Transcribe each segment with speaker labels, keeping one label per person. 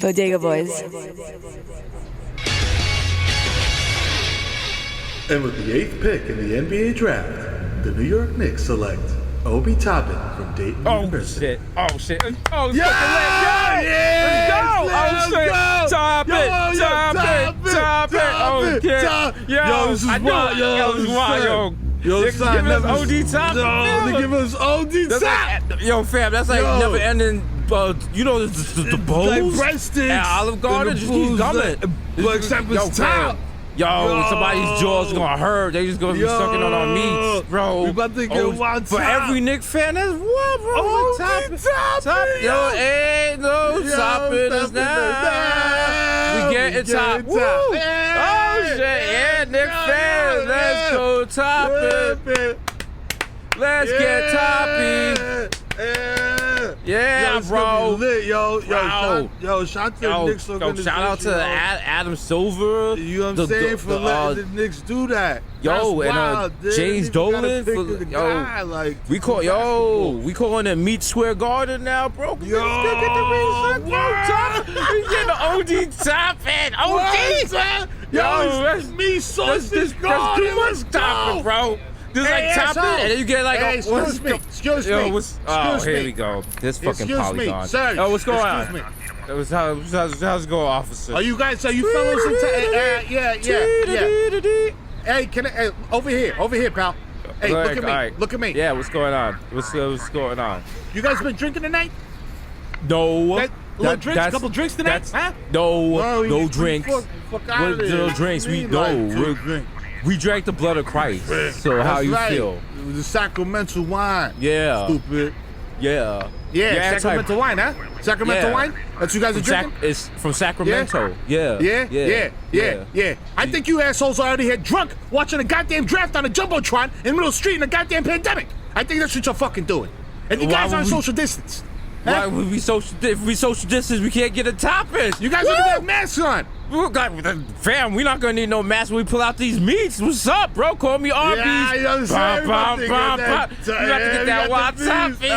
Speaker 1: Bodega Boys.
Speaker 2: And with the 8th pick in the NBA draft, the New York Knicks select Obi Toppin from Dayton University.
Speaker 3: Oh shit! Oh
Speaker 2: Yeah!
Speaker 3: let's go! Oh shit! Top it! Oh shit! Yo,
Speaker 2: this is wild.
Speaker 3: Yo, this is wild.
Speaker 2: Yo, son,
Speaker 3: give us OD top.
Speaker 2: No, they give us OD top.
Speaker 3: Yo, fam, that's like never ending. You know the bowls
Speaker 2: like breadsticks
Speaker 3: at Olive Garden just keep coming.
Speaker 2: But except it's top.
Speaker 3: Yo, somebody's jaws gonna hurt. They just gonna be sucking on our meats, bro.
Speaker 2: We about to get one
Speaker 3: for
Speaker 2: top.
Speaker 3: every Knicks fan, that's what, bro. Top. Yo, ain't no topping us now. We getting top. Woo. Oh shit, yeah, Knicks fans, let's go topping. Let's get topping. Yeah, bro.
Speaker 2: Lit, yo, shout to the Knicks organization.
Speaker 3: Shout out to Adam Silver.
Speaker 2: You know what I'm saying? For letting the Knicks do that.
Speaker 3: Yo,
Speaker 2: that's
Speaker 3: and
Speaker 2: wild,
Speaker 3: James Dolan. We calling it Meat Square Garden now, bro.
Speaker 2: Yo,
Speaker 3: we getting the OD topping. OD.
Speaker 2: Yo, that's me sauce this garden.
Speaker 3: That's too much topping, bro. Just like topping, and then you get like
Speaker 2: excuse me.
Speaker 3: Here we go. This fucking Polygon.
Speaker 2: Sir,
Speaker 3: what's going on? How's it going, officer?
Speaker 2: Are you fellows in yeah. Hey, hey, over here, pal. Hey, look at me.
Speaker 3: Right.
Speaker 2: Look at me.
Speaker 3: Yeah, what's going on? What's going on?
Speaker 2: You guys been drinking tonight?
Speaker 3: No.
Speaker 2: Couple drinks tonight? Huh?
Speaker 3: No drinks.
Speaker 2: Fuck out of there.
Speaker 3: No drinks. We drank the blood of Christ. So how you feel?
Speaker 2: It was the sacramental wine.
Speaker 3: Yeah.
Speaker 2: Stupid.
Speaker 3: Yeah.
Speaker 2: Sacramental wine, huh? Sacramental wine? That's you guys are drinking?
Speaker 3: It's from Sacramento. Yeah.
Speaker 2: I think you assholes are already here drunk watching a goddamn draft on a Jumbotron in the middle of the street in a goddamn pandemic. I think that's what you're fucking doing. And you guys aren't social distance.
Speaker 3: Why would we if we social distance, we can't get a topping?
Speaker 2: You guys don't have masks on.
Speaker 3: Fam, we're not gonna need no mask when we pull out these meats. What's up, bro? Call me Arby's.
Speaker 2: Yeah, you understand?
Speaker 3: You have to get that wild topping,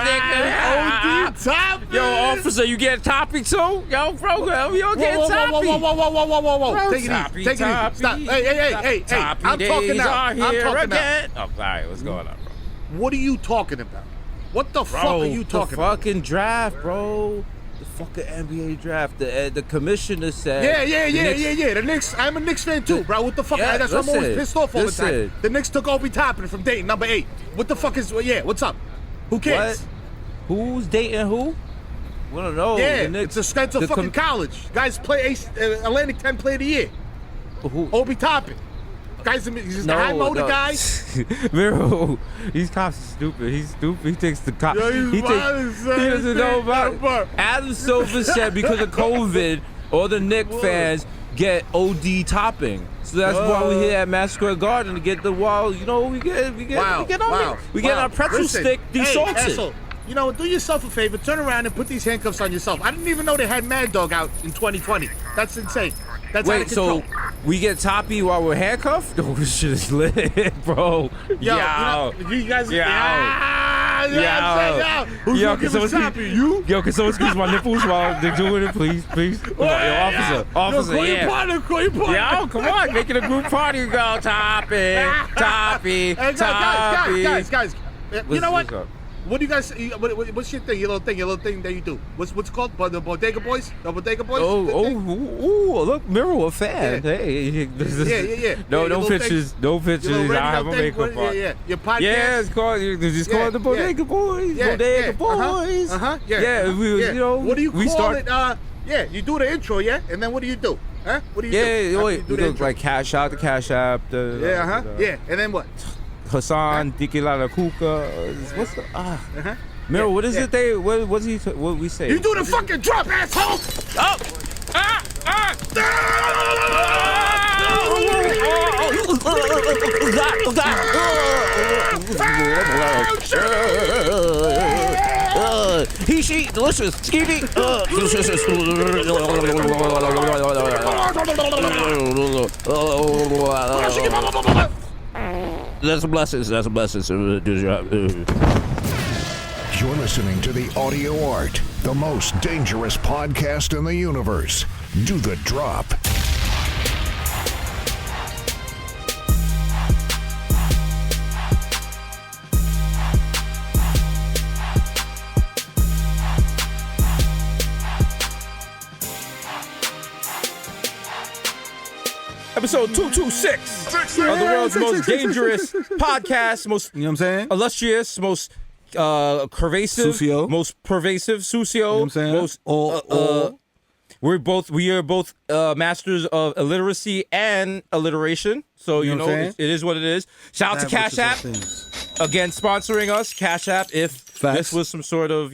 Speaker 3: nigga. Yo, officer, you get a topping too? Yo, bro, we don't get a topping.
Speaker 2: Whoa. Take it easy. Stop. Hey. I'm talking now.
Speaker 3: Oh, all right, what's going on, bro?
Speaker 2: What are you talking about? What the fuck are you talking about?
Speaker 3: The fucking draft, bro. The fucking NBA draft. The commissioner said.
Speaker 2: Yeah. The Knicks. I'm a Knicks fan too, bro. What the fuck? That's why I'm always pissed off all the time. The Knicks took Obi Toppin from Dayton, number 8. What the fuck is? Yeah. What's up? Who cares?
Speaker 3: What? Who's dating who? We don't know.
Speaker 2: Yeah, it's a fucking college. Guys play Atlantic 10 Player of the Year.
Speaker 3: Who?
Speaker 2: Obi Toppin. He's just the high motor guy.
Speaker 3: Mero, these cops are stupid. He's stupid. He takes the cop. He doesn't know about it. Adam Silver said because of COVID, all the Knicks fans get OD topping. So that's why we here at Madison Square Garden to get the wall. You know, we get our pretzel stick desalted.
Speaker 2: Hey, you know, do yourself a favor. Turn around and put these handcuffs on yourself. I didn't even know they had Mad Dog out in 2020. That's insane. That's out of control.
Speaker 3: So we get toppy while we're handcuffed? Oh, this shit is lit, bro.
Speaker 2: You guys. Who's gonna give us toppy? You?
Speaker 3: Yo, can someone squeeze my nipples while they're doing it, please? Come on, officer,
Speaker 2: call your partner.
Speaker 3: Yo, come on, make it a group party. Go, toppy.
Speaker 2: Hey, guys. You know what? What do you guys? What's your thing? Your little thing that you do. What's it called? The Bodega Boys. The Bodega Boys.
Speaker 3: Look, Mero a fan.
Speaker 2: Yeah.
Speaker 3: Hey,
Speaker 2: yeah.
Speaker 3: No pictures. No pictures. I have a makeup on.
Speaker 2: Yeah. Your podcast.
Speaker 3: Yeah, it's called the Bodega Boys. Bodega Boys.
Speaker 2: Yeah.
Speaker 3: You know.
Speaker 2: What do you call it? Yeah, you do the intro, yeah, and then what do you do? Huh? What do you do?
Speaker 3: Yeah, wait. You do like Cash App,
Speaker 2: Yeah, and then what?
Speaker 3: Hasan, Dikilala Kuka. What's the Mero, what is it what we say?
Speaker 2: You do the fucking drop, asshole!
Speaker 3: Oh! He, she, delicious, skinny. That's a blessing.
Speaker 1: You're listening to The Audio Art, the most dangerous podcast in the universe. Do the drop.
Speaker 3: Episode 226 of the world's most dangerous podcast, most
Speaker 2: You know what I'm saying?
Speaker 3: illustrious, most pervasive,
Speaker 2: Sucio.
Speaker 3: most pervasive, Sucio,
Speaker 2: You know what I'm saying?
Speaker 3: most we are both masters of illiteracy and alliteration. So
Speaker 2: You
Speaker 3: you
Speaker 2: know
Speaker 3: know
Speaker 2: what I'm
Speaker 3: it is what it is. Shout out to Cash App again sponsoring us. Cash App, if
Speaker 2: Facts.
Speaker 3: this was some sort of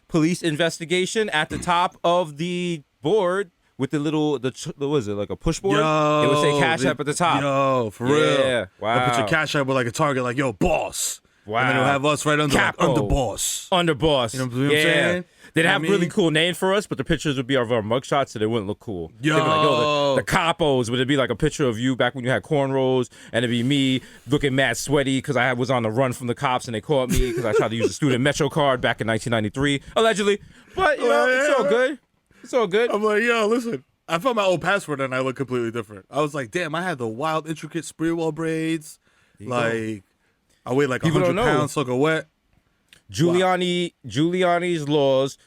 Speaker 3: police investigation, at the top of the board with the little what was it, like a push board? It would say Cash App at the top.
Speaker 2: Yo, for real.
Speaker 3: Yeah, wow.
Speaker 2: They'll put your Cash App with like a target, like, yo, boss.
Speaker 3: Wow.
Speaker 2: And then it'll have us right under, like,
Speaker 3: Capo.
Speaker 2: underboss.
Speaker 3: Underboss.
Speaker 2: You know what I'm
Speaker 3: yeah.
Speaker 2: saying?
Speaker 3: They'd
Speaker 2: I
Speaker 3: have
Speaker 2: mean-
Speaker 3: really cool names for us, but the pictures would be of our mugshots, so they wouldn't look cool.
Speaker 2: Yo.
Speaker 3: They'd be like, the capos, would it be like a picture of you back when you had cornrows, and it'd be me looking mad sweaty because I was on the run from the cops and they caught me because I tried to use a student Metro card back in 1993, allegedly. But, it's all good. It's all good.
Speaker 2: I'm like, yo, listen. I found my old password and I look completely different. I was like, damn, I had the wild, intricate Spreewell braids. Like, I weighed like
Speaker 3: People
Speaker 2: 100
Speaker 3: don't know.
Speaker 2: pounds soaking wet.
Speaker 3: Giuliani's laws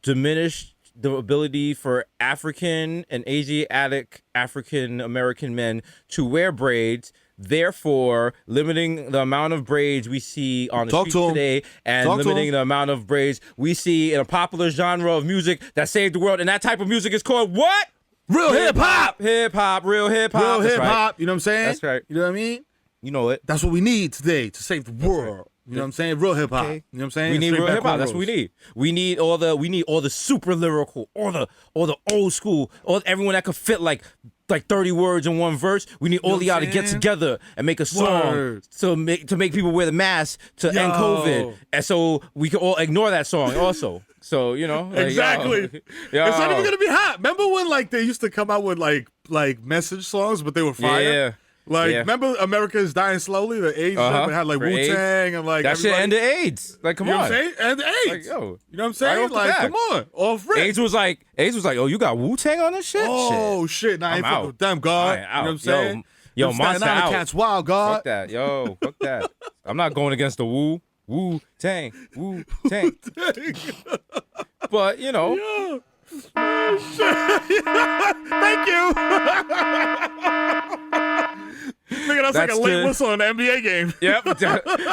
Speaker 3: diminished the ability for African and Asiatic African American men to wear braids, therefore limiting the amount of braids we see on the streets today and limiting the amount of braids we see in a popular genre of music that saved the world. And that type of music is called what?
Speaker 2: Real hip-hop.
Speaker 3: Hip-hop, real hip-hop.
Speaker 2: Real
Speaker 3: That's
Speaker 2: hip-hop.
Speaker 3: right.
Speaker 2: You know what I'm saying?
Speaker 3: That's right.
Speaker 2: You know what I mean?
Speaker 3: You know it.
Speaker 2: That's what we need today to save the world. You know what I'm saying? Real hip-hop.
Speaker 3: Okay.
Speaker 2: You know what I'm saying?
Speaker 3: We need
Speaker 2: Straight
Speaker 3: real
Speaker 2: back
Speaker 3: hip hop. That's
Speaker 2: cornrows.
Speaker 3: what we need. We need all the super lyrical, all the old school, everyone that could fit like 30 words in one verse. We need all of y'all to get together and make a song
Speaker 2: Word.
Speaker 3: to make people wear the mask to end COVID, and so we can all ignore that song also. So like,
Speaker 2: Exactly.
Speaker 3: yo.
Speaker 2: It's not even gonna be hot. Remember when like they used to come out with like message songs, but they were fire?
Speaker 3: Yeah.
Speaker 2: Like,
Speaker 3: Yeah.
Speaker 2: remember America is Dying Slowly? The AIDS stuff, it had like
Speaker 3: For
Speaker 2: Wu-Tang and like
Speaker 3: that shit
Speaker 2: everybody.
Speaker 3: ended AIDS. Like, come
Speaker 2: You know
Speaker 3: on.
Speaker 2: what I'm saying? And the AIDS.
Speaker 3: Like, yo,
Speaker 2: you know what I'm
Speaker 3: right
Speaker 2: saying?
Speaker 3: off the
Speaker 2: Like,
Speaker 3: bat.
Speaker 2: come on. Off rip.
Speaker 3: AIDS was like, oh, you got Wu-Tang on this shit?
Speaker 2: Oh, shit. Nah, I ain't
Speaker 3: I'm
Speaker 2: fucking
Speaker 3: out.
Speaker 2: with them, God.
Speaker 3: I ain't
Speaker 2: You know
Speaker 3: out.
Speaker 2: what I'm saying?
Speaker 3: Yo,
Speaker 2: Them Staten
Speaker 3: Monster
Speaker 2: Island
Speaker 3: out.
Speaker 2: Cats wild, God.
Speaker 3: Fuck that, yo. Fuck that. I'm not going against the Wu-Tang. But,
Speaker 2: Yeah. Thank you. Nigga, that's like a
Speaker 3: That's
Speaker 2: late
Speaker 3: the-
Speaker 2: whistle in the NBA game.
Speaker 3: Yep.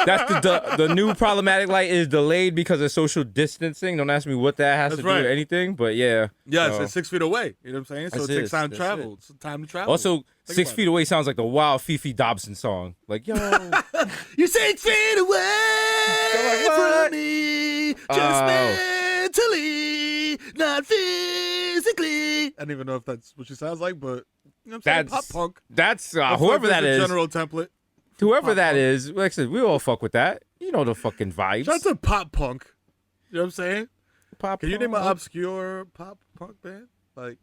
Speaker 3: That's the new problematic light is delayed because of social distancing. Don't ask me what that has
Speaker 2: That's
Speaker 3: to do with
Speaker 2: right.
Speaker 3: anything, but yeah.
Speaker 2: Yeah,
Speaker 3: So-
Speaker 2: it's 6 feet away. You know what I'm saying? So
Speaker 3: That's
Speaker 2: it takes
Speaker 3: it.
Speaker 2: time to
Speaker 3: That's
Speaker 2: travel.
Speaker 3: it.
Speaker 2: It's time to travel.
Speaker 3: Also,
Speaker 2: Think
Speaker 3: 6
Speaker 2: about
Speaker 3: feet away sounds like the wild Fifi Dobson song. Like, yo.
Speaker 2: You're 6 feet away from me, just mentally, not physically. I don't even know if that's what she sounds like, but you know what I'm saying? Pop punk.
Speaker 3: That's
Speaker 2: Pop
Speaker 3: whoever
Speaker 2: punk
Speaker 3: that
Speaker 2: the
Speaker 3: is.
Speaker 2: general template.
Speaker 3: Whoever
Speaker 2: pop
Speaker 3: that
Speaker 2: punk.
Speaker 3: is. Like I said, we all fuck with that. You know the fucking vibes.
Speaker 2: Shout out to pop punk. You know what I'm saying?
Speaker 3: Pop
Speaker 2: Can you name an
Speaker 3: punk.
Speaker 2: obscure pop punk band? Like,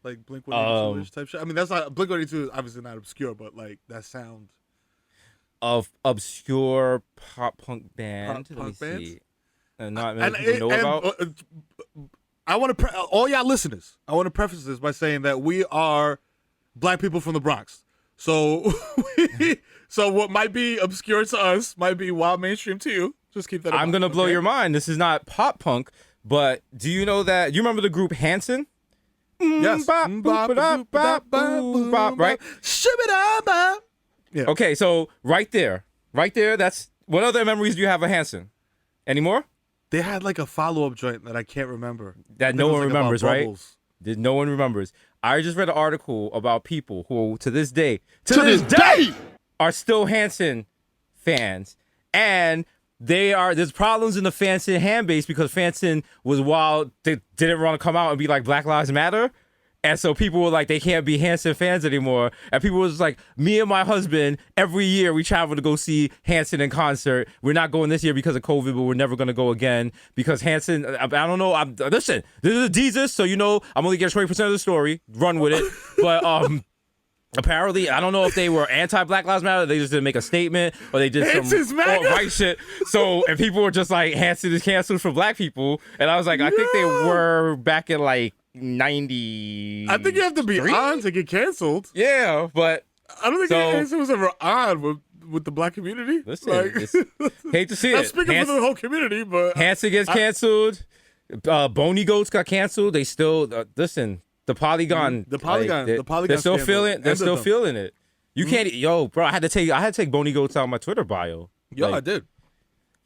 Speaker 2: like Blink
Speaker 3: Um,
Speaker 2: 182 type shit. I mean, that's not Blink 182 is obviously not obscure, but like that sound.
Speaker 3: of obscure pop punk band.
Speaker 2: Pop
Speaker 3: Let me
Speaker 2: punk bands?
Speaker 3: see. Not many people know about.
Speaker 2: I want to all y'all listeners. I want to preface this by saying that we are black people from the Bronx. So, so what might be obscure to us might be wild mainstream to you. Just keep that in
Speaker 3: I'm
Speaker 2: mind,
Speaker 3: gonna blow
Speaker 2: okay?
Speaker 3: your mind. This is not pop punk, but do you know that? You remember the group Hasan?
Speaker 2: Yes.
Speaker 3: Bop, boop, bop, bop, boop, bop, right?
Speaker 2: Shibba-da-bop. Yeah.
Speaker 3: Okay, so right there. That's what other memories do you have of Hasan? Any more?
Speaker 2: They had like a follow-up joint that I can't remember.
Speaker 3: That
Speaker 2: I think
Speaker 3: no
Speaker 2: it was,
Speaker 3: one
Speaker 2: like, about
Speaker 3: remembers, right?
Speaker 2: bubbles.
Speaker 3: That no one remembers. I just read an article about people who, to this day, are still Hasan fans, and there's problems in the Hasan fan base because Hasan was wild. They didn't want to come out and be like Black Lives Matter. And so people were like, they can't be Hasan fans anymore. And people was like, me and my husband, every year we travel to go see Hasan in concert. We're not going this year because of COVID, but we're never going to go again because Hasan, I don't know. Listen, this is a Desus, so I'm only getting 20% of the story. Run with it. But Apparently, I don't know if they were anti-Black Lives Matter, they just didn't make a statement, or they did some alt-right shit. So, and people were just like, Hanson is canceled for black people. And I was like, I think they were back in like 90.
Speaker 2: I think you have to be on to get canceled.
Speaker 3: Yeah, but
Speaker 2: I don't think Hanson was ever on with the black community.
Speaker 3: Listen, hate to see
Speaker 2: I'm
Speaker 3: it.
Speaker 2: speaking for the whole community, but
Speaker 3: Hanson gets canceled. Boney Goats got canceled. They still listen. The Polygon,
Speaker 2: the Polygon,
Speaker 3: they're still feeling. They're still feeling it. You can't, yo, bro. I had to take Boney Goats out of my Twitter bio.
Speaker 2: Yo, I did.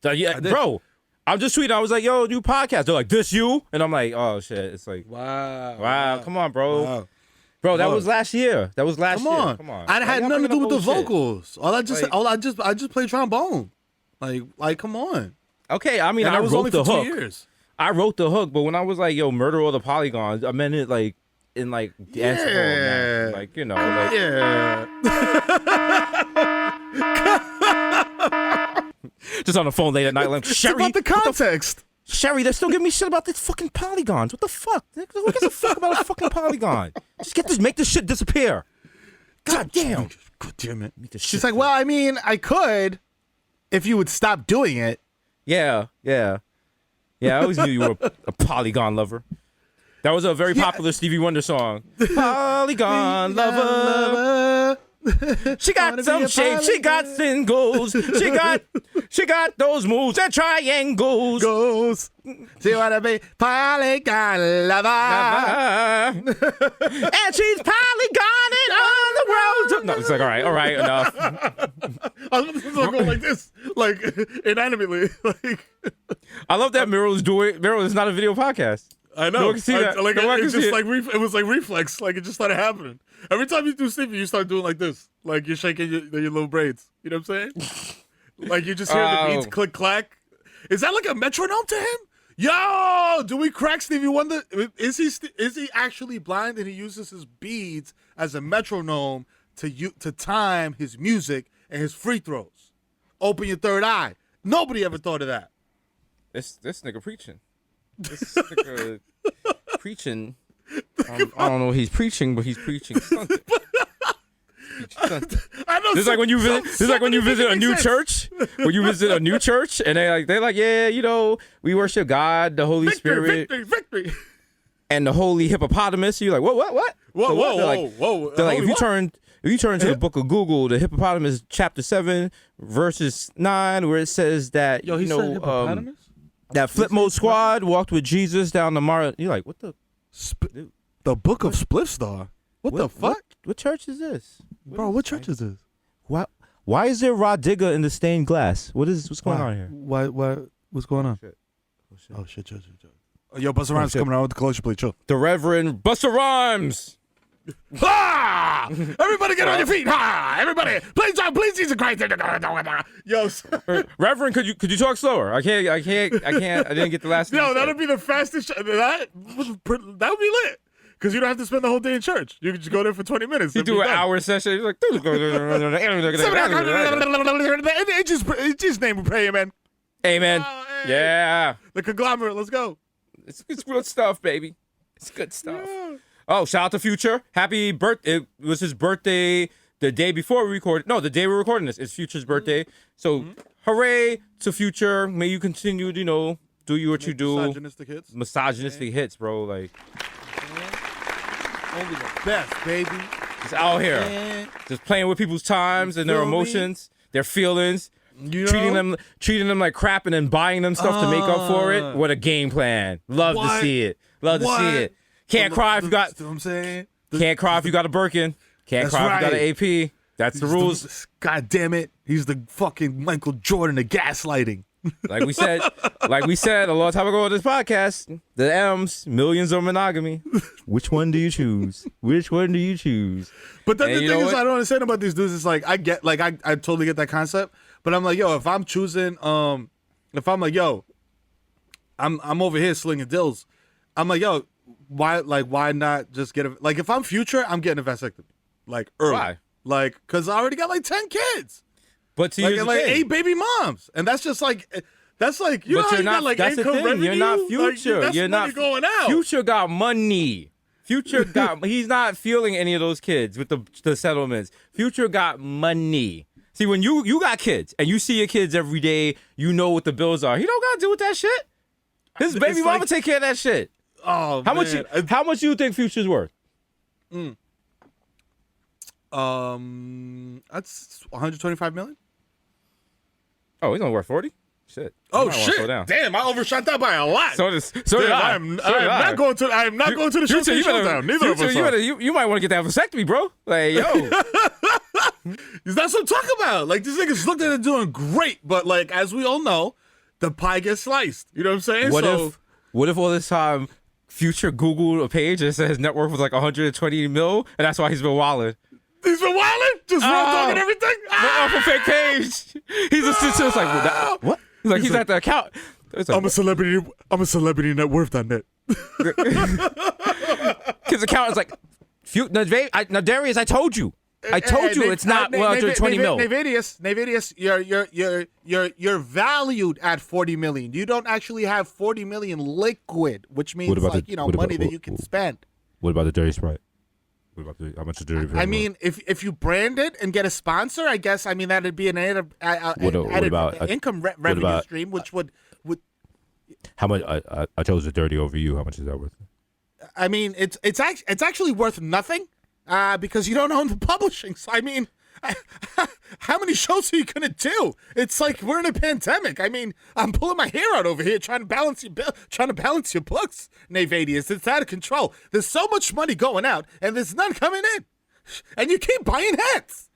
Speaker 3: So, yeah, bro. I'm just tweeting. I was like, yo, new podcast. They're like, this you? And I'm like, oh shit. It's like, wow. Come on, bro. Wow. Bro, that was last year. That was last year. Come on.
Speaker 2: I had nothing to do with the vocals. I just played trombone. Like, come on.
Speaker 3: Okay, I mean, I wrote the hook. 2 years. I wrote the hook, but when I was like, yo, murder all the Polygons, I meant it like in like dance hall, like, you know, like just on the phone late at night, like Sherry.
Speaker 2: About the context.
Speaker 3: Sherry, they're still giving me shit about these fucking polygons. What the fuck? Who gives a fuck about a fucking polygon? Just make this shit disappear. God damn.
Speaker 2: God damn it. She's like, well, I mean, I could if you would stop doing it.
Speaker 3: Yeah. I always knew you were a polygon lover. That was a very popular Stevie Wonder song. Polygon lover. She got some shape. She got singles. She got those moves and triangles.
Speaker 2: She wanna be polygon lover.
Speaker 3: And she's polygoning on the road. No, it's like, all right, enough.
Speaker 2: I was going like this, like inanimately. Like,
Speaker 3: I love that Mero is not a video podcast.
Speaker 2: I know. It was like reflex. Like it just started happening. Every time you do Stevie, you start doing like this. Like you're shaking your little braids. You know what I'm saying? Like you just hear the beats click clack. Is that like a metronome to him? Yo, do we crack Stevie Wonder? Is he actually blind and he uses his beads as a metronome to time his music and his free throws? Open your third eye. Nobody ever thought of that.
Speaker 3: This nigga preaching. This nigga preaching. I don't know what he's preaching, but he's preaching something.
Speaker 2: I know.
Speaker 3: This is like when you visit a new church. When you visit a new church, and they're like, yeah, you know, we worship God, the Holy Spirit,
Speaker 2: victory,
Speaker 3: and the holy hippopotamus. You're like, what?
Speaker 2: Whoa.
Speaker 3: They're like, if you turn to the book of Google, the hippopotamus, chapter 7, verses 9, where it says that that Flip Mode Squad walked with Jesus down the Mara. You're like, what the?
Speaker 2: The book of Spliff Star. What the fuck?
Speaker 3: What church is this?
Speaker 2: Bro, what church is this?
Speaker 3: Why is there raw digger in the stained glass? What's going on here?
Speaker 2: What's going on? Oh shit. Yo, Busta Rhymes coming out with the collection plate. Chill.
Speaker 3: The Reverend Busta Rhymes.
Speaker 2: Ha! Everybody get on your feet. Ha! Everybody, please Jesus Christ. Yo,
Speaker 3: Reverend, could you talk slower? I can't. I didn't get the last.
Speaker 2: Yo, that'd be the fastest. That would be lit. Because you don't have to spend the whole day in church. You can just go there for 20 minutes.
Speaker 3: You do an hour session. You're like,
Speaker 2: it's just name we pray, amen.
Speaker 3: Amen.
Speaker 2: Oh, hey.
Speaker 3: Yeah.
Speaker 2: The conglomerate. Let's go.
Speaker 3: It's good stuff, baby. It's good stuff.
Speaker 2: Yeah.
Speaker 3: Oh, shout out to Future. Happy birthday. It was his birthday the day before we recorded. No, the day we're recording this. It's Future's birthday. So, hooray to Future. May you continue to, do what you do. Misogynistic hits, bro. Like,
Speaker 2: only the best, baby.
Speaker 3: Just out here. Just playing with people's times and their emotions, their feelings. Treating them like crap and then buying them stuff to make up for it. What a game plan. Love to see it. Can't cry if you got.
Speaker 2: You know what I'm saying?
Speaker 3: Can't cry if you got a Birkin. Can't cry if you got an AP. That's the rules.
Speaker 2: God damn it. He's the fucking Michael Jordan of gaslighting.
Speaker 3: Like we said a long time ago on this podcast, the M's, millions of monogamy. Which one do you choose? But then the
Speaker 2: thing is, I don't understand about these dudes. It's like, I totally get that concept. But I'm like, yo, if I'm choosing, if I'm like, yo, I'm over here slinging dills. I'm like, yo, why not just get like, if I'm Future, I'm getting a vasectomy. Like, early.
Speaker 3: Why?
Speaker 2: Like, because I already got like 10 kids.
Speaker 3: But to
Speaker 2: like 8 baby moms. And that's just like, you know how you got like income revenue?
Speaker 3: You're not Future.
Speaker 2: Like, that's
Speaker 3: you're not
Speaker 2: going out.
Speaker 3: Future got money. Future got. He's not feeling any of those kids with the settlements. Future got money. See, when you got kids and you see your kids every day, you know what the bills are. He don't got to deal with that shit. His baby mama take care of that shit.
Speaker 2: Oh,
Speaker 3: how
Speaker 2: man.
Speaker 3: How much do you think Future's worth?
Speaker 2: That's 125 million.
Speaker 3: Oh, he's only worth 40. Shit.
Speaker 2: Oh shit! Damn, I overshot that by a lot.
Speaker 3: So did I.
Speaker 2: I am not going to the showdown. Neither of us.
Speaker 3: You might want to get that vasectomy, bro. Like, yo.
Speaker 2: That's what I'm talking about. Like, these niggas looked at it doing great, but like, as we all know, the pie gets sliced. You know what I'm saying?
Speaker 3: What if all this time Future Googled a page and said his net worth was like 120 mil, and that's why he's been wilding?
Speaker 2: He's been wilding? Just real dog and everything?
Speaker 3: Off a fake page. He's just like, what? He's at the account. Like,
Speaker 2: I'm a celebrity net worth.net.
Speaker 3: His account is like, now Darius, I told you it's not 120 mil.
Speaker 2: Navadius, you're valued at 40 million. You don't actually have 40 million liquid, which means money that you can spend.
Speaker 3: What about the Dirty Sprite? How much is Dirty Sprite?
Speaker 2: I mean, if you brand it and get a sponsor, I guess that'd be an added income revenue stream, which would.
Speaker 3: How much? I chose the Dirty over you. How much is that worth?
Speaker 2: I mean, it's actually worth nothing. Because you don't own the publishing. So, I mean, how many shows are you going to do? It's like we're in a pandemic. I mean, I'm pulling my hair out over here trying to balance your books, Navadius. It's out of control. There's so much money going out, and there's none coming in. And you keep buying hats.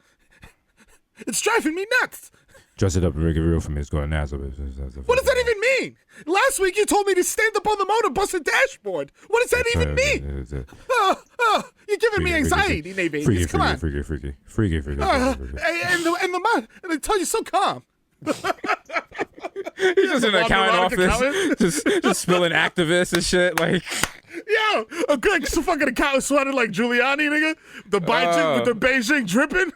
Speaker 2: It's driving me nuts.
Speaker 3: Dress it up and make it real for me. It's going NASA.
Speaker 2: What does that even mean? Last week you told me to stand up on the motor, bust a dashboard. What does that even mean? You're giving me anxiety, Navadius. Come on.
Speaker 3: Freaky.
Speaker 2: And I tell you so calm.
Speaker 3: He's just in the accounting office, just spilling activists and shit. Like,
Speaker 2: yo, a good fucking accountant sweating like Giuliani, nigga. The Beijing with the Beijing dripping.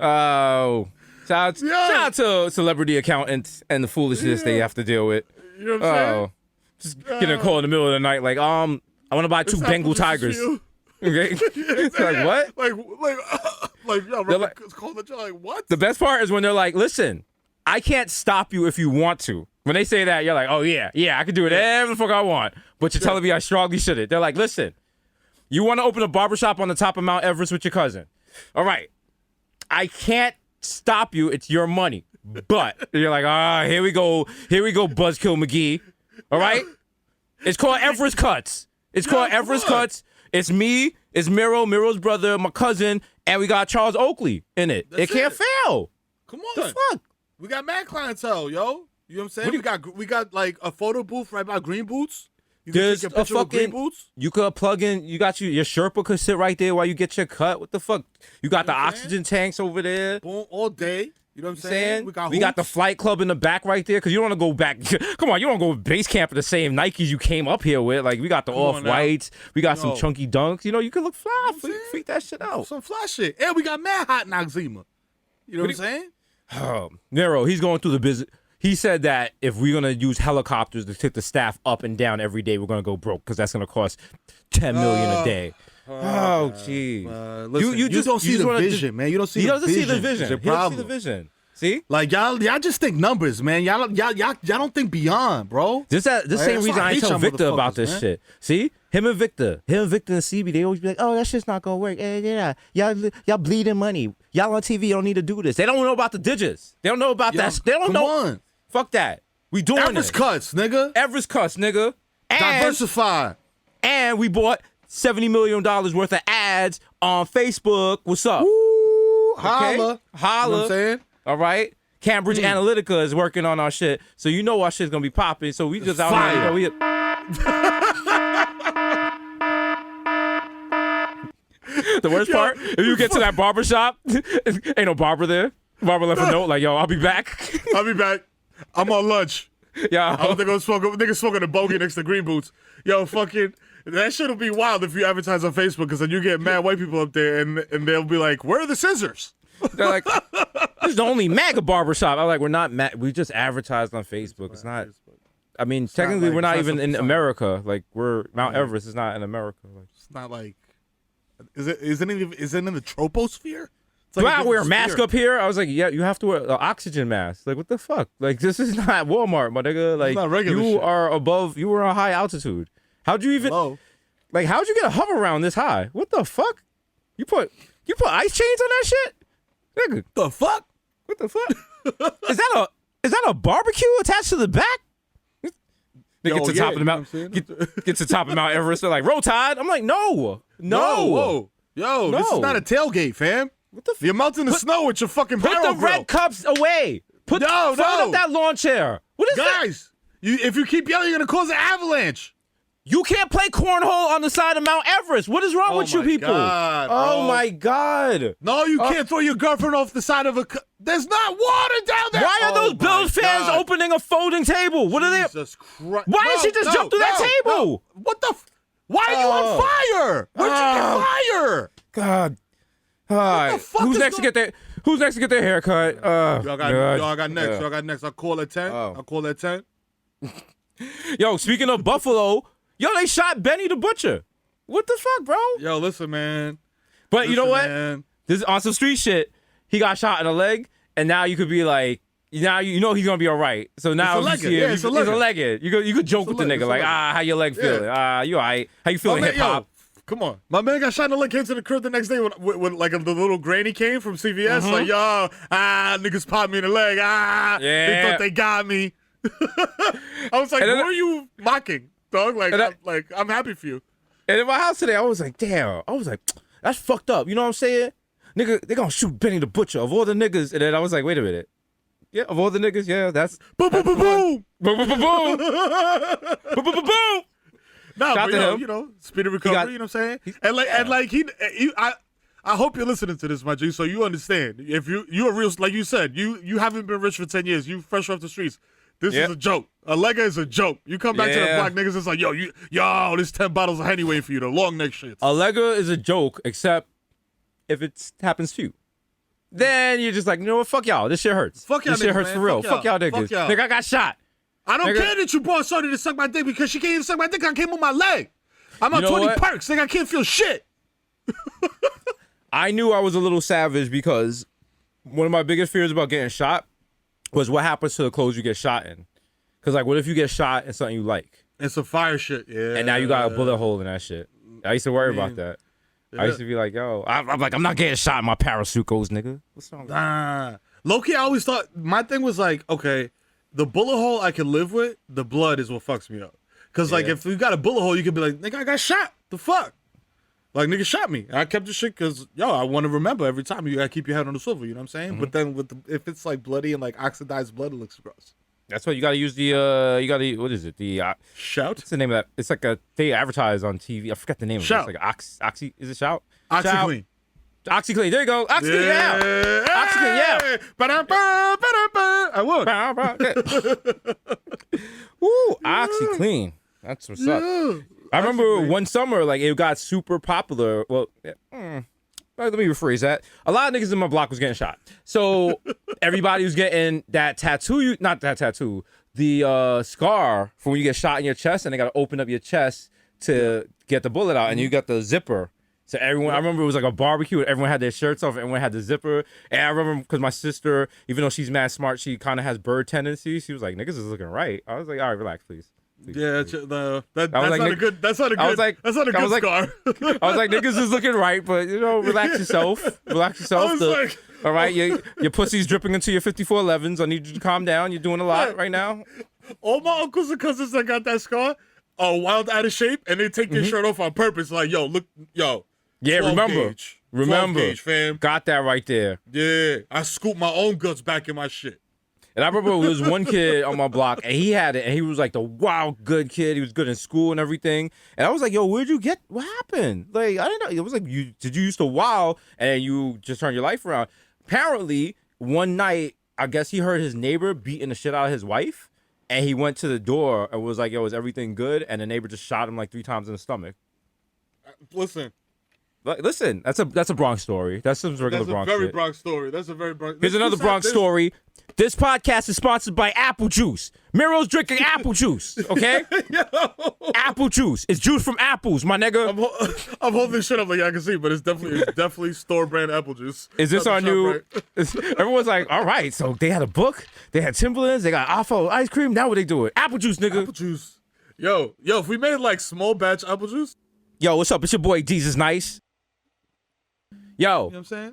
Speaker 3: Oh, shout out to celebrity accountants and the foolishness they have to deal with.
Speaker 2: You know what I'm saying?
Speaker 3: Just getting a call in the middle of the night, like, I want to buy 2 Bengal tigers. Okay, like what?
Speaker 2: Like what?
Speaker 3: The best part is when they're like, "Listen, I can't stop you if you want to." When they say that, you're like, "Oh yeah, I can do whatever the fuck I want," but you're telling me I strongly shouldn't. They're like, "Listen, you want to open a barbershop on the top of Mount Everest with your cousin? All right. I can't stop you. It's your money." But you're like, here we go, Buzzkill McGee. All right? It's called Everest Cuts. Cuts. It's me, it's Mero, Mero's brother, my cousin, and we got Charles Oakley in it. It can't fail.
Speaker 2: Come on.
Speaker 3: The fuck?
Speaker 2: We got mad clientele, yo. You know what I'm saying? We got like a photo booth right by Green Boots. You can take a picture of Green Boots.
Speaker 3: You could plug in. You got your Sherpa could sit right there while you get your cut. What the fuck? You got the oxygen tanks over there.
Speaker 2: Boom, all day. You know what I'm saying?
Speaker 3: We got the flight club in the back right there because you don't want to go back. Come on, you don't go base camp in the same Nikes you came up here with. Like we got the off-whites. We got some chunky dunks. You know, you can look fly. Freak that shit out.
Speaker 2: Some fly shit. And we got mad hot Noxzema. You know what I'm saying?
Speaker 3: Mero, he's going through the business. He said that if we're going to use helicopters to take the staff up and down every day, we're going to go broke because that's going to cost $10 million a day. Geez.
Speaker 2: Listen, you don't see the vision, man. You don't see the vision.
Speaker 3: He doesn't see the vision. See?
Speaker 2: Like, y'all just think numbers, man. Y'all don't think beyond, bro.
Speaker 3: This same reason I ain't tell Victor about this shit. See? Him and Victor and CB, they always be like, "Oh, that shit's not gonna work." Y'all bleeding money. Y'all on TV don't need to do this. They don't know about the digits. They don't know about that. They don't know.
Speaker 2: On.
Speaker 3: Fuck that. We doing
Speaker 2: Everest cuts, nigga.
Speaker 3: And,
Speaker 2: diversify.
Speaker 3: And we bought $70 million worth of ads on Facebook. What's up?
Speaker 2: Ooh,
Speaker 3: okay?
Speaker 2: Holla.
Speaker 3: You know what I'm saying? All right. Cambridge Analytica is working on our shit, so you know our shit's gonna be popping. So we just out here. The worst part, if you get to that barber shop, ain't no barber there. Barber left a note like, "Yo, I'll be back."
Speaker 2: I'm on lunch.
Speaker 3: Yeah,
Speaker 2: I don't think I'm smoking. Niggas smoking a bogey next to Green Boots. Yo, fucking. That shit'll be wild if you advertise on Facebook, because then you get mad white people up there and they'll be like, "Where are the scissors?"
Speaker 3: They're like, "This is the only MAGA barbershop." I'm like, "We're not we just advertised on Facebook. It's not." I mean,
Speaker 2: It's not
Speaker 3: technically,
Speaker 2: like-
Speaker 3: we're not
Speaker 2: it's
Speaker 3: even in
Speaker 2: something-
Speaker 3: America. Like, Mount
Speaker 2: Yeah.
Speaker 3: Everest is not in America. Like,
Speaker 2: It's not like. Is it in the troposphere? It's
Speaker 3: do
Speaker 2: like a
Speaker 3: I wear a
Speaker 2: different
Speaker 3: mask
Speaker 2: sphere.
Speaker 3: up here? I was like, yeah, you have to wear an oxygen mask. Like, what the fuck? Like, this is not Walmart, my nigga. Like,
Speaker 2: not regular
Speaker 3: you
Speaker 2: shit.
Speaker 3: are above. You were a high altitude. How'd you even?
Speaker 2: Hello?
Speaker 3: Like, how'd you get a hover round this high? What the fuck? You put ice chains on that shit, nigga.
Speaker 2: The fuck?
Speaker 3: What the fuck? is that a barbecue attached to the back? They
Speaker 2: Yo,
Speaker 3: get to
Speaker 2: yeah,
Speaker 3: top of the
Speaker 2: you know
Speaker 3: Mount,
Speaker 2: what I'm saying?
Speaker 3: get to top of Mount Everest. They're like, roll tide. I'm like, no.
Speaker 2: Whoa. Yo, this
Speaker 3: No.
Speaker 2: is not a tailgate, fam.
Speaker 3: What the?
Speaker 2: You're melting the snow with your fucking
Speaker 3: Put
Speaker 2: barrel
Speaker 3: the
Speaker 2: grill.
Speaker 3: red cups away. Throw it up that lawn chair. What is that?
Speaker 2: Guys, if you keep yelling, you're gonna cause an avalanche.
Speaker 3: You can't play cornhole on the side of Mount Everest. What is wrong with you
Speaker 2: my
Speaker 3: people?
Speaker 2: God,
Speaker 3: oh
Speaker 2: bro.
Speaker 3: my God.
Speaker 2: No, you can't throw your girlfriend off the side of a. There's not water down there.
Speaker 3: Why are those
Speaker 2: Oh
Speaker 3: Bills
Speaker 2: my
Speaker 3: fans
Speaker 2: God.
Speaker 3: opening a folding table? What are they?
Speaker 2: Jesus Christ!
Speaker 3: Why did she just jump through that table?
Speaker 2: No. What the? Why are you on fire? Where'd you get fire?
Speaker 3: God. All right.
Speaker 2: fuck
Speaker 3: Who's
Speaker 2: is
Speaker 3: next to get their Who's next to get their haircut?
Speaker 2: Y'all got next.
Speaker 3: Yeah.
Speaker 2: Y'all got next. I'll call it 10.
Speaker 3: Oh.
Speaker 2: I'll call it 10.
Speaker 3: Yo, speaking of Buffalo, they shot Benny the Butcher. What the fuck, bro?
Speaker 2: Yo, listen, man.
Speaker 3: But you know what?
Speaker 2: Man.
Speaker 3: This is on some street shit. He got shot in the leg, and now you could be like, now you know he's gonna be all right. So now
Speaker 2: It's a
Speaker 3: if you
Speaker 2: legged.
Speaker 3: see him,
Speaker 2: Yeah, it's a
Speaker 3: he's a
Speaker 2: legged.
Speaker 3: legged. You could joke
Speaker 2: It's a
Speaker 3: with the
Speaker 2: leg-
Speaker 3: nigga
Speaker 2: it's a
Speaker 3: like,
Speaker 2: legged.
Speaker 3: how your leg
Speaker 2: Yeah.
Speaker 3: feeling? You all right? How you feeling, hip hop?
Speaker 2: Come on. My man got shot in the leg, came to the crib the next day when like the little granny came from CVS.
Speaker 3: Mm-hmm.
Speaker 2: Like, yo, niggas popped me in the leg. They
Speaker 3: Yeah.
Speaker 2: thought they got me. I was like,
Speaker 3: And
Speaker 2: who
Speaker 3: then-
Speaker 2: are you mocking, dog? Like,
Speaker 3: And
Speaker 2: I'm happy for you.
Speaker 3: And in my house today, I was like, damn. I was like, that's fucked up. You know what I'm saying? Nigga, they gonna shoot Benny the Butcher of all the niggas. And then I was like, wait a minute. Yeah, of all the niggas, yeah, that's
Speaker 2: Boom, boom, boom, boom.
Speaker 3: boom, boom, boom, boom, boom, boom, boom, boom.
Speaker 2: No,
Speaker 3: Shout
Speaker 2: but
Speaker 3: to him.
Speaker 2: you know, speedy recovery.
Speaker 3: got-
Speaker 2: you know what I'm saying? I hope you're listening to this, my G, so you understand. If you're a real, like you said, you haven't been rich for 10 years. You fresh off the streets. This
Speaker 3: Yep.
Speaker 2: is a joke. A lega is a joke. You come back to the
Speaker 3: Yeah.
Speaker 2: block, niggas. It's like, yo, there's 10 bottles of Henny waiting for you. The long neck shit.
Speaker 3: A legger is a joke, except if it happens to you. Then you're just like, you know what? Fuck y'all. This shit hurts.
Speaker 2: Fuck y'all
Speaker 3: This shit
Speaker 2: niggas,
Speaker 3: hurts
Speaker 2: man.
Speaker 3: for real.
Speaker 2: Fuck
Speaker 3: Fuck y'all
Speaker 2: y'all.
Speaker 3: niggas.
Speaker 2: Fuck y'all.
Speaker 3: Nigga, I got shot.
Speaker 2: I don't
Speaker 3: nigga.
Speaker 2: care that you brought Shorty to suck my dick because she can't even suck my dick. I came on my leg. I'm on
Speaker 3: You know
Speaker 2: 20
Speaker 3: what?
Speaker 2: perks. Nigga, I can't feel shit.
Speaker 3: I knew I was a little savage because one of my biggest fears about getting shot was what happens to the clothes you get shot in. Because, like, what if you get shot in something you like?
Speaker 2: It's some fire shit, yeah.
Speaker 3: And now you got a bullet hole in that shit. I used to worry about that. I used to be like, yo, I'm like, I'm not getting shot in my parachute goes, nigga. What's wrong with that?
Speaker 2: Low-key, I always thought, my thing was like, okay, the bullet hole I can live with, the blood is what fucks me up. Because, like,
Speaker 3: Yeah.
Speaker 2: if you got a bullet hole, you could be like, nigga, I got shot. The fuck? Like, nigga shot me. I kept the shit because, I want to remember every time. You got to keep your head on the swivel, you know what I'm saying? But then if it's, like, bloody and, like, oxidized blood, it looks gross.
Speaker 3: That's what you got to use what is it?
Speaker 2: Shout?
Speaker 3: What's the name of that? It's like they advertise on TV. I forgot the name
Speaker 2: Shout.
Speaker 3: of it. It's like Oxy, is it Shout?
Speaker 2: OxyClean.
Speaker 3: OxyClean. There you go. OxyClean, yeah. OxyClean, yeah.
Speaker 2: Ba-da-ba, ba-da-ba. I won.
Speaker 3: Woo, OxyClean. That's what's up. I remember one summer, like, it got super popular. Well, let me rephrase that. A lot of niggas in my block was getting shot. So everybody was getting that tattoo, not that tattoo, the scar for when you get shot in your chest and they got to open up your chest to get the bullet out. And you got the zipper. So everyone, I remember it was like a barbecue and everyone had their shirts off. Everyone had the zipper. And I remember because my sister, even though she's mad smart, she kind of has bird tendencies. She was like, niggas is looking right. I was like, all right, relax, please.
Speaker 2: Yeah, that's
Speaker 3: like,
Speaker 2: not a
Speaker 3: Nick-
Speaker 2: good. That's not a good.
Speaker 3: I was like-
Speaker 2: that's not a
Speaker 3: I
Speaker 2: good
Speaker 3: was like-
Speaker 2: scar.
Speaker 3: I was like, niggas is looking right, but, relax yourself. Relax yourself.
Speaker 2: I was like-
Speaker 3: all right, your pussy's dripping into your 5411s. I need you to calm down. You're doing a lot right now.
Speaker 2: All my uncles and cousins that got that scar are wild out of shape, and they take their shirt off on purpose. Like, yo, look, yo.
Speaker 3: Yeah,
Speaker 2: 12
Speaker 3: remember.
Speaker 2: gauge. 12
Speaker 3: Remember.
Speaker 2: gauge, fam.
Speaker 3: Got that right there.
Speaker 2: Yeah, I scooped my own guts back in my shit.
Speaker 3: And I remember there was one kid on my block, and he had it, and he was like the wild good kid. He was good in school and everything. And I was like, yo, where'd you get, what happened? Like, I didn't know. It was like, did you used to wow, and you just turned your life around? Apparently, one night, I guess he heard his neighbor beating the shit out of his wife, and he went to the door and was like, yo, is everything good? And the neighbor just shot him like 3 times in the stomach.
Speaker 2: Listen,
Speaker 3: Listen, that's a Bronx story. That's some regular Bronx
Speaker 2: That's a very
Speaker 3: shit.
Speaker 2: Bronx story. That's a very Bronx.
Speaker 3: Here's another Bronx story. This podcast is sponsored by apple juice. Mero's drinking apple juice, okay? Apple juice. It's juice from apples, my nigga.
Speaker 2: I'm holding this shit up like I can see, but it's definitely store brand apple juice.
Speaker 3: Is this our new?
Speaker 2: Right.
Speaker 3: Everyone's like, all right. So they had a book. They had Timberlands. They got Afro ice cream. Now what they doing? Apple juice, nigga.
Speaker 2: Apple juice. Yo, if we made like small batch apple juice.
Speaker 3: Yo, what's up? It's your boy Jesus Nice. Yo,
Speaker 2: You know what I'm saying?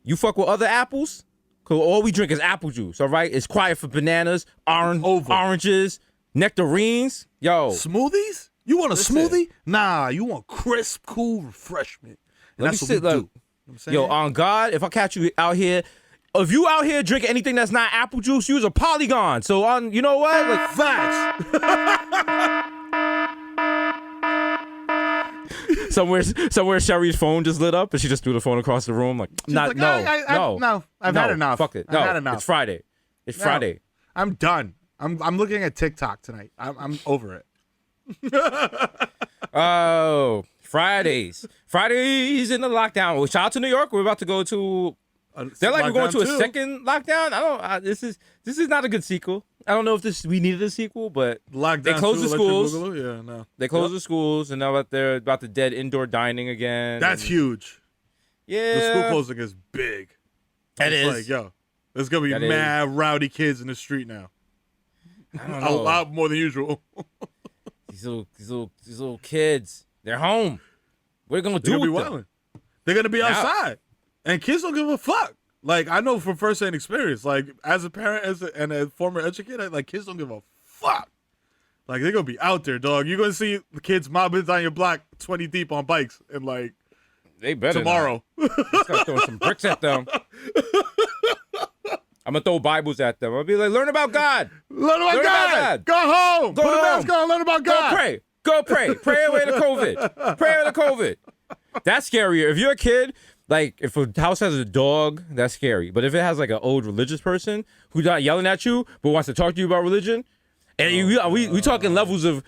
Speaker 3: you fuck with other apples? Cause all we drink is apple juice, all right? It's quiet for bananas, oranges, nectarines. Yo.
Speaker 2: Smoothies? You want a
Speaker 3: Listen.
Speaker 2: smoothie? Nah, you want crisp, cool refreshment. And
Speaker 3: Let
Speaker 2: that's
Speaker 3: me
Speaker 2: what
Speaker 3: sit,
Speaker 2: we do.
Speaker 3: look.
Speaker 2: You know what I'm saying?
Speaker 3: Yo, on God, if I catch you out here, if you out here drinking anything that's not apple juice, use a Polygon. So on, you know what? Like,
Speaker 2: facts.
Speaker 3: somewhere Sherry's phone just lit up and she just threw the phone across the room. Like,
Speaker 2: like, no, I've had enough.
Speaker 3: Fuck it.
Speaker 2: I've
Speaker 3: No,
Speaker 2: had enough.
Speaker 3: It's Friday. It's
Speaker 2: No.
Speaker 3: Friday.
Speaker 2: I'm done. I'm looking at TikTok tonight. I'm over it.
Speaker 3: Oh, Fridays. Fridays in the lockdown. Well, shout out to New York. We're about to go to. They're like we're going to a second lockdown. This is not a good sequel. I don't know if we needed a sequel, but
Speaker 2: Lockdown.
Speaker 3: they closed the schools.
Speaker 2: Yeah, no.
Speaker 3: They closed the schools, and now they're about the dead indoor dining again.
Speaker 2: That's huge.
Speaker 3: Yeah.
Speaker 2: The school closing is big.
Speaker 3: It
Speaker 2: It's
Speaker 3: is.
Speaker 2: like, yo, there's gonna be
Speaker 3: That
Speaker 2: mad rowdy kids in the street now.
Speaker 3: I don't
Speaker 2: A
Speaker 3: know.
Speaker 2: lot more than usual.
Speaker 3: These little kids. They're home. What are they gonna
Speaker 2: They're
Speaker 3: do
Speaker 2: gonna be
Speaker 3: with them?
Speaker 2: wilding. They're gonna be
Speaker 3: Yeah.
Speaker 2: outside, and kids don't give a fuck. Like, I know from firsthand experience. Like, as a parent, and a former educator, like, kids don't give a fuck. Like, they're gonna be out there, dog. You're gonna see the kids mobbing down your block 20 deep on bikes, and like
Speaker 3: They better
Speaker 2: tomorrow.
Speaker 3: Start throwing some bricks at them. I'm gonna throw Bibles at them. I'll be like, learn about God.
Speaker 2: Learn about God. Go home.
Speaker 3: Go
Speaker 2: Put a
Speaker 3: home.
Speaker 2: mask on. Learn about God.
Speaker 3: Go pray. Go pray. Pray away the COVID. Pray away the COVID. That's scarier. If you're a kid, like if a house has a dog, that's scary. But if it has like an old religious person who's not yelling at you but wants to talk to you about religion, and we talking levels of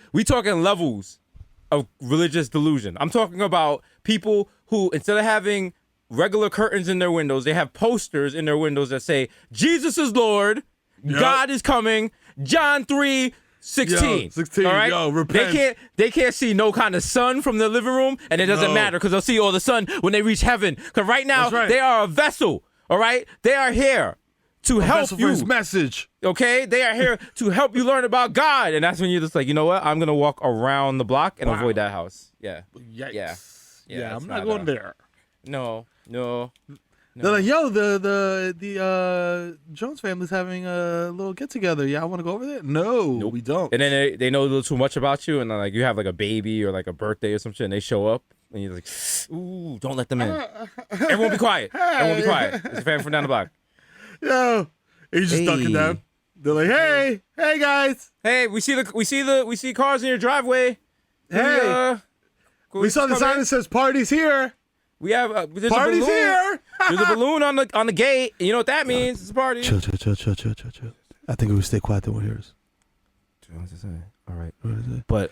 Speaker 3: religious delusion. I'm talking about people who, instead of having regular curtains in their windows, they have posters in their windows that say Jesus is Lord, God is coming, John 3:16.
Speaker 2: 16.
Speaker 3: All right?
Speaker 2: Yo, repent.
Speaker 3: They can't see no kind of sun from the living room, and it doesn't matter because they'll see all the sun when they reach heaven. Because right now,
Speaker 2: That's right.
Speaker 3: they are a vessel. All right? They are here to help
Speaker 2: Vessel for
Speaker 3: you.
Speaker 2: his message.
Speaker 3: Okay? They are here to help you learn about God. And that's when you're just like, you know what? I'm going to walk around the block and avoid that house. Yeah.
Speaker 2: Yikes.
Speaker 3: Yeah,
Speaker 2: I'm
Speaker 3: it's
Speaker 2: not going there.
Speaker 3: No.
Speaker 2: They're like, yo, the Jones family's having a little get together. Yeah, I want to go over there. No, we don't.
Speaker 3: And then they know a little too much about you, and then like you have like a baby or like a birthday or some shit, and they show up, and you're like, ooh, don't let them in. Everyone be quiet. Everyone be quiet. It's a family from down the block.
Speaker 2: Yo, he's just ducking down. They're like, hey guys.
Speaker 3: Hey, we see cars in your driveway.
Speaker 2: Hey, we saw the sign that says "Party's here."
Speaker 3: We have there's
Speaker 2: Party's
Speaker 3: a balloon.
Speaker 2: here.
Speaker 3: There's a balloon on the gate. You know what that means? It's a party.
Speaker 4: Chill. I think if we stay quiet, they won't hear us.
Speaker 3: All right, but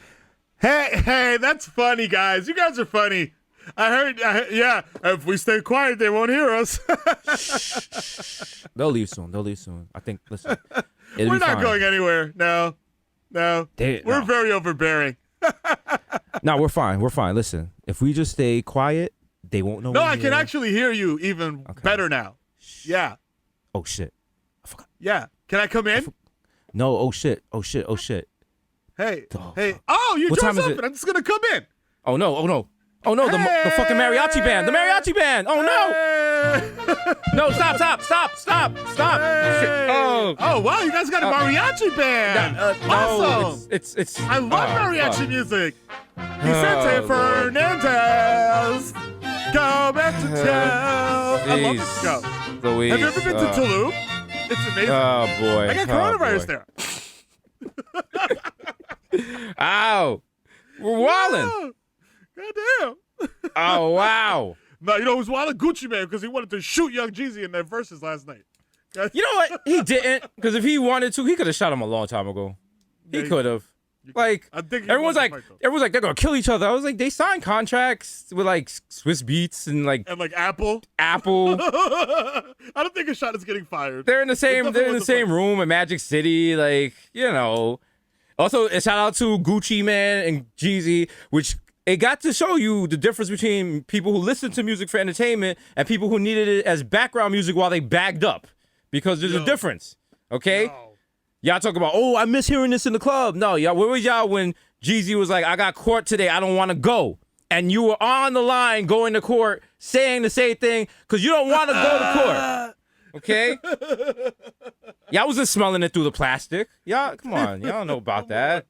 Speaker 2: Hey, that's funny, guys. You guys are funny. I heard, yeah. If we stay quiet, they won't hear us.
Speaker 3: they'll leave soon. I think. Listen,
Speaker 2: We're not going anywhere. No. We're very overbearing.
Speaker 3: No, we're fine. Listen, if we just stay quiet, they won't know.
Speaker 2: No, I can actually hear you even better now. Yeah.
Speaker 3: Oh shit. I forgot.
Speaker 2: Yeah. Can I come in?
Speaker 3: No. Oh shit.
Speaker 2: Hey. Oh, you
Speaker 3: What time
Speaker 2: dressed
Speaker 3: is
Speaker 2: up,
Speaker 3: it?
Speaker 2: and I'm just gonna come in.
Speaker 3: Oh no. The fucking mariachi band. Oh no.
Speaker 2: Hey.
Speaker 3: No, stop. Shit.
Speaker 2: Oh wow, you guys got a mariachi band. Awesome.
Speaker 3: It's
Speaker 2: I love mariachi
Speaker 3: fuck.
Speaker 2: music. Vicente Fernandez, go back to town. I love this show.
Speaker 3: Louise,
Speaker 2: Have you ever been to Tulum? It's amazing.
Speaker 3: Oh boy.
Speaker 2: I got coronavirus there.
Speaker 3: Ow. We're wildin'.
Speaker 2: Goddamn.
Speaker 3: Oh wow.
Speaker 2: No, you know who's wildin'? Gucci Man, because he wanted to shoot Young Jeezy in their verses last night.
Speaker 3: You know what? He didn't, because if he wanted to, he could have shot him a long time ago. He could have. Like
Speaker 2: I think
Speaker 3: everyone's like they're gonna kill each other. I was like, they signed contracts with like Swiss Beats and like
Speaker 2: Apple.
Speaker 3: I
Speaker 2: don't think a shot is getting fired.
Speaker 3: They're in the same room in Magic City, like, you know. Also, a shout out to Gucci Man and Jeezy, which it got to show you the difference between people who listen to music for entertainment and people who needed it as background music while they bagged up, because there's a difference. Okay. Y'all talk about, oh, I miss hearing this in the club. No, y'all, where was y'all when Jeezy was like, I got court today, I don't want to go? And you were on the line going to court saying the same thing because you don't want to go to court. Okay? Y'all wasn't smelling it through the plastic. Y'all, come on. Y'all don't know about that.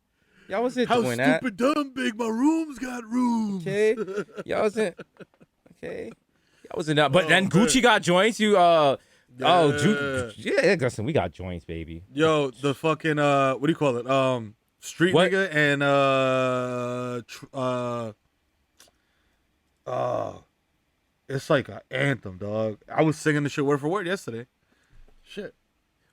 Speaker 3: Y'all wasn't doing that.
Speaker 2: How stupid dumb big my room's got rooms.
Speaker 3: Okay? Y'all wasn't. Okay? Y'all wasn't that. But then Gucci got joints. Yeah, listen, we got joints, baby.
Speaker 2: Yo, the fucking what do you call it? Street nigga and it's like an anthem, dog. I was singing the shit word for word yesterday. Shit.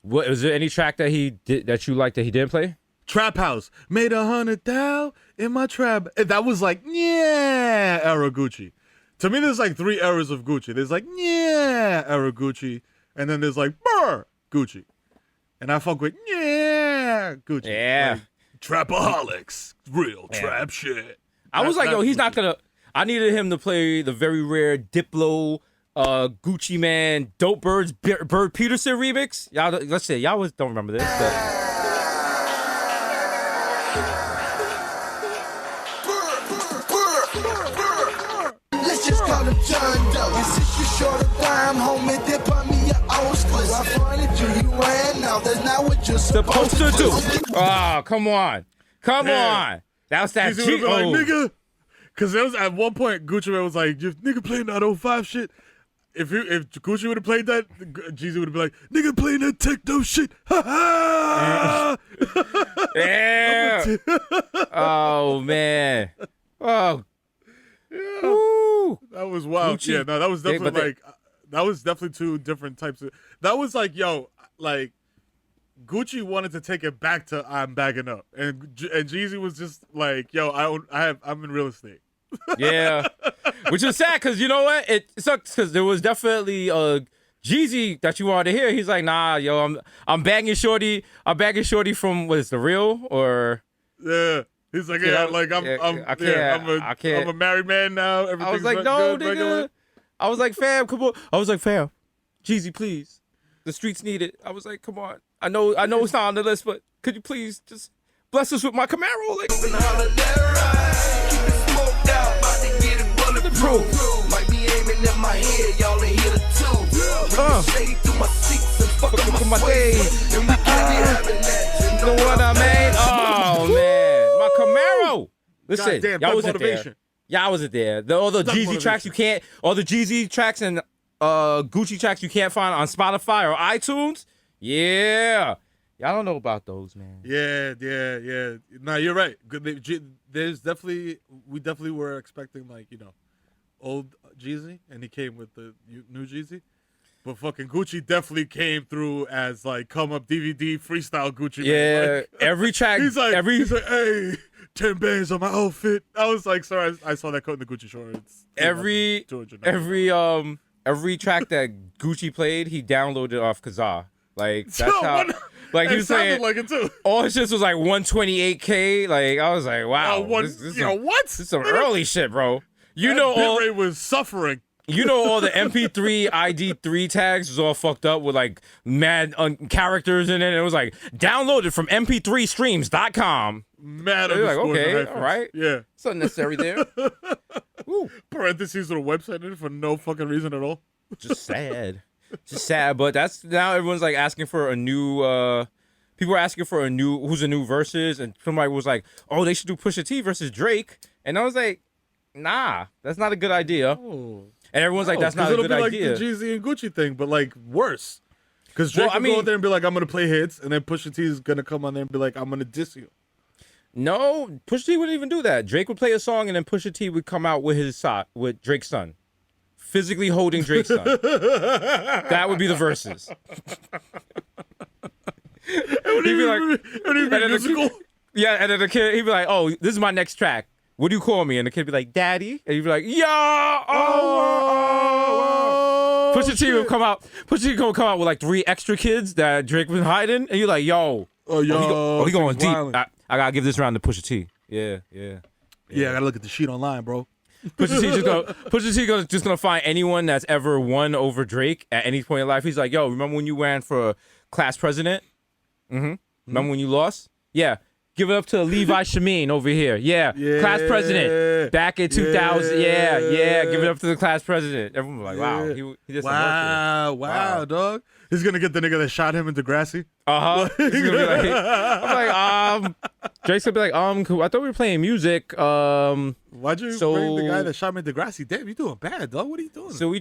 Speaker 3: What was there any track that he did that you liked that he didn't play?
Speaker 2: Trap House made 100,000 in my trap. And that was like era Gucci. To me, there's like 3 eras of Gucci. There's like era Gucci. And then there's like, brr, Gucci. And I fuck with, Gucci.
Speaker 3: Yeah.
Speaker 2: Like, Trapaholics. Real trap shit.
Speaker 3: I was like, yo, he's not going to. I needed him to play the very rare Diplo, Gucci Man, Dope Birds, Bird Peterson remix. Y'all, let's say, y'all don't remember this, but.
Speaker 5: Let's just call him John Doe. And since you short of rhyme, homie, dip on me your old squid. I fronted you ran now. That's not what you're supposed to do.
Speaker 3: Oh, come on. Come on. That was that
Speaker 2: Jeezy would be like, nigga. Because there was at one point, Gucci Man was like, if nigga playing that 05 shit. If Gucci would have played that, Jeezy would have been like, nigga playing that techno shit. Ha ha.
Speaker 3: Yeah. Oh, man. Oh.
Speaker 2: Yeah.
Speaker 3: Ooh.
Speaker 2: That was wild.
Speaker 3: Gucci.
Speaker 2: Yeah, no, that was definitely that was definitely 2 different types of. That was like, yo, like Gucci wanted to take it back to I'm bagging up, and Jeezy was just like, yo, I'm in real estate.
Speaker 3: Yeah, which is sad because you know what? It sucks because there was definitely Jeezy that you wanted to hear. He's like, nah, yo, I'm bagging shorty. I'm bagging shorty from what is the real or
Speaker 2: yeah. He's like, yeah, like I'm a married man now.
Speaker 3: I was like, no, nigga. Regular. I was like, fam, come on. I was like, fam, Jeezy, please. The streets need it. I was like, come on. I know it's not on the list, but could you please just bless us with my Camaro? Like, the proof.
Speaker 5: Might be aiming at my head, y'all ain't here to shade through my seats and fuck up my days. And we can't be having that.
Speaker 3: You know what I mean? Oh man. My Camaro. Listen, y'all wasn't there. Y'all wasn't there. All the Jeezy tracks all the Jeezy tracks and Gucci tracks you can't find on Spotify or iTunes. Yeah. Y'all don't know about those, man.
Speaker 2: Yeah. No, you're right. There's we definitely were expecting like, you know, old Jeezy, and he came with the new Jeezy. But fucking Gucci definitely came through as like come up DVD freestyle Gucci.
Speaker 3: Yeah,
Speaker 2: like,
Speaker 3: every track.
Speaker 2: He's like, hey, 10 bands on my outfit. I was like, sorry, I saw that coat in the Gucci shorts.
Speaker 3: Every track that Gucci played, he downloaded off Kazaa. Like that's how. Like he was saying,
Speaker 2: like it too.
Speaker 3: All his shit was like 128K. Like I was like, wow,
Speaker 2: what?
Speaker 3: This is some early shit, bro. You know,
Speaker 2: bitrate was suffering.
Speaker 3: You know, all the MP3 ID3 tags was all fucked up with like mad characters in it. It was like downloaded from mp3streams.com.
Speaker 2: Mad
Speaker 3: like, okay, all right.
Speaker 2: Yeah.
Speaker 3: It's unnecessary there. Ooh.
Speaker 2: Parentheses with a website in it for no fucking reason at all.
Speaker 3: Just sad. Just sad. But that's now everyone's like asking for a new people are asking for a new Versuz, and somebody was like, oh, they should do Pusha T versus Drake. And I was like, nah, that's not a good idea.
Speaker 2: Oh.
Speaker 3: And everyone's like, that's not a good idea.
Speaker 2: It'll be like the Jeezy and Gucci thing, but like worse. Because Drake will go out there and be like, I'm going to play hits, and then Pusha T is going to come on there and be like, I'm going to diss you.
Speaker 3: No, Pusha T wouldn't even do that. Drake would play a song, and then Pusha T would come out with Drake's son. Physically holding Drake's son. That would be the Versuz.
Speaker 2: It would even be musical.
Speaker 3: Yeah, and then the kid, he'd be like, "Oh, this is my next track. What do you call me?" And the kid be like, "Daddy," and he'd be like, "Yo, oh." Pusha T would come out. Pusha T would come out with like 3 extra kids that Drake was hiding, and you're like, "Yo, he going deep." I gotta give this round to Pusha T. Yeah.
Speaker 2: I gotta look at the sheet online, bro.
Speaker 3: Pusha T just gonna find anyone that's ever won over Drake at any point in life. He's like, "Yo, remember when you ran for class president? Remember when you lost? Yeah. Give it up to Levi Shamin over here. Yeah. Class president. Back in 2000. Yeah. Give it up to the class president." Everyone was like, wow. He did some work.
Speaker 2: Wow, dog. He's going to get the nigga that shot him in Degrassi.
Speaker 3: He's going to be like, I'm like, Drake's going to be like, I thought we were playing music.
Speaker 2: Why'd you bring the guy that shot me in Degrassi? Damn, you doing bad, dog. What are you doing?
Speaker 3: So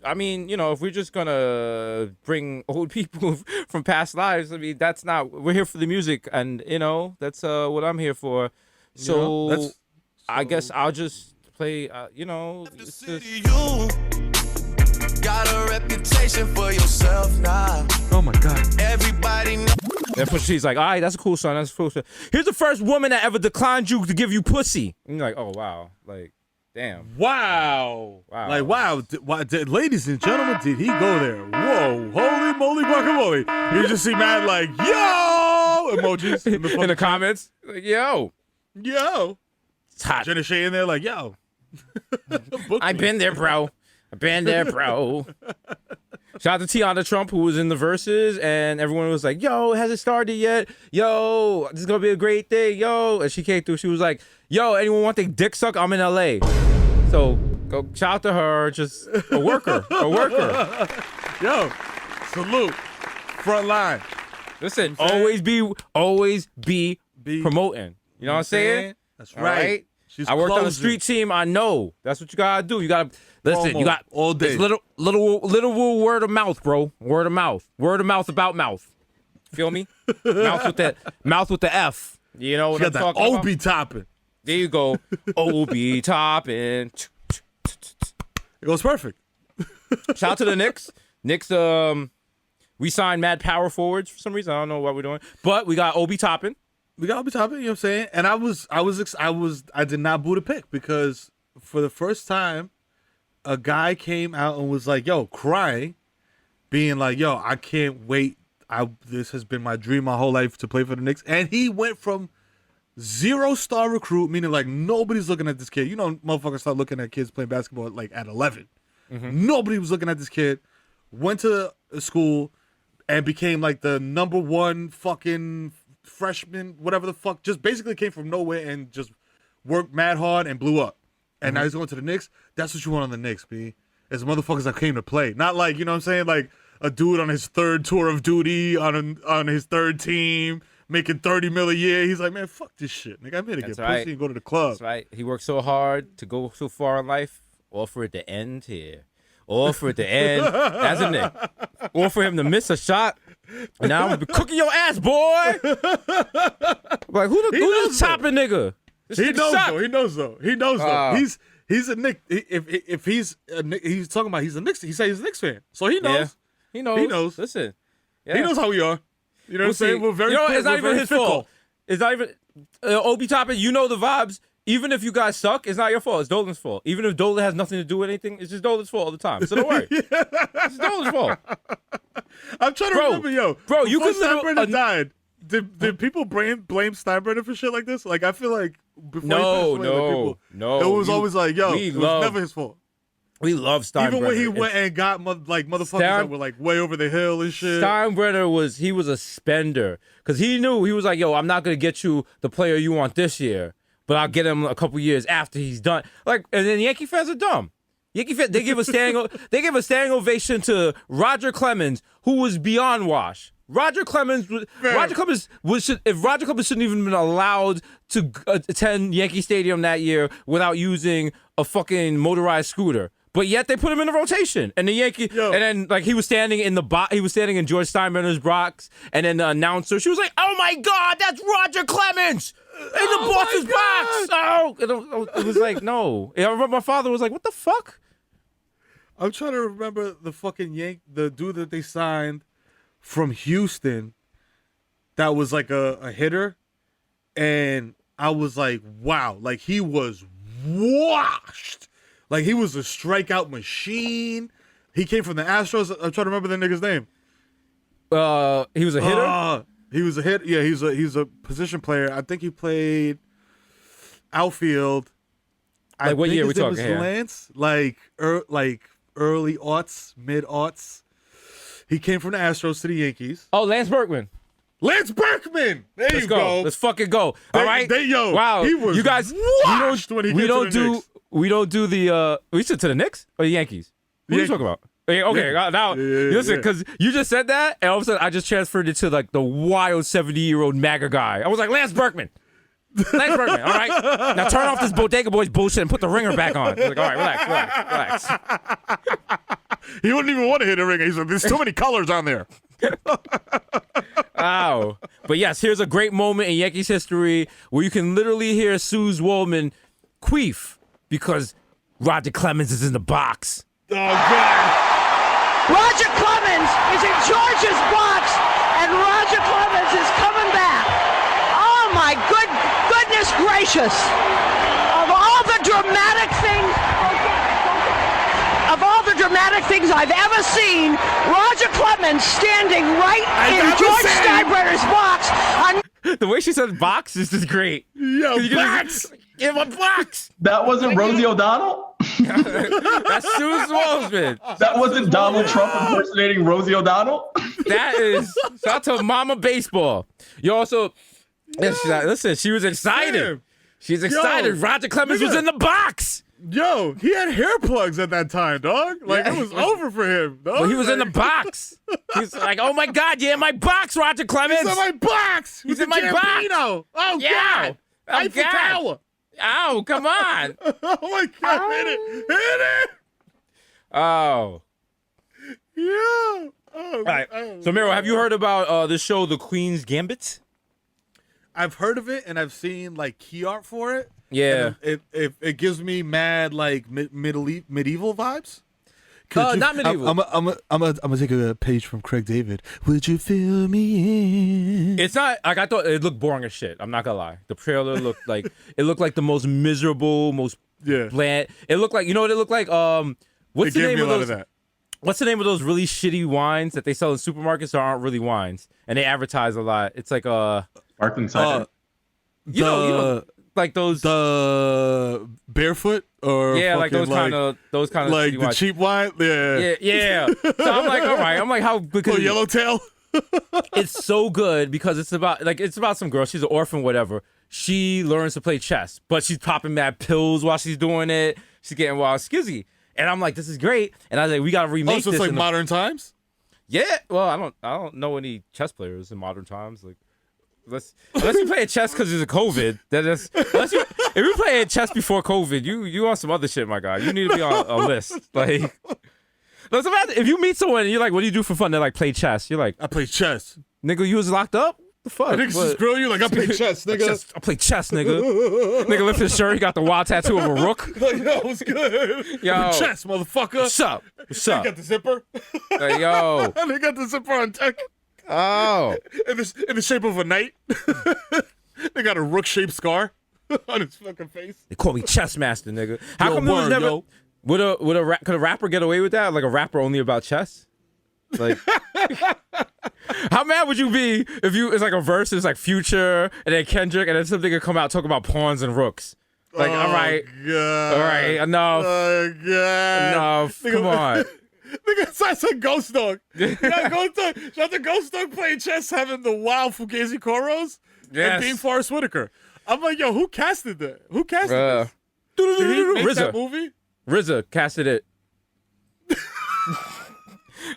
Speaker 3: I mean, you know, if we're just gonna bring old people from past lives, I mean, that's not. We're here for the music, and you know, that's what I'm here for. So, I guess I'll just play. You know,
Speaker 5: you got a reputation for yourself now.
Speaker 2: Oh my God!
Speaker 5: Everybody knows.
Speaker 3: And Pusha T's like, all right, that's a cool song. That's a cool song. Here's the first woman that ever declined you to give you pussy. And you're like, oh wow, like. Damn.
Speaker 2: Wow. Like, wow. Ladies and gentlemen, did he go there? Whoa. Holy moly guacamole. You just see mad like, yo, emojis
Speaker 3: in the comments. Like, yo.
Speaker 2: It's hot. Jenna Shea in there like, yo.
Speaker 3: I've been there, bro. Shout out to Tiana Trump, who was in the Versuz, and everyone was like, yo, has it started yet? Yo, this is going to be a great day, yo. And she came through. She was like, yo, anyone want their dick sucked? I'm in LA. So go shout out to her, just a worker.
Speaker 2: Yo, salute. Front line.
Speaker 3: Listen, always be promoting. You know what I'm saying?
Speaker 2: That's right.
Speaker 3: I worked on the street team. I know. That's what you gotta do. You gotta listen. You got
Speaker 2: all day.
Speaker 3: It's little word of mouth, bro. Word of mouth about mouth. Feel me? Mouth with the F. You know what I'm talking about?
Speaker 2: OB topping.
Speaker 3: There you go. OB topping. It
Speaker 2: goes perfect.
Speaker 3: Shout out to the Knicks. Knicks. We signed mad power forwards for some reason. I don't know what we're doing, but we got OB topping.
Speaker 2: You know what I'm saying? And I did not boo the pick because for the first time, a guy came out and was like, yo, crying, being like, yo, I can't wait. This has been my dream my whole life to play for the Knicks. And he went from 0-star recruit, meaning like nobody's looking at this kid. You know, motherfuckers start looking at kids playing basketball like at 11. Nobody was looking at this kid. Went to school and became like the #1 fucking freshman, whatever the fuck, just basically came from nowhere and just worked mad hard and blew up. And now he's going to the Knicks. That's what you want on the Knicks, B. As motherfuckers that came to play. Not like, you know what I'm saying, like a dude on his 3rd tour of duty, on his 3rd team, making $30 million a year. He's like, man, fuck this shit. Nigga, I'm here to get pussy and go to the club.
Speaker 3: That's right. He worked so hard to go so far in life, all for it to end here. All for it to end as a Knick. All for him to miss a shot. And now I'm cooking your ass, boy. Like, who the chopping nigga?
Speaker 2: He knows though. He's a Knick. If he's a Knick, he's talking about he's a Knicks. He says he's a Knicks fan, so he knows.
Speaker 3: Yeah, he knows. Listen,
Speaker 2: he knows how we are. You know what I'm saying? We're very.
Speaker 3: It's not even his fault. It's not even Obi Toppin. You know the vibes. Even if you guys suck, it's not your fault. It's Dolan's fault. Even if Dolan has nothing to do with anything, it's just Dolan's fault all the time. So don't worry. It's Dolan's fault.
Speaker 2: I'm trying to remember,
Speaker 3: bro. You could
Speaker 2: Steinbrenner died. Did people blame Steinbrenner for shit like this? Like I feel like before
Speaker 3: no.
Speaker 2: It was always like, yo, it was never his fault.
Speaker 3: We love Steinbrenner.
Speaker 2: Even when he went and got motherfuckers that were like way over the hill and shit.
Speaker 3: Steinbrenner was a spender because he knew he was like, yo, I'm not gonna get you the player you want this year, but I'll get him a couple years after he's done. Like, and then Yankee fans are dumb. Yankee fans, they give a standing ovation to Roger Clemens, who was beyond wash. Roger Clemens shouldn't even been allowed to attend Yankee Stadium that year without using a fucking motorized scooter. But yet they put him in the rotation, and the Yankee, and then like he was standing in George Steinbrenner's box, and then the announcer, she was like, "Oh my God, that's Roger Clemens in the boss's box!" Oh, it was like no. I remember my father was like, "What the fuck?"
Speaker 2: I'm trying to remember the fucking the dude that they signed from Houston. that was like a hitter, and I was like, wow, like he was washed. Like he was a strikeout machine. He came from the Astros. I'm trying to remember the nigga's name.
Speaker 3: He was a hitter?
Speaker 2: He was a hit. Yeah, he's a position player. I think he played outfield.
Speaker 3: Like what year we talking here?
Speaker 2: Lance, like early aughts, mid aughts. He came from the Astros to the Yankees.
Speaker 3: Oh, Lance Berkman.
Speaker 2: Lance Berkman. Let's
Speaker 3: go. Let's fucking go. All right.
Speaker 2: Wow. He was
Speaker 3: you guys. We don't do the. We said to the Knicks or the Yankees. What are you talking about? Okay, now listen, because you just said that, and all of a sudden I just transferred it to like the wild 70-year-old MAGA guy. I was like, Lance Berkman. Lance Berkman. All right. Now turn off this Bodega Boys bullshit and put the ringer back on. Like, all right, relax.
Speaker 2: He wouldn't even want to hit a ringer. He's like, there's too many colors on there.
Speaker 3: Ow. But yes, here's a great moment in Yankees history where you can literally hear Suze Waldman queef because Roger Clemens is in the box.
Speaker 2: Oh, God.
Speaker 6: Roger Clemens is in George's box, and Roger Clemens is coming back. Oh, my goodness gracious. Of all the dramatic things I've ever seen, Roger Clemens standing right in George Steinbrenner's box.
Speaker 3: The way she says box is just great.
Speaker 2: Yo, box!
Speaker 3: In my box!
Speaker 7: That wasn't Rosie O'Donnell?
Speaker 3: That's Suze Waldman.
Speaker 7: That wasn't Donald Trump impersonating Rosie O'Donnell?
Speaker 3: That is, shout out to Mama Baseball. You also, listen, she was excited.
Speaker 2: Damn.
Speaker 3: She's excited.
Speaker 2: Yo,
Speaker 3: Roger Clemens was in the box.
Speaker 2: Yo, he had hair plugs at that time, dog. Like, it was over for him, dog.
Speaker 3: Well, he was in the box. He's like, oh my God, yeah, in my box, Roger Clemens.
Speaker 2: He's in my box.
Speaker 3: He's in my box.
Speaker 2: Oh,
Speaker 3: Yeah.
Speaker 2: God.
Speaker 3: Oh,
Speaker 2: Eiffel
Speaker 3: God.
Speaker 2: Tower.
Speaker 3: Ow, come on.
Speaker 2: Oh, my God. Hit it.
Speaker 3: Oh.
Speaker 2: Yeah. Oh,
Speaker 3: All right. So, Mero, have you heard about this show, The Queen's Gambit?
Speaker 2: I've heard of it, and I've seen, like, key art for it.
Speaker 3: Yeah.
Speaker 2: It gives me mad, like, medieval vibes.
Speaker 3: Not medieval.
Speaker 4: I'm gonna take a page from Craig David. Would you fill me in?
Speaker 3: It's not like I thought. It looked boring as shit. I'm not gonna lie. The trailer looked like the most miserable, most bland. It looked like, you know what it looked like? What's the name of those? What's the name of those really shitty wines that they sell in supermarkets that aren't really wines and they advertise a lot? It's like
Speaker 7: Sparkling cider.
Speaker 3: you know, like those
Speaker 2: barefoot or
Speaker 3: like those kind of
Speaker 2: like the
Speaker 3: wines.
Speaker 2: cheap wine.
Speaker 3: Yeah. So I'm like, all right. I'm like, how? Because
Speaker 2: Yellowtail.
Speaker 3: it's so good because it's about some girl. She's an orphan, whatever. She learns to play chess, but she's popping mad pills while she's doing it. She's getting wild skizzy, and I'm like, this is great. And I was like, we gotta remake this.
Speaker 2: So it's like modern times.
Speaker 3: Yeah. Well, I don't know any chess players in modern times. Like, unless you play chess because there's a COVID. If you play chess before COVID, you on some other shit, my guy. You need to be on a list. Like, if you meet someone and you're like, what do you do for fun? They're like, play chess. You're like,
Speaker 2: I play chess.
Speaker 3: Nigga, you was locked up? The fuck?
Speaker 2: I think just grill you like I play chess, nigga.
Speaker 3: I play chess, nigga. Nigga lifted his shirt. He got the wild tattoo of a rook.
Speaker 2: Like, yo, what's good?
Speaker 3: Yo,
Speaker 2: chess, motherfucker.
Speaker 3: What's up? What's up?
Speaker 2: They got the zipper.
Speaker 3: Like, yo.
Speaker 2: They got the zipper on deck.
Speaker 3: Oh.
Speaker 2: In the shape of a knight. They got a rook-shaped scar on his fucking face.
Speaker 3: They call me chess master, nigga. How come it was never? Could a rapper get away with that? Like a rapper only about chess? Like, how mad would you be if it's like a verse, it's like Future and then Kendrick and then something could come out talking about pawns and rooks? Like, all right, enough.
Speaker 2: Oh God,
Speaker 3: enough. Come on.
Speaker 2: Nigga, that's a Ghost Dog. Shout out to Ghost Dog playing chess, having the wild Fugazi Koros and being Forrest Whitaker. I'm like, yo, who casted that? Who casted this? Did he make that movie?
Speaker 3: RZA casted it.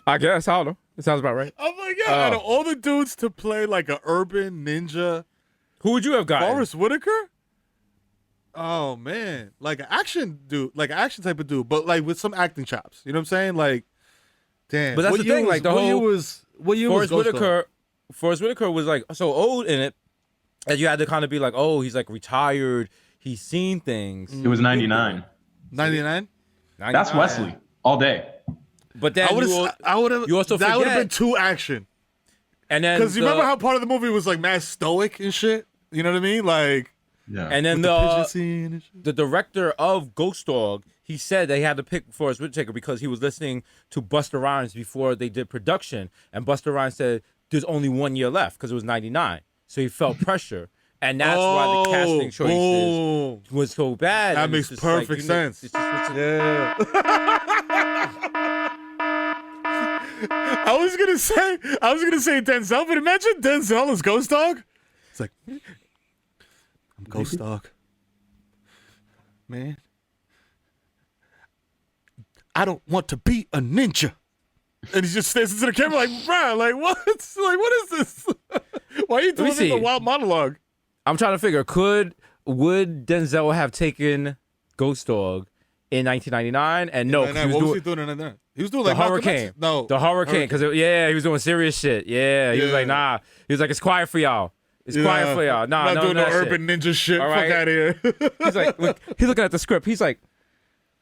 Speaker 3: I guess. I don't know. It sounds about right.
Speaker 2: I'm like, yo, out of all the dudes to play like an urban ninja,
Speaker 3: who would you have gotten?
Speaker 2: Forrest Whitaker? Oh man, like an action dude, like an action type of dude, but like with some acting chops. You know what I'm saying? Like, damn.
Speaker 3: But that's the thing. Like the whole
Speaker 2: what year
Speaker 3: Forrest
Speaker 2: was
Speaker 3: Whitaker. Forrest Whitaker was like so old in it, and you had to kind of be like, oh, he's like retired. He's seen things.
Speaker 7: It was 99.
Speaker 2: 99.
Speaker 7: That's Wesley all day.
Speaker 3: But then
Speaker 2: I would have.
Speaker 3: you also
Speaker 2: that would have
Speaker 3: forget-
Speaker 2: been too action.
Speaker 3: And then
Speaker 2: because you remember how part of the movie was like mad stoic and shit. You know what I mean? Like,
Speaker 7: Yeah.
Speaker 3: and then the director of Ghost Dog, he said they had to pick Forrest Whitaker because he was listening to Busta Rhymes before they did production, and Busta Rhymes said there's only 1 year left because it was 99, so he felt pressure, and that's why the casting choices was so bad.
Speaker 2: That makes perfect sense. Yeah. I was gonna say Denzel, but imagine Denzel as Ghost Dog. It's like, I'm Ghost Dog, man. I don't want to be a ninja. And he just stares into the camera like, bruh, like what? Like, what is this? Why are you doing this a wild monologue?
Speaker 3: I'm trying to figure, would Denzel have taken Ghost Dog in 1999? And no,
Speaker 2: what was he doing in that? He was doing like
Speaker 3: the Hurricane.
Speaker 2: No,
Speaker 3: the Hurricane, because he was doing serious shit. Yeah, he was like, nah. He was like, it's quiet for y'all. It's quiet for y'all. Nah,
Speaker 2: not doing no urban ninja shit. All right? Fuck out of here.
Speaker 3: He's like, he's looking at the script. He's like,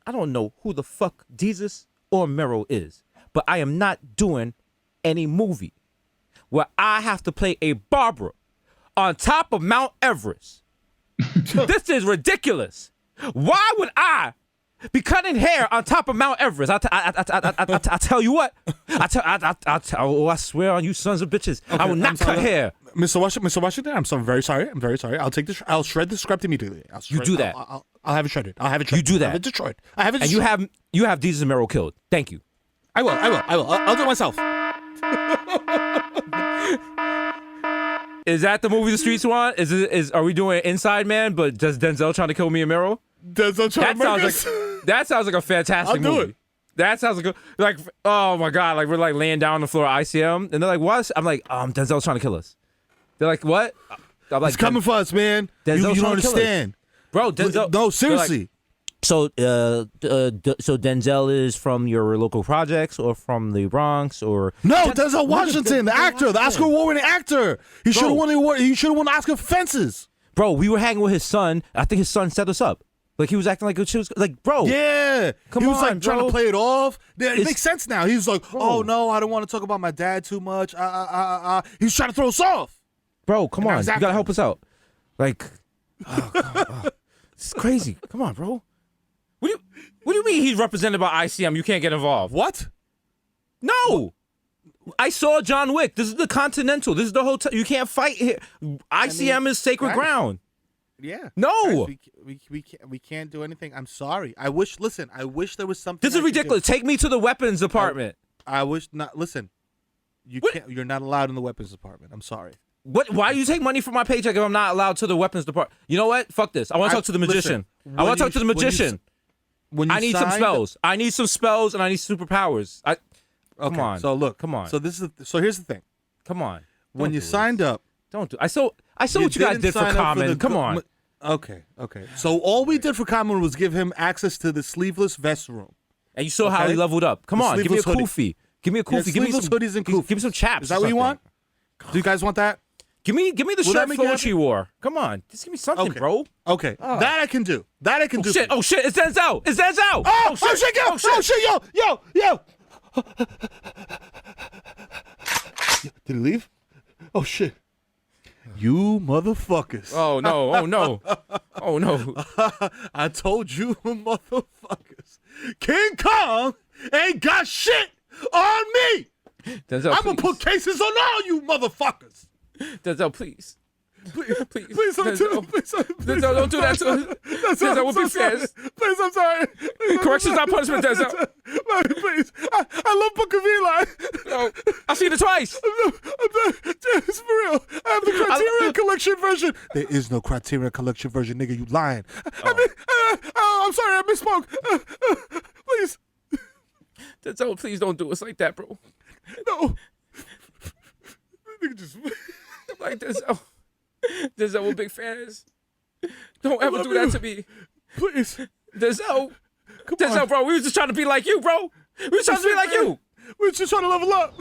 Speaker 3: I don't know who the fuck Desus or Mero is, but I am not doing any movie where I have to play a barber on top of Mount Everest. This is ridiculous. Why would I be cutting hair on top of Mount Everest? I tell you what. I swear on you sons of bitches. Okay, I will not cut hair.
Speaker 2: Mr. Washington, I'm very sorry. I'm very sorry. I'll shred the script immediately.
Speaker 3: You do that.
Speaker 2: I'll have it shredded.
Speaker 3: You do that.
Speaker 2: I have it destroyed. I have it
Speaker 3: destroyed. And you have Desus and Mero killed. Thank you.
Speaker 2: I will. I'll do it myself.
Speaker 3: Is that the movie The Streets want? Are we doing Inside Man, but does Denzel trying to kill me and Mero?
Speaker 2: Denzel trying to murder us?
Speaker 3: That sounds like a fantastic movie. I'll do it. That sounds like oh my God, like we're like laying down on the floor at ICM, and they're like, what? I'm like, Denzel's trying to kill us. They're like, what? I'm like,
Speaker 2: he's coming for us, man. You don't understand.
Speaker 3: Bro, Denzel.
Speaker 2: No, seriously.
Speaker 3: So Denzel is from your local projects or from the Bronx or
Speaker 2: Denzel Washington, the actor, the Oscar award-winning actor. He should have won the award. He should have won the Oscar for Fences.
Speaker 3: Bro, we were hanging with his son. I think his son set us up. Like he was acting like she was like, bro.
Speaker 2: Yeah,
Speaker 3: come on,
Speaker 2: he was like
Speaker 3: bro.
Speaker 2: trying to play it off. Yeah, it makes sense now. He's like, oh no, I don't want to talk about my dad too much. He's trying to throw us off.
Speaker 3: Bro, come on, you gotta help us out. Like, it's crazy. Come on, bro. What do you mean he's represented by ICM? You can't get involved.
Speaker 2: What?
Speaker 3: No. I saw John Wick. This is the Continental. This is the hotel. You can't fight here. ICM is sacred ground.
Speaker 2: Yeah.
Speaker 3: No.
Speaker 2: Guys, we can't do anything. I'm sorry. I wish there was something.
Speaker 3: This is ridiculous. Take me to the weapons department.
Speaker 2: I wish not. Listen. You're not allowed in the weapons department. I'm sorry.
Speaker 3: What? Why do you take money from my paycheck if I'm not allowed to the weapons department? You know what? Fuck this. I want to talk to the magician. I want to talk to the magician. I need some spells. I need some spells and I need superpowers. Come on.
Speaker 2: So look.
Speaker 3: Come on.
Speaker 2: So here's the thing.
Speaker 3: Come on.
Speaker 2: When you signed up.
Speaker 3: Don't do. I saw what you guys did for Common. Come on.
Speaker 2: Okay. So all we did for Common was give him access to the sleeveless vest room.
Speaker 3: And you saw how he leveled up. Come on. Give me a kufi. Give me a kufi. Give me some
Speaker 2: hoodies and kufi.
Speaker 3: Give me some chaps.
Speaker 2: Is that what you want? Do you guys want that?
Speaker 3: Give me the shirt Flochi wore. Come on, just give me something, bro.
Speaker 2: Okay, that I can do.
Speaker 3: Shit! Oh shit! It's Denzel! It's Denzel!
Speaker 2: Oh shit! Yo! Did he leave? Oh shit! You motherfuckers!
Speaker 3: Oh no!
Speaker 2: I told you, motherfuckers. King Kong ain't got shit on me.
Speaker 3: Denzel,
Speaker 2: I'm gonna put cases on all you motherfuckers.
Speaker 3: Denzel, please. Please
Speaker 2: don't do it.
Speaker 3: Denzel, don't do that to us. Denzel, we'll be fast.
Speaker 2: Please, I'm sorry.
Speaker 3: Correction's not punishment, Denzel.
Speaker 2: Please. I love Book of Eli.
Speaker 3: No, I've seen it twice.
Speaker 2: It's for real. I have the Criterion Collection version. There is no Criterion Collection version, nigga. You lying. I'm sorry. I misspoke. Please.
Speaker 3: Denzel, please don't do us like that, bro.
Speaker 2: No.
Speaker 3: Like Denzel. Denzel, we're big fans. Don't ever do that to me.
Speaker 2: Please.
Speaker 3: Denzel, bro, we were just trying to be like you, bro. We were trying to be like you.
Speaker 2: We were just trying to level up.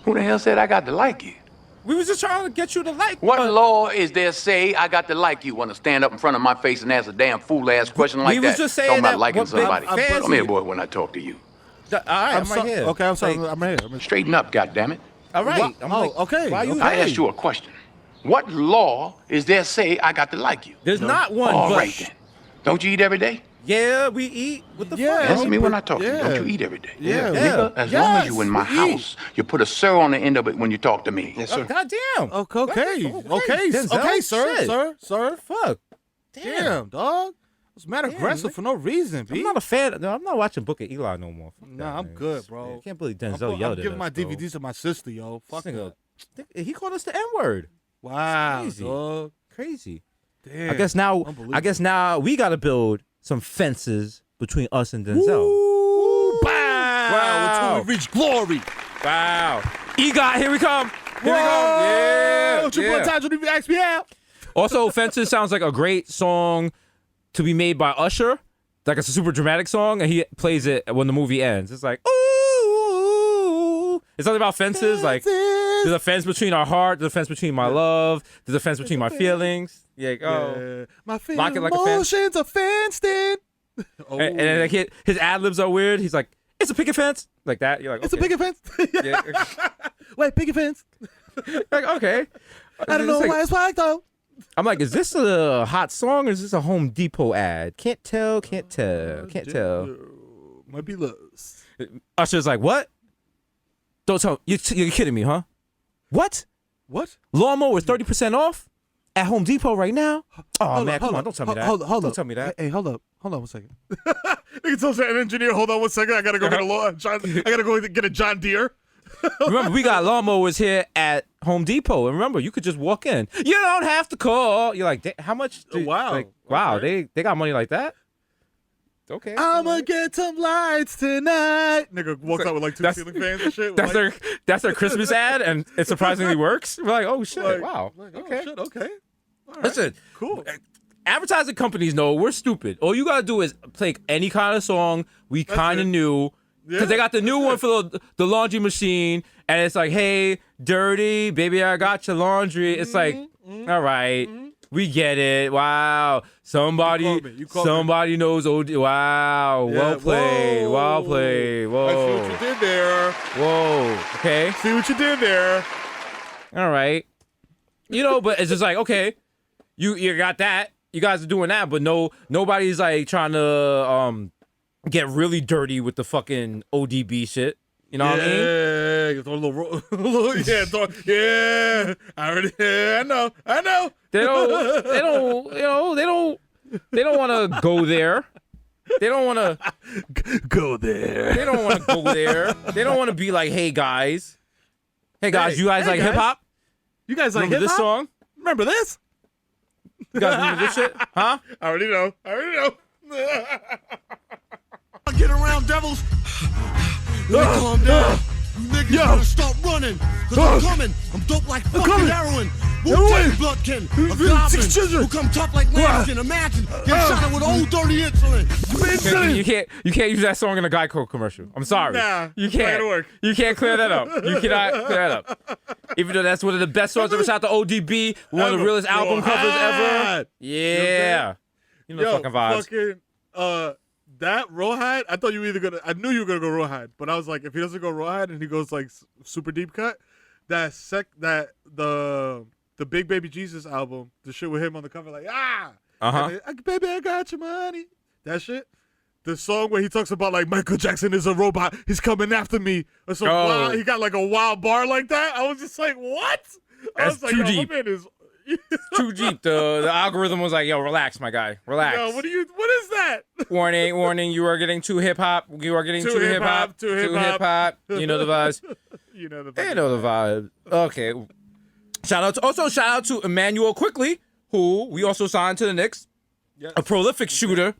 Speaker 8: Who the hell said I got to like you?
Speaker 3: We was just trying to get you to like
Speaker 8: What law is there say I got to like you? Want to stand up in front of my face and ask a damn fool-ass question like that?
Speaker 3: We was just saying
Speaker 8: Talking about
Speaker 3: that
Speaker 8: liking somebody.
Speaker 3: Come
Speaker 8: here, boy, when I talk to you.
Speaker 3: All right, I'm right here.
Speaker 2: Okay, I'm sorry. I'm right here.
Speaker 8: Straighten up, goddammit.
Speaker 3: All right. I'm like,
Speaker 2: okay.
Speaker 3: Why you?
Speaker 8: I asked you a question. What law is there say I got to like you?
Speaker 3: There's not one.
Speaker 8: All
Speaker 3: but
Speaker 8: right then. Don't you eat every day?
Speaker 3: Yeah, we eat. What the
Speaker 2: Yeah.
Speaker 3: fuck?
Speaker 8: Answer me when I talk to you. Don't you eat every day?
Speaker 2: Yeah.
Speaker 8: Nigga, as long as you in my house, you put a sir on the end of it when you talk to me.
Speaker 3: Yes, sir. God damn.
Speaker 2: Okay. Okay,
Speaker 3: Denzel,
Speaker 2: sir. Sir.
Speaker 3: Fuck.
Speaker 2: Damn, dog. It's mad aggressive for no reason, B.
Speaker 3: I'm not a fan. No, I'm not watching Book of Eli no more. Fuck
Speaker 2: Nah,
Speaker 3: that,
Speaker 2: I'm
Speaker 3: man.
Speaker 2: good, bro.
Speaker 3: I can't believe Denzel
Speaker 2: I'm
Speaker 3: yelled at
Speaker 2: giving my
Speaker 3: us, bro.
Speaker 2: DVDs to my sister, yo. Fuck
Speaker 3: This
Speaker 2: that.
Speaker 3: nigga, he called us the N-word.
Speaker 2: Wow,
Speaker 3: Crazy.
Speaker 2: dog.
Speaker 3: Crazy.
Speaker 2: Damn.
Speaker 3: I guess now we gotta build some fences between us and Denzel.
Speaker 2: Ooh,
Speaker 3: Wow.
Speaker 2: wow. Until we reach glory.
Speaker 3: Wow. EGOT, here we come. Here we
Speaker 2: Whoa.
Speaker 3: come. Yeah.
Speaker 2: Triple
Speaker 3: yeah.
Speaker 2: times when you ask me out.
Speaker 3: Also, Fences sounds like a great song to be made by Usher. Like it's a super dramatic song, and he plays it when the movie ends. It's like, ooh. It's something about fences. Like, there's a fence between our heart. There's a fence between my love. There's a fence between my feelings. Yeah,
Speaker 2: Yeah. My
Speaker 3: Lock it like a fence.
Speaker 2: emotions are fenced in.
Speaker 3: And then like his ad libs are weird. He's like, it's a picket fence. Like that. You're like,
Speaker 2: It's a
Speaker 3: okay.
Speaker 2: picket fence.
Speaker 3: Yeah.
Speaker 2: Wait, picket fence.
Speaker 3: Like, okay.
Speaker 2: I don't know why it's flagged though.
Speaker 3: I'm like, is this a hot song or is this a Home Depot ad? Can't tell. Can't tell.
Speaker 2: Might be loose.
Speaker 3: Usher's like, what? Don't tell. You're kidding me, huh? What?
Speaker 2: What?
Speaker 3: Lawnmower is 30% off at Home Depot right now? Oh,
Speaker 2: Hold
Speaker 3: man,
Speaker 2: up,
Speaker 3: come
Speaker 2: hold
Speaker 3: on.
Speaker 2: up,
Speaker 3: Don't tell me that.
Speaker 2: Hold
Speaker 3: Don't
Speaker 2: up.
Speaker 3: tell me that.
Speaker 2: Hey, hold up. Hold on 1 second. You can tell an engineer, hold on 1 second. I gotta go get a I gotta go get a John Deere.
Speaker 3: Remember, we got lawnmowers here at Home Depot. And remember, you could just walk in. You don't have to call. You're like, how much?
Speaker 2: Wow.
Speaker 3: Like, wow, they got money like that? Okay.
Speaker 2: I'ma get some lights tonight. Nigga walks out with like 2
Speaker 3: That's-
Speaker 2: ceiling fans and shit.
Speaker 3: That's their Christmas ad, and it surprisingly works. We're like, oh shit,
Speaker 2: Like-
Speaker 3: wow,
Speaker 2: like,
Speaker 3: okay.
Speaker 2: Oh, shit, okay. All right.
Speaker 3: Listen,
Speaker 2: Cool.
Speaker 3: advertising companies know we're stupid. All you gotta do is take any kind of song we kind
Speaker 2: it.
Speaker 3: of knew, because
Speaker 2: Yeah,
Speaker 3: they got the new
Speaker 2: that's
Speaker 3: one
Speaker 2: it.
Speaker 3: for the laundry machine, and it's like, hey, dirty baby, I got your laundry. It's like, all right. We get it. Wow. Somebody
Speaker 2: You called me.
Speaker 3: somebody knows OD. Wow.
Speaker 2: Yeah,
Speaker 3: Well played.
Speaker 2: whoa.
Speaker 3: Well played.
Speaker 2: I see
Speaker 3: Whoa.
Speaker 2: what you did there.
Speaker 3: Whoa. Okay.
Speaker 2: See what you did there.
Speaker 3: All right. You know, but it's just like, okay, you got that. You guys are doing that, but nobody's like trying to get really dirty with the fucking ODB shit. You know what I mean?
Speaker 2: Yeah, throw a little, yeah. I already, yeah, I know.
Speaker 3: They don't want to go there. They don't want to
Speaker 2: Go there.
Speaker 3: They don't want to go there. They don't want to be like, hey guys, you guys
Speaker 2: Hey,
Speaker 3: like
Speaker 2: guys.
Speaker 3: hip hop?
Speaker 2: You guys like
Speaker 3: Remember
Speaker 2: hip
Speaker 3: this
Speaker 2: hop?
Speaker 3: song?
Speaker 2: Remember this?
Speaker 3: You guys remember this shit? Huh?
Speaker 2: I already know.
Speaker 5: I get around devils. Let me calm down. You niggas gotta start running. Cause I'm coming. I'm dope like fucking heroin. Wu-Tang Bloodkin. A goblin who come tough like Lanskin. Imagine getting shot with old dirty insulin.
Speaker 3: You can't use that song in a Geico commercial. I'm sorry.
Speaker 2: Nah,
Speaker 3: you
Speaker 2: it's not
Speaker 3: can't.
Speaker 2: gonna work.
Speaker 3: You can't clear that up. You cannot clear that up. Even though that's one of the best songs ever shot to ODB, one of the
Speaker 2: Ever.
Speaker 3: realest album covers ever.
Speaker 2: Rawhide.
Speaker 3: Yeah. You know the fucking vibes.
Speaker 2: That Rawhide, I thought you were either gonna. I knew you were gonna go Rawhide, but I was like, if he doesn't go Rawhide and he goes like super deep cut, the Big Baby Jesus album, the shit with him on the cover, like and then, baby, I got your money. That shit. The song where he talks about like Michael Jackson is a robot, he's coming after me, or some wild, he got like a wild bar like that. I was just like, what? I
Speaker 3: That's
Speaker 2: was like,
Speaker 3: too
Speaker 2: yo,
Speaker 3: deep.
Speaker 2: my man is.
Speaker 3: Too deep. The algorithm was like, yo, relax, my guy. Relax.
Speaker 2: Yo, what is that?
Speaker 3: Warning, you are getting too hip hop. You are getting too hip hop.
Speaker 2: Too hip hop.
Speaker 3: You know the vibes.
Speaker 2: You know the
Speaker 3: They know the vibe. Okay. Shout out to Emmanuel Quickly, who we also signed to the Knicks.
Speaker 2: Yes.
Speaker 3: A prolific shooter.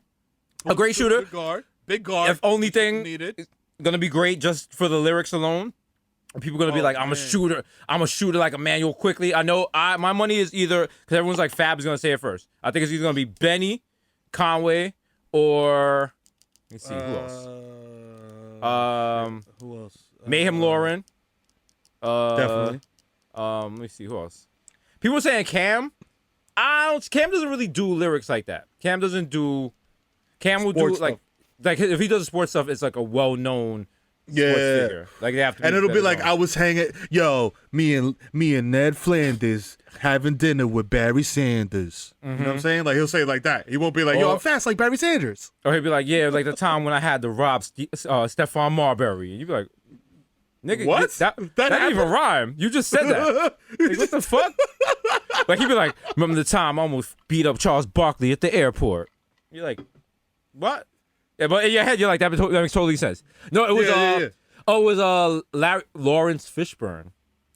Speaker 3: A great shooter.
Speaker 2: Big guard.
Speaker 3: If only thing
Speaker 2: needed.
Speaker 3: gonna be great just for the lyrics alone. People gonna be like, I'm a shooter like Emmanuel Quickly. I know my money is either, because everyone's like Fab's gonna say it first. I think it's either gonna be Benny, Conway, or let me see who else.
Speaker 2: Who else?
Speaker 3: Mayhem Lauren.
Speaker 2: Definitely.
Speaker 3: Let me see who else. People are saying Cam. Cam doesn't really do lyrics like that. Cam will
Speaker 2: Sports
Speaker 3: do like if he does sports stuff, it's like a well-known figure. Like they have to,
Speaker 2: and it'll be like I was hanging, me and Ned Flanders having dinner with Barry Sanders. You know what I'm saying? Like he'll say it like that. He won't be like, I'm fast like Barry Sanders.
Speaker 3: Or he'll be like, like the time when I had to rob Stephon Marbury. And you'd be like, nigga,
Speaker 2: what?
Speaker 3: That didn't even rhyme. You just said that. Like, what the fuck? Like he'd be like, remember the time I almost beat up Charles Barkley at the airport? You're like, what? Yeah, but in your head you're like, that makes totally sense. No, it was it was Lawrence Fishburne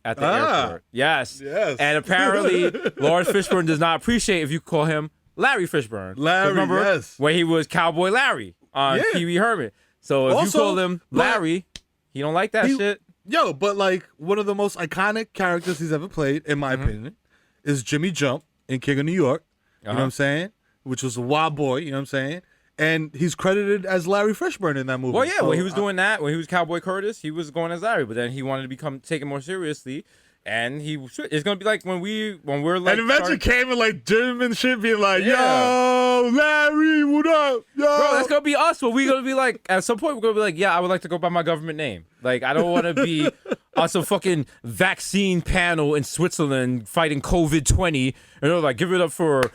Speaker 3: at the airport. Yes. And apparently Lawrence Fishburne does not appreciate if you call him Larry Fishburne. Remember when he was Cowboy Larry on Pee Wee Herman. So if you call him Larry, he don't like that shit.
Speaker 2: But like one of the most iconic characters he's ever played, in my opinion, is Jimmy Jump in King of New York. You know what I'm saying? Which was a wild boy, you know what I'm saying? And he's credited as Larry Fishburne in that movie.
Speaker 3: Well, yeah, when he was doing that, when he was Cowboy Curtis, he was going as Larry, but then he wanted to become taken more seriously, and it's gonna be like when we're like,
Speaker 2: and eventually came in like German shit, being like, yo, Larry, what up, yo?
Speaker 3: Bro, that's gonna be us. But we're gonna be like, at some point, we're gonna be like, I would like to go by my government name. Like, I don't want to be on some fucking vaccine panel in Switzerland fighting COVID-20, and like, give it up for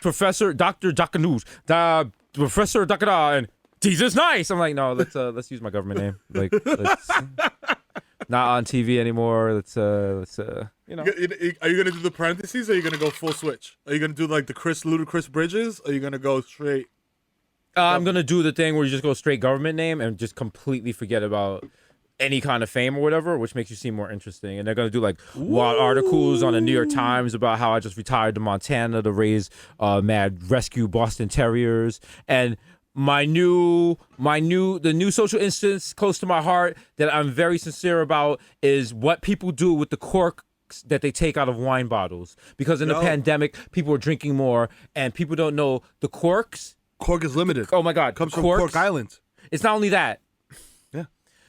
Speaker 3: Professor Dr. Dakanus, Professor Dakada, and Jesus nice. I'm like, no, let's use my government name. Like, let's not on TV anymore. Let's you know.
Speaker 2: Are you gonna do the parentheses, or are you gonna go full switch? Are you gonna do like the Ludacris Bridges, or are you gonna go straight?
Speaker 3: I'm gonna do the thing where you just go straight government name and just completely forget about any kind of fame or whatever, which makes you seem more interesting. And they're gonna do like wild articles on the New York Times about how I just retired to Montana to raise mad rescue Boston Terriers. And the new social instance close to my heart that I'm very sincere about is what people do with the corks that they take out of wine bottles. Because in the pandemic, people are drinking more, and people don't know the corks.
Speaker 2: Cork is limited.
Speaker 3: Oh my God,
Speaker 2: comes from Cork Island.
Speaker 3: It's not only that.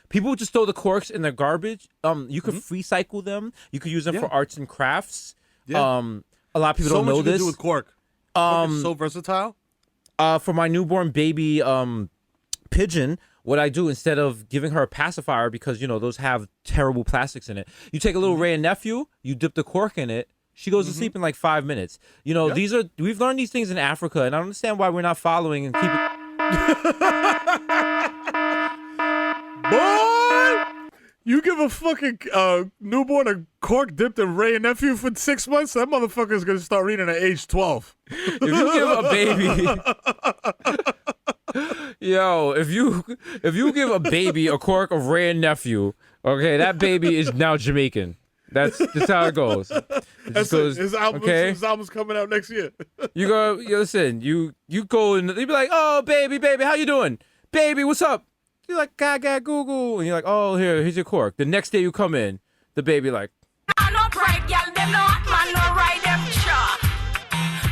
Speaker 3: People just throw the corks in their garbage. You could recycle them. You could use them for arts and crafts. A lot of people don't know this.
Speaker 2: So much to do with cork. Cork is so versatile.
Speaker 3: For my newborn baby pigeon, what I do instead of giving her a pacifier, because those have terrible plastics in it, you take a little Ray and Nephew, you dip the cork in it. She goes to sleep in like 5 minutes. We've learned these things in Africa, and I don't understand why we're not following and keeping.
Speaker 2: Boy, you give a fucking newborn a cork dipped in Ray and Nephew for 6 months, that motherfucker's gonna start reading at age 12.
Speaker 3: If you give a baby, if you give a baby a cork of Ray and Nephew, okay, that baby is now Jamaican. That's just how it goes.
Speaker 2: His album's coming out next year.
Speaker 3: You go, listen, you go and they be like, oh, baby, how you doing? Baby, what's up? You're like, gaga, goo. And you're like, oh, here's your cork. The next day you come in, the baby like,
Speaker 9: I no pride, y'all, them no hot man, no ride them sharp.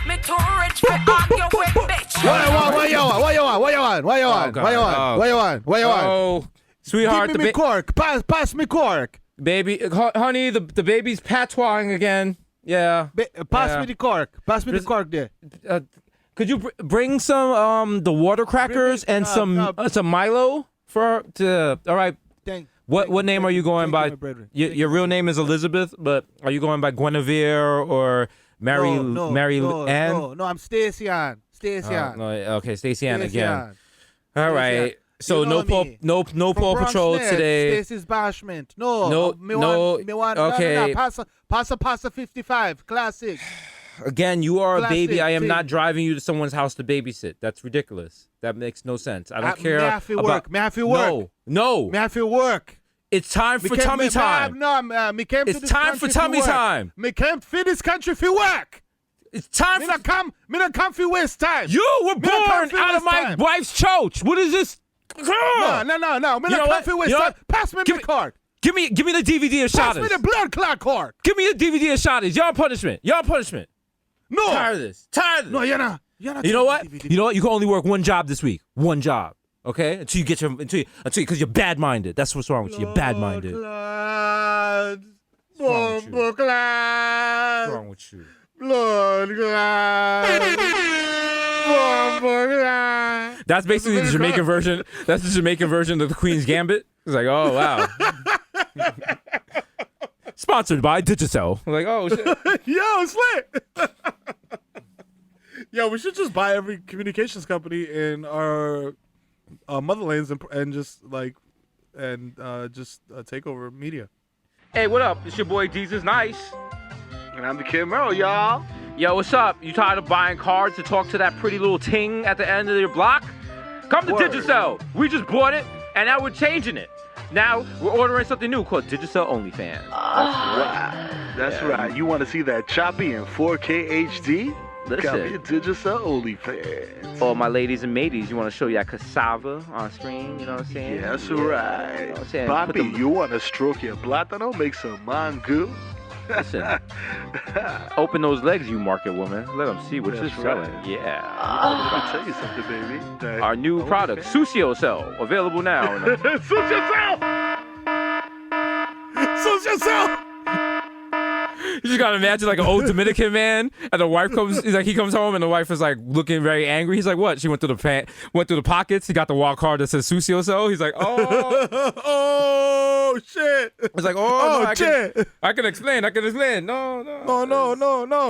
Speaker 9: Me too rich for argue with bitch.
Speaker 2: What you want?
Speaker 3: Oh, sweetheart,
Speaker 2: give me cork. Pass me cork.
Speaker 3: Baby, honey, the baby's patois again. Yeah.
Speaker 2: Pass me the cork. Pass me the cork there.
Speaker 3: Could you bring some the water crackers and some Melo all right. What name are you going by? Your real name is Elizabeth, but are you going by Guinevere or Mary Ann?
Speaker 2: No, I'm Stacey Ann.
Speaker 3: Okay, Stacey Ann again. All right. So no Paw Patrol today.
Speaker 2: Stacey's bashment. No.
Speaker 3: Okay.
Speaker 2: Pasta 55 classic.
Speaker 3: Again, you are a baby. I am not driving you to someone's house to babysit. That's ridiculous. That makes no sense. I don't care.
Speaker 2: May I have to work?
Speaker 3: No.
Speaker 2: May I have to work?
Speaker 3: It's time for tummy time.
Speaker 2: It's time for tummy time. Me came for this country for work.
Speaker 3: It's time
Speaker 2: me not come for waste time.
Speaker 3: You were born out of my wife's church. What is this?
Speaker 2: No. Me not come for waste time. Pass me the card.
Speaker 3: Give me the DVD of Shadows.
Speaker 2: Pass me the blood clot card.
Speaker 3: Give me the DVD of Shadows. Y'all punishment.
Speaker 2: No.
Speaker 3: Tired of this.
Speaker 2: No, you're not.
Speaker 3: You know what? You can only work one job this week. One job. Okay? Until you get because you're bad-minded. That's what's wrong with you. You're bad-minded.
Speaker 2: What's
Speaker 3: wrong with you?
Speaker 2: Blood clot.
Speaker 3: That's basically the Jamaican version. That's the Jamaican version of the Queen's Gambit. It's like, oh wow. Sponsored by Digicel. I'm like, oh shit.
Speaker 2: Yo, it's lit. Yo, we should just buy every communications company in our motherlands and just take over media.
Speaker 3: Hey, what up? It's your boy Desus Nice.
Speaker 4: And I'm the kid Mero, y'all.
Speaker 3: Yo, what's up? You tired of buying cards to talk to that pretty little ting at the end of your block? Come to Digicel. We just bought it, and now we're changing it. Now we're ordering something new called Digicel OnlyFans.
Speaker 4: That's right. You want to see that choppy in 4K HD? Got me a Digicel OnlyFans.
Speaker 3: All my ladies and mateys, you want to show you that cassava on screen? You know what I'm saying?
Speaker 4: Yeah, that's right.
Speaker 3: You know what I'm saying?
Speaker 4: Papi, you want to stroke your plátano? Make some mango?
Speaker 3: Listen, open those legs, you market woman. Let them see what you're selling. Yeah.
Speaker 4: Let me tell you something, baby.
Speaker 3: Our new product, Sucio Cell, available now.
Speaker 2: Sucio Cell!
Speaker 3: You just gotta imagine like an old Dominican man, and the wife comes. He comes home, and the wife is like looking very angry. He's like, "What?" She went through the pockets. He got the wild card that says Sucio Cell. He's like, "Oh,
Speaker 2: oh shit!"
Speaker 3: It's like, "Oh, no, I can explain. No.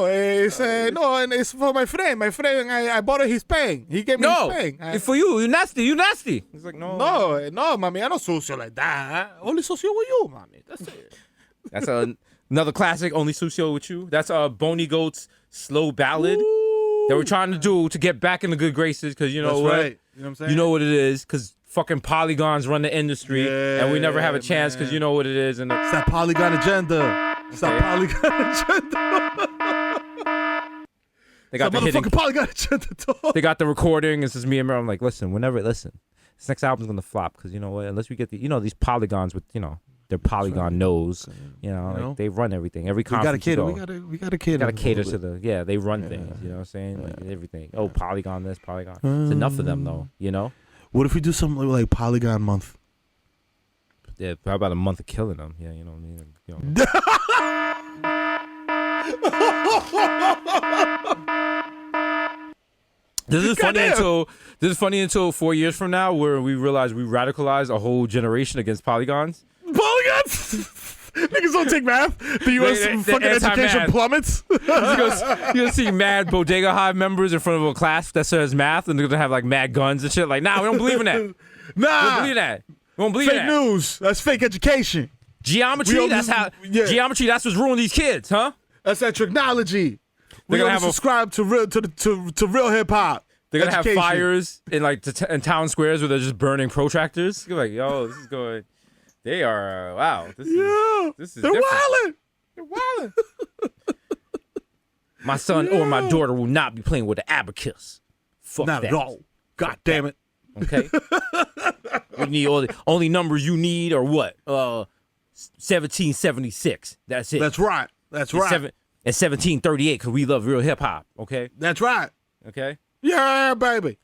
Speaker 2: It's and it's for my friend. My friend, I bought his pen. He gave me his pen.
Speaker 3: It's for you. You nasty. He's like, "No,
Speaker 2: mommy, I don't social like that. Only social with you, mommy. That's it."
Speaker 3: That's another classic, Only Sucio with You. That's Boney Goat's slow ballad that we're trying to do to get back in the good graces, because you know what?
Speaker 2: Right. You know what I'm saying?
Speaker 3: You know what it is, because fucking Polygons run the industry, and we never have a chance because you know what it is. And
Speaker 2: it's that Polygon agenda. It's that Polygon agenda.
Speaker 3: They got the
Speaker 2: motherfucking Polygon agenda, dog.
Speaker 3: They got the recording. It's just me and Mero. I'm like, listen, this next album's gonna flop, because you know what? Unless we get these Polygons with their Polygon nose, like they run everything. Every conference
Speaker 2: we gotta cater
Speaker 3: to they run things. You know what I'm saying? Like everything. Oh, Polygon this, Polygon. It's enough of them though.
Speaker 2: What if we do something like Polygon month?
Speaker 3: Yeah, probably about a month of killing them. Yeah, you know what I mean. This is funny until 4 years from now, where we realize we radicalized a whole generation against polygons.
Speaker 2: Polygons? Niggas don't take math. The U.S. fucking education plummets.
Speaker 3: You're gonna see mad Bodega Hive members in front of a class that says math, and they're gonna have like mad guns and shit. Like, nah, we don't believe in that. We don't believe that. We don't believe
Speaker 2: fake
Speaker 3: that.
Speaker 2: News. That's fake education.
Speaker 3: Geometry. Geometry. That's what's ruining these kids, huh?
Speaker 2: That's that technology. We don't subscribe to real hip hop.
Speaker 3: They're gonna have fires in in town squares where they're just burning protractors. You're like, yo, this is going. They are wow. This is.
Speaker 2: They're wilding.
Speaker 3: They're wilding. My son or my daughter will not be playing with the abacus. Fuck
Speaker 2: not
Speaker 3: that.
Speaker 2: At all. God damn it.
Speaker 3: Okay. You need only numbers you need are what? 1776. That's it.
Speaker 2: That's right. That's right.
Speaker 3: And 1738 because we love real hip hop. Okay.
Speaker 2: That's right.
Speaker 3: Okay.
Speaker 2: Yeah, baby.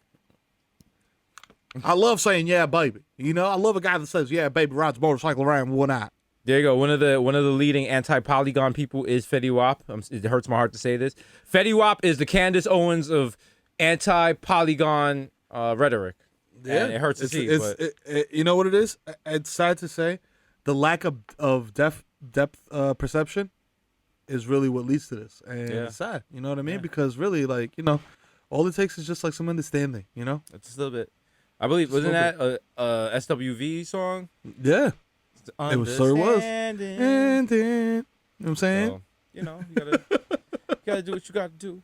Speaker 2: I love saying "yeah, baby." I love a guy that says "yeah, baby," rides a motorcycle around one eye.
Speaker 3: There you go. One of the leading anti-polygon people is Fetty Wap. It hurts my heart to say this. Fetty Wap is the Candace Owens of anti-polygon rhetoric. Yeah, and it hurts to see.
Speaker 2: You know what it is? It's sad to say, the lack of depth perception is really what leads to this, and it's sad. You know what I mean? Yeah. Because really, all it takes is just some understanding.
Speaker 3: It's just a little bit. I believe wasn't that a SWV song?
Speaker 2: Yeah, it was. So it was. And then, you know what I'm saying?
Speaker 3: So, you gotta do what you gotta do.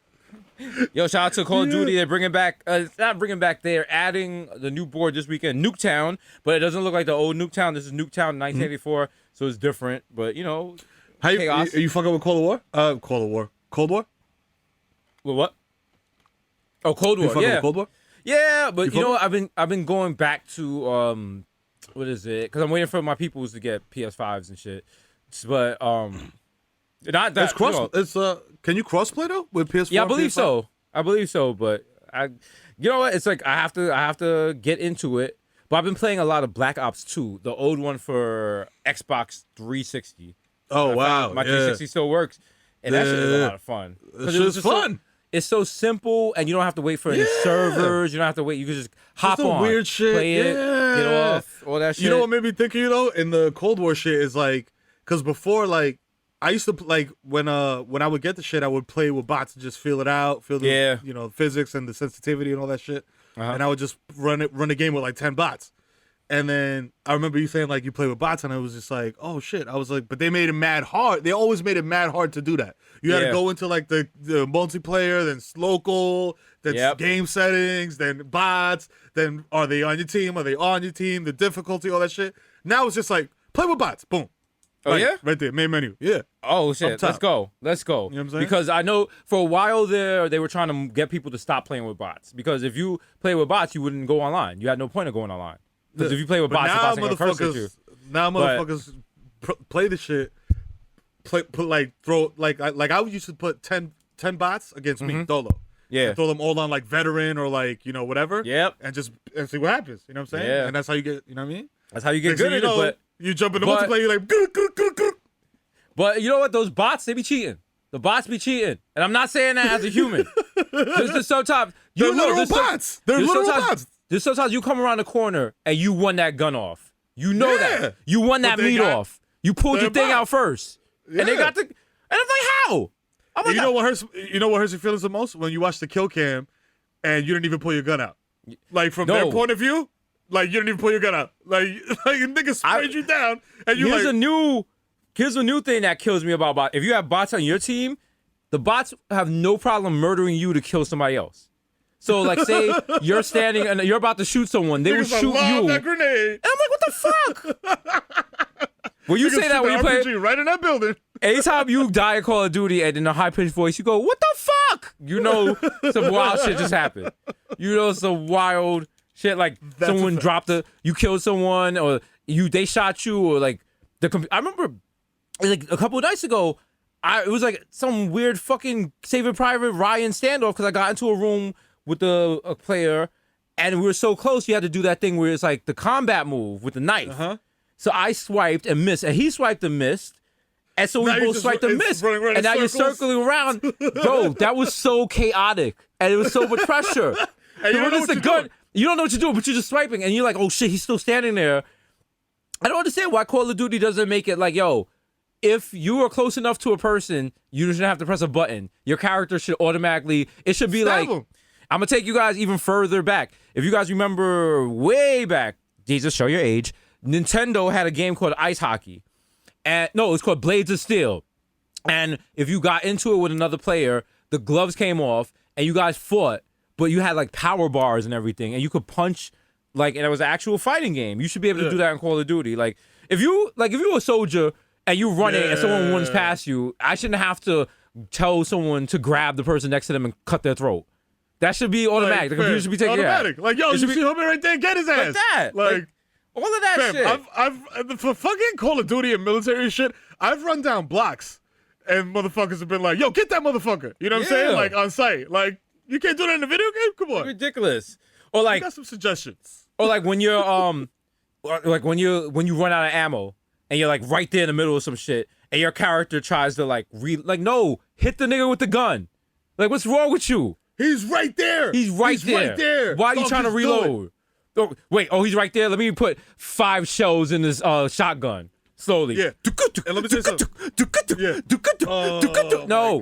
Speaker 3: Yo, shout out to Call of Duty. They're bringing back. It's not bringing back. They're adding the new board this weekend, Nuketown. But it doesn't look like the old Nuketown. This is Nuketown 1984, so it's different. But
Speaker 2: are you fucking with Cold War? Cold War.
Speaker 3: With what? Oh, Cold War.
Speaker 2: With Cold War?
Speaker 3: Yeah, but I've been going back to what is it? Because I'm waiting for my peoples to get PS5s and shit. But not that.
Speaker 2: It's cross. Can you crossplay though with PS4?
Speaker 3: Yeah, I believe so. But you know what? It's like I have to get into it. But I've been playing a lot of Black Ops 2, the old one for Xbox 360.
Speaker 2: Oh wow,
Speaker 3: my 360 still works, and that shit is a lot of fun.
Speaker 2: It's fun.
Speaker 3: it's so simple, and you don't have to wait for any servers. You don't have to wait. You can just hop on,
Speaker 2: weird shit.
Speaker 3: play it, get off, all that shit.
Speaker 2: You know what made me think, in the Cold War shit is like, because before, like, I used to, like, when I would get the shit, I would play with bots and just feel it out, feel the, physics and the sensitivity and all that shit. And I would just run the game with, like, 10 bots. And then I remember you saying, like, you play with bots, and I was just like, oh, shit. I was like, but they made it mad hard. They always made it mad hard to do that. You had to go into, like, the multiplayer, then local, then game settings, then bots, then are they on your team? Are they on your team? The difficulty, all that shit. Now it's just like, play with bots. Boom.
Speaker 3: Oh,
Speaker 2: like,
Speaker 3: yeah?
Speaker 2: Right there, main menu. Yeah.
Speaker 3: Oh, shit. Let's go.
Speaker 2: You know what I'm saying?
Speaker 3: Because I know for a while there, they were trying to get people to stop playing with bots. Because if you play with bots, you wouldn't go online. You had no point of going online. Because if you play with bots, the bots ain't gonna curse at you.
Speaker 2: Now motherfuckers play the shit, throw I used to put 10 bots against me, Dolo.
Speaker 3: Yeah.
Speaker 2: And throw them all on like veteran or like, whatever.
Speaker 3: Yep.
Speaker 2: And see what happens. You know what I'm saying?
Speaker 3: Yeah.
Speaker 2: And that's how you get, you know what I mean?
Speaker 3: That's how you get good at it. But
Speaker 2: you jump in the multiplayer, you're like,
Speaker 3: But you know what? Those bots, they be cheating. The bots be cheating. And I'm not saying that as a human. There's sometimes
Speaker 2: They're literal bots. They're literal bots.
Speaker 3: There's sometimes you come around the corner and you won that gun off. You know that. You won that meat off. You pulled your thing out first. Yeah. And they got and I'm like, how? I'm like,
Speaker 2: you know what hurts your feelings the most? When you watch the kill cam and you didn't even pull your gun out. Like from their point of view, like you didn't even pull your gun out. Like niggas sprayed you down and you
Speaker 3: here's a new thing that kills me about bots. If you have bots on your team, the bots have no problem murdering you to kill somebody else. So, like, say you're standing and you're about to shoot someone, they will shoot you.
Speaker 2: That grenade.
Speaker 3: And I'm like, what the fuck? Well, you say that when you play
Speaker 2: right in that building.
Speaker 3: Anytime you die in Call of Duty and in a high-pitched voice, you go, what the fuck? You know some wild shit just happened. You know some wild shit, like someone dropped you killed someone, or they shot you, or like I remember like a couple of nights ago, it was like some weird fucking Saving Private Ryan standoff because I got into a room with a player, and we were so close, you had to do that thing where it's like the combat move with the knife. So I swiped and missed, and he swiped and missed, and so we both swiped and missed, and now you're circling around. Bro, that was so chaotic, and it was so much pressure.
Speaker 2: And you don't know what you're doing.
Speaker 3: You don't know what you're doing, but you're just swiping, and you're like, oh shit, he's still standing there. I don't understand why Call of Duty doesn't make it like, yo, if you are close enough to a person, you shouldn't have to press a button. Your character should automatically, it should be like, I'm going to take you guys even further back. If you guys remember way back, Jesus, show your age, Nintendo had a game called Ice Hockey. And no, it was called Blades of Steel. And if you got into it with another player, the gloves came off and you guys fought, but you had like power bars and everything, and you could punch, like, and it was an actual fighting game. You should be able to do that in Call of Duty. Like, if you're a soldier and you run it and someone runs past you, I shouldn't have to tell someone to grab the person next to them and cut their throat. That should be automatic. The computer should be taking
Speaker 2: automatic. Like, yo, you see homie right there? Get his ass.
Speaker 3: Like that.
Speaker 2: Like
Speaker 3: all of that shit.
Speaker 2: I've for fucking Call of Duty and military shit, I've run down blocks and motherfuckers have been like, yo, get that motherfucker. You know what I'm saying? Like, on site. Like, you can't do that in a video game? Come on.
Speaker 3: Ridiculous. Or like,
Speaker 2: I got some suggestions.
Speaker 3: Or like when you're like when you run out of ammo and you're like right there in the middle of some shit and your character tries to like no, hit the nigga with the gun. Like, what's wrong with you?
Speaker 2: He's right there.
Speaker 3: He's right there. Why are you trying to reload? Oh, wait, he's right there. Let me put 5 shells in this shotgun. Slowly.
Speaker 2: Yeah. And let me tell you something.
Speaker 3: No.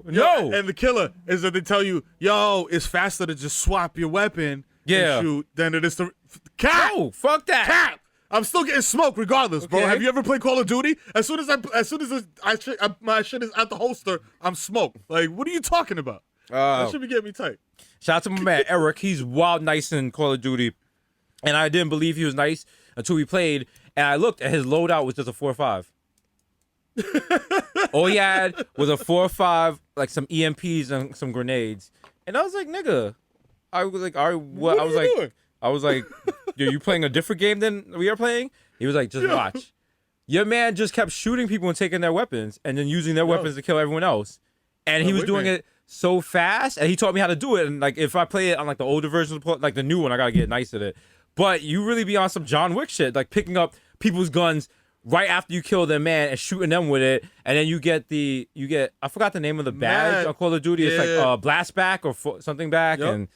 Speaker 2: And the killer is that they tell you, yo, it's faster to just swap your weapon and shoot than it is to cap.
Speaker 3: No, fuck that.
Speaker 2: Cap. I'm still getting smoked regardless, bro. Have you ever played Call of Duty? As soon as my shit is out the holster, I'm smoked. Like, what are you talking about? That should be getting me tight.
Speaker 3: Shout out to my man Eric. He's wild nice in Call of Duty, and I didn't believe he was nice until we played. And I looked, and his loadout was just a 4.5. All he had was a 4.5, like some EMPs and some grenades. And I was like, nigga, I was like, all right, what? I was like, yo, you playing a different game than we are playing? He was like, just watch. Your man just kept shooting people and taking their weapons, and then using their weapons to kill everyone else. And he was doing it so fast, and he taught me how to do it. And like, if I play it on like the older version, like the new one, I gotta get nice at it. But you really be on some John Wick shit, like picking up people's guns, right after you kill their man and shooting them with it, and then you get I forgot the name of the badge on Call of Duty. It's like blast back or something back, and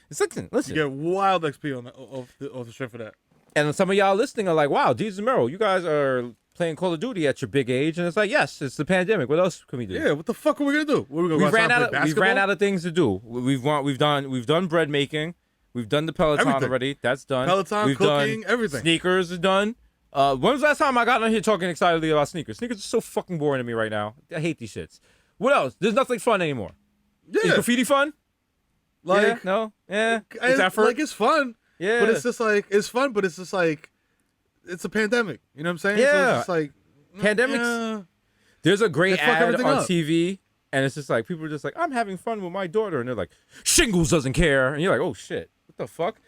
Speaker 3: it's listen.
Speaker 2: You get wild XP on off the strength for that.
Speaker 3: And some of y'all listening are like, wow, Desus and Mero, you guys are playing Call of Duty at your big age, and it's like, yes, it's the pandemic. What else can we do?
Speaker 2: Yeah, what the fuck are we gonna do? We
Speaker 3: ran out of things to do. We've done bread making. We've done the Peloton already. That's done.
Speaker 2: We've cooking, done everything.
Speaker 3: Sneakers is done. When was the last time I got on here talking excitedly about sneakers? Sneakers are so fucking boring to me right now. I hate these shits. What else? There's nothing fun anymore.
Speaker 2: Yeah.
Speaker 3: Is graffiti fun?
Speaker 2: Like
Speaker 3: no? Yeah. It's effort.
Speaker 2: Like it's fun. Yeah. But it's just like it's fun, but it's just like it's a pandemic. You know what I'm saying?
Speaker 3: Yeah.
Speaker 2: So it's just like
Speaker 3: pandemics.
Speaker 2: Yeah.
Speaker 3: There's a great ad on TV, and it's just like people are just like, I'm having fun with my daughter, and they're like, Shingles doesn't care, and you're like, oh shit, what the fuck?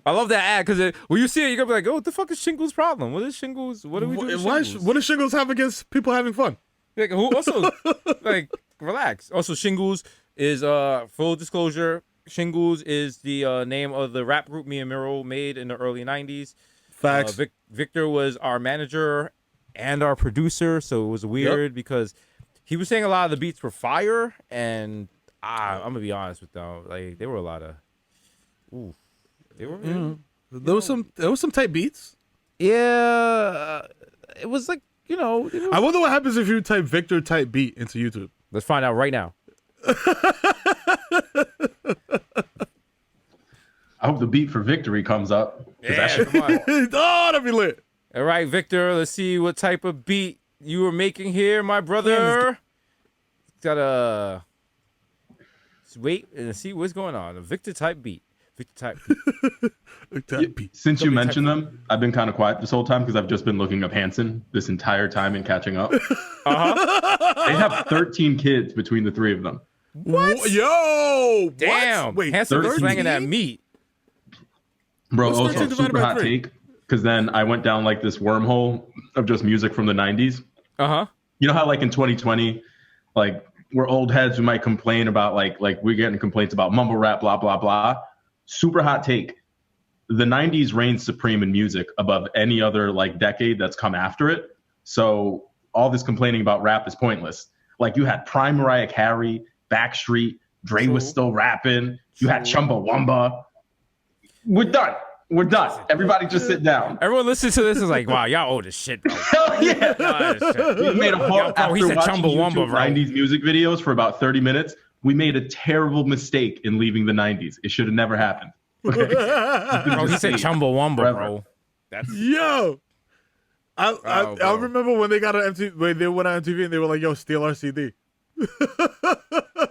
Speaker 3: I love that ad because when you see it, you're gonna be like, oh, what the fuck is Shingles' problem? What is Shingles? What do we do?
Speaker 2: What does Shingles have against people having fun?
Speaker 3: Like, who also like relax. Also, Shingles is full disclosure. Shingles is the name of the rap group me and Mero made in the early 90s.
Speaker 2: Facts.
Speaker 3: Victor was our manager and our producer, so it was weird because he was saying a lot of the beats were fire, and I'm gonna be honest with them, like they were a lot of, they were.
Speaker 2: There was some tight beats.
Speaker 3: Yeah, it was like
Speaker 2: I wonder what happens if you type Victor type beat into YouTube.
Speaker 3: Let's find out right now.
Speaker 7: I hope the beat for victory comes up.
Speaker 3: Yeah, come on.
Speaker 2: Oh, that'd be lit.
Speaker 3: All right, Victor, let's see what type of beat you were making here, my brother. Gotta wait and see what's going on. A Victor type beat.
Speaker 7: Since you mentioned them, I've been kind of quiet this whole time because I've just been looking up Hasan this entire time and catching up. They have 13 kids between the three of them.
Speaker 2: What? Yo!
Speaker 3: Damn.
Speaker 2: What? Wait,
Speaker 3: Hasan was slanging that meat.
Speaker 7: Bro, also super hot take, because then I went down like this wormhole of just music from the 90s. You know how like in 2020, like we're old heads who might complain about like we're getting complaints about mumble rap, blah, blah, blah. Super hot take. The 90s reigned supreme in music above any other like decade that's come after it. So all this complaining about rap is pointless. Like you had prime Mariah Carey, Backstreet, Dre was still rapping. You had Chumbawamba. We're done. Everybody just sit down.
Speaker 3: Everyone listens to this is like, wow, y'all old as shit, bro.
Speaker 7: Hell yeah. We made a whole after
Speaker 3: he said
Speaker 7: watching
Speaker 3: Chumbawamba,
Speaker 7: YouTube 90s music videos for about 30 minutes. We made a terrible mistake in leaving the 90s. It should have never happened. Okay?
Speaker 3: Bro, he said Chumbawamba, bro. That's
Speaker 2: yo. I remember when they got on MTV, when they went on MTV and they were like, "Yo, steal our CD."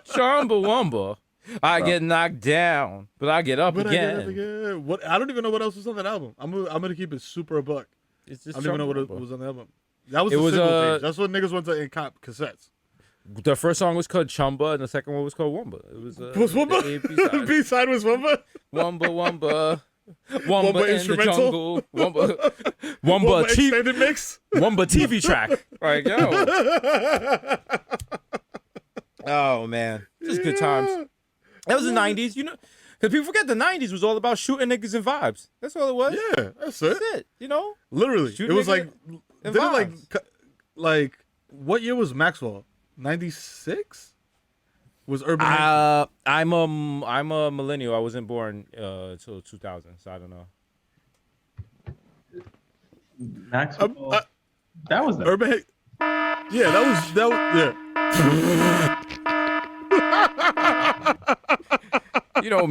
Speaker 3: Chumbawamba. I get knocked down, but I get up again.
Speaker 2: What? I don't even know what else was on that album. I'm gonna keep it super a buck.
Speaker 3: It's just
Speaker 2: I don't even know what was on the album. That was the single page. That's what niggas went to in cop cassettes.
Speaker 3: The first song was called Chumba, and the second one was called Wumba. It was
Speaker 2: Wumba? B-side was Wumba?
Speaker 3: Wumba in the jungle. Wumba
Speaker 2: extended mix?
Speaker 3: Wumba TV track. Like, yo. Oh, man. Just good times. That was the 90s, you know. Because people forget the 90s was all about shooting niggas and vibes. That's all it was.
Speaker 2: Yeah, that's it.
Speaker 3: That's it, you know?
Speaker 2: Literally. It was like, like, what year was Maxwell? 96? Was Urban?
Speaker 3: I'm a millennial. I wasn't born until 2000, so I don't know.
Speaker 7: Maxwell. That was that.
Speaker 2: Urban. Yeah, that was
Speaker 3: yeah. You know